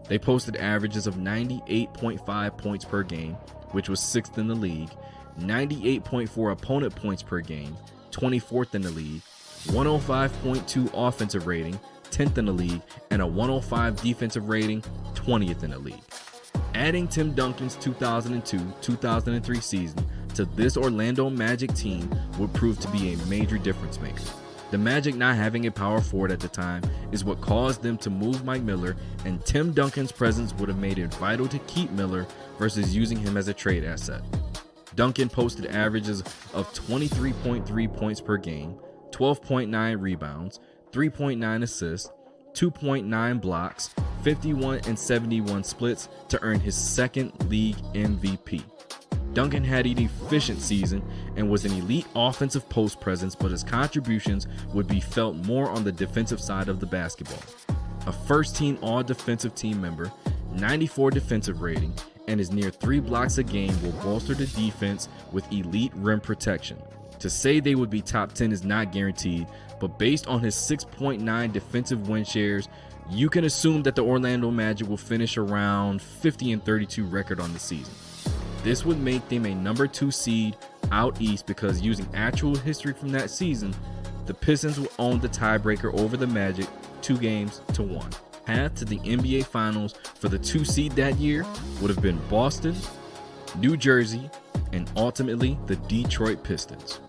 They posted averages of 98.5 points per game, which was 6th in the league, 98.4 opponent points per game, 24th in the league, 105.2 offensive rating, 10th in the league, and a 105 defensive rating, 20th in the league. Adding Tim Duncan's 2002-2003 season, to this Orlando Magic team would prove to be a major difference maker. The Magic not having a power forward at the time is what caused them to move Mike Miller, and Tim Duncan's presence would have made it vital to keep Miller versus using him as a trade asset. Duncan posted averages of 23.3 points per game, 12.9 rebounds, 3.9 assists, 2.9 blocks, 51 and 71 splits to earn his second league MVP. Duncan had an efficient season and was an elite offensive post presence, but his contributions would be felt more on the defensive side of the basketball. A first-team all-defensive team member, 94 defensive rating, and his near 3 blocks a game will bolster the defense with elite rim protection. To say they would be top 10 is not guaranteed, but based on his 6.9 defensive win shares, you can assume that the Orlando Magic will finish around 50-32 record on the season. This would make them a number 2 seed out east because using actual history from that season, the Pistons will own the tiebreaker over the Magic 2-1. Path to the NBA Finals for the 2 seed that year would have been Boston, New Jersey, and ultimately the Detroit Pistons.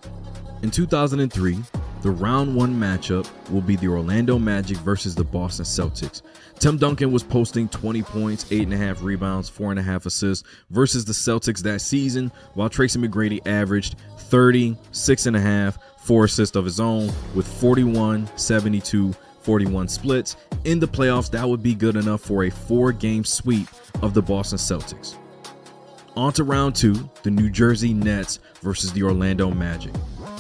In 2003, the round 1 matchup will be the Orlando Magic versus the Boston Celtics. Tim Duncan was posting 20 points, 8.5 rebounds, 4.5 assists versus the Celtics that season, while Tracy McGrady averaged 30, 6.5, 4 assists of his own with 41, 72, 41 splits. In the playoffs, that would be good enough for a 4-game sweep of the Boston Celtics. On to round 2, the New Jersey Nets versus the Orlando Magic.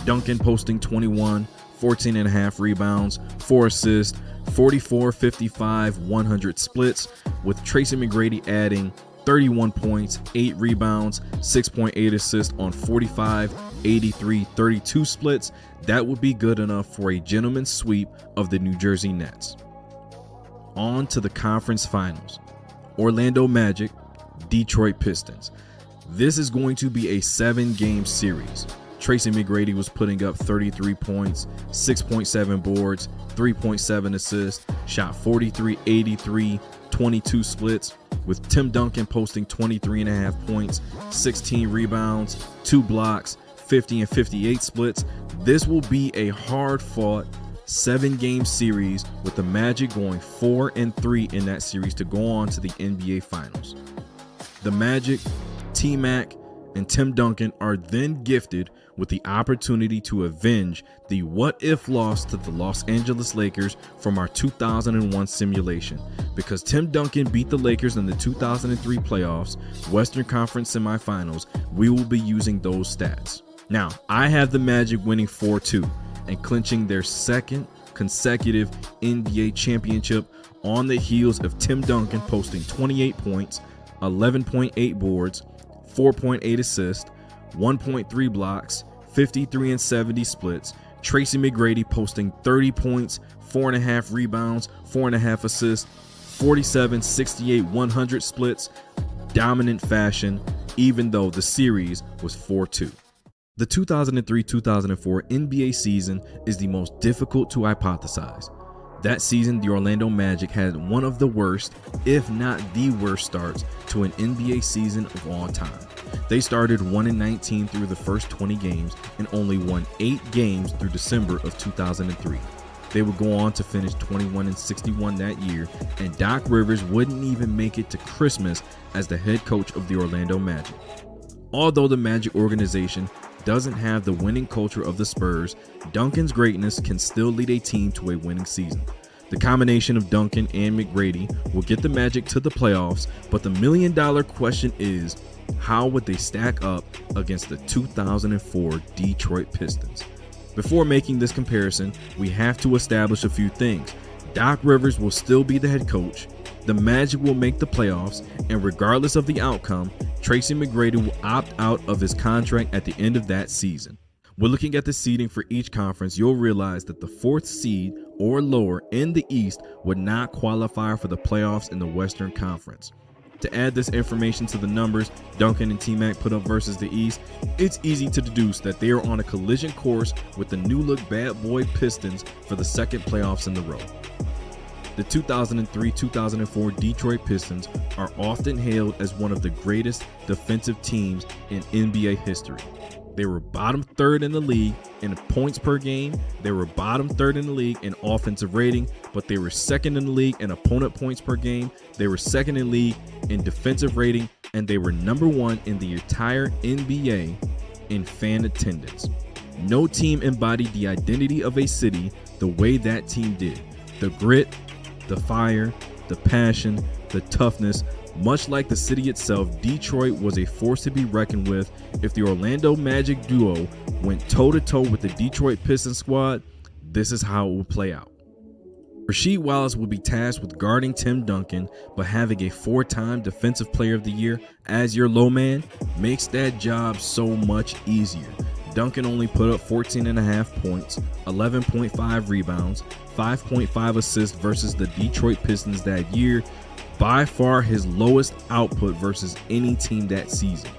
Duncan posting 21, 14.5 rebounds, 4 assists, 44, 55, 100 splits, with Tracy McGrady adding 31 points, 8 rebounds, 6.8 assists on 45, 83, 32 splits. That would be good enough for a gentleman's sweep of the New Jersey Nets. On to the conference finals. Orlando Magic, Detroit Pistons. This is going to be a 7-game series. Tracy McGrady was putting up 33 points, 6.7 boards, 3.7 assists, shot 43, 83, 22 splits, with Tim Duncan posting 23.5 points, 16 rebounds, 2 blocks, 50 and 58 splits. This will be a hard-fought 7-game series with the Magic going 4-3 in that series to go on to the NBA Finals. The Magic, T-Mac, and Tim Duncan are then gifted with the opportunity to avenge the what-if loss to the Los Angeles Lakers from our 2001 simulation. Because Tim Duncan beat the Lakers in the 2003 playoffs, Western Conference semifinals, we will be using those stats. Now, I have the Magic winning 4-2 and clinching their 2nd consecutive NBA championship on the heels of Tim Duncan posting 28 points, 11.8 boards, 4.8 assists, 1.3 blocks, 53 and 70 splits. Tracy McGrady posting 30 points, 4.5 rebounds, 4.5 assists, 47, 68, 100 splits. Dominant fashion, even though the series was 4-2. The 2003-2004 NBA season is the most difficult to hypothesize. That season, the Orlando Magic had one of the worst, if not the worst starts to an NBA season of all time. They started 1-19 through the first 20 games and only won 8 games through December of 2003. They would go on to finish 21-61 that year, and Doc Rivers wouldn't even make it to Christmas as the head coach of the Orlando Magic. Although the Magic organization doesn't have the winning culture of the Spurs, Duncan's greatness can still lead a team to a winning season. The combination of Duncan and McGrady will get the Magic to the playoffs, but the million-dollar question is, how would they stack up against the 2004 Detroit Pistons? Before making this comparison, we have to establish a few things. Doc Rivers will still be the head coach, the Magic will make the playoffs, and regardless of the outcome, Tracy McGrady will opt out of his contract at the end of that season. When looking at the seeding for each conference, you'll realize that the 4th seed or lower in the East would not qualify for the playoffs in the Western Conference. To add this information to the numbers Duncan and T-Mac put up versus the East, it's easy to deduce that they are on a collision course with the new-look bad boy Pistons for the 2nd playoffs in the row. the 2003-2004 Detroit Pistons are often hailed as one of the greatest defensive teams in NBA history. They were bottom third in the league in points per game. They were bottom third in the league in offensive rating, but they were second in the league in opponent points per game. They were second in the league in defensive rating, and they were number 1 in the entire NBA in fan attendance. No team embodied the identity of a city the way that team did. The grit, the fire, the passion, the toughness. Much like the city itself, Detroit was a force to be reckoned with. If the Orlando Magic duo went toe-to-toe with the Detroit Pistons squad, this is how it would play out. Rasheed Wallace will be tasked with guarding Tim Duncan, but having a 4-time Defensive Player of the Year as your low man makes that job so much easier. Duncan only put up 14.5 points, 11.5 rebounds, 5.5 assists versus the Detroit Pistons that year, by far his lowest output versus any team that season.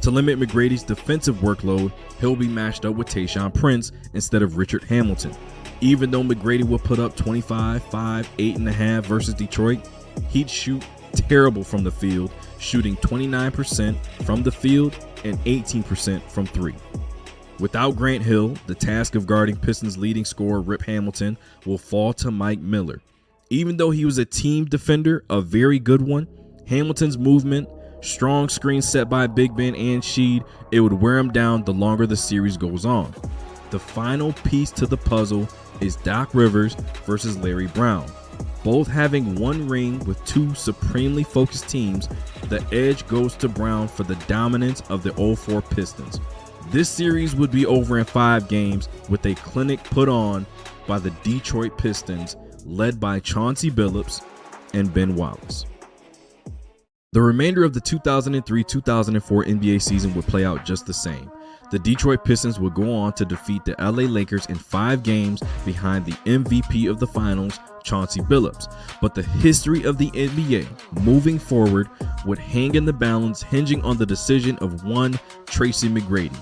To limit McGrady's defensive workload, he'll be matched up with Tayshaun Prince instead of Richard Hamilton. Even though McGrady will put up 25, 5, 8.5 versus Detroit, he'd shoot terrible from the field, shooting 29% from the field and 18% from 3. Without Grant Hill, the task of guarding Pistons leading scorer Rip Hamilton will fall to Mike Miller. Even though he was a team defender, a very good one, Hamilton's movement, strong screen set by Big Ben and Sheed, it would wear him down the longer the series goes on. The final piece to the puzzle is Doc Rivers versus Larry Brown. Both having one ring with 2 supremely focused teams, the edge goes to Brown for the dominance of the 04 Pistons. This series would be over in 5 games with a clinic put on by the Detroit Pistons, led by Chauncey Billups and Ben Wallace. The remainder of the 2003-2004 NBA season would play out just the same. The Detroit Pistons would go on to defeat the LA Lakers in 5 games behind the MVP of the finals, Chauncey Billups. But the history of the NBA moving forward would hang in the balance, hinging on the decision of one Tracy McGrady.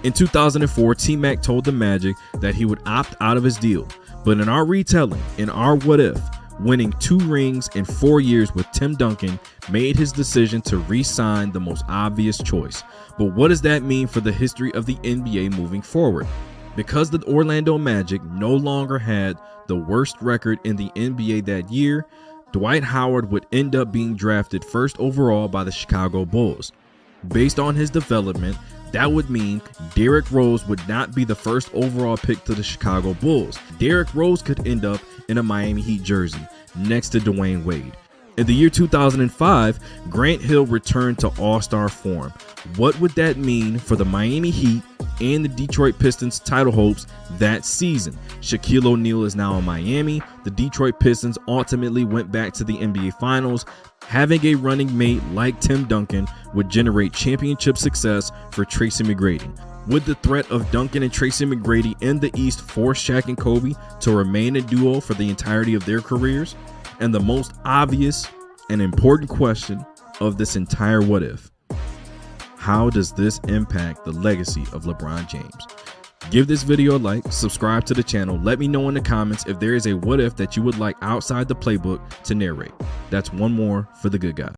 In 2004, T-Mac told the Magic that he would opt out of his deal. But in our retelling, in our what if, winning 2 rings in 4 years with Tim Duncan made his decision to re-sign the most obvious choice. But what does that mean for the history of the NBA moving forward? Because the Orlando Magic no longer had the worst record in the NBA that year, Dwight Howard would end up being drafted first overall by the Chicago Bulls. Based on his development, that would mean Derrick Rose would not be the first overall pick to the Chicago Bulls. Derrick Rose could end up in a Miami Heat jersey next to Dwayne Wade. In the year 2005, Grant Hill returned to all-star form. What would that mean for the Miami Heat and the Detroit Pistons title hopes that season? Shaquille O'Neal is now in Miami. The Detroit Pistons ultimately went back to the NBA Finals. Having a running mate like Tim Duncan would generate championship success for Tracy McGrady. Would the threat of Duncan and Tracy McGrady in the East force Shaq and Kobe to remain a duo for the entirety of their careers? And the most obvious and important question of this entire what if: how does this impact the legacy of LeBron James? Give this video a like, subscribe to the channel, let me know in the comments if there is a what if that you would like outside the playbook to narrate. That's one more for the good guys.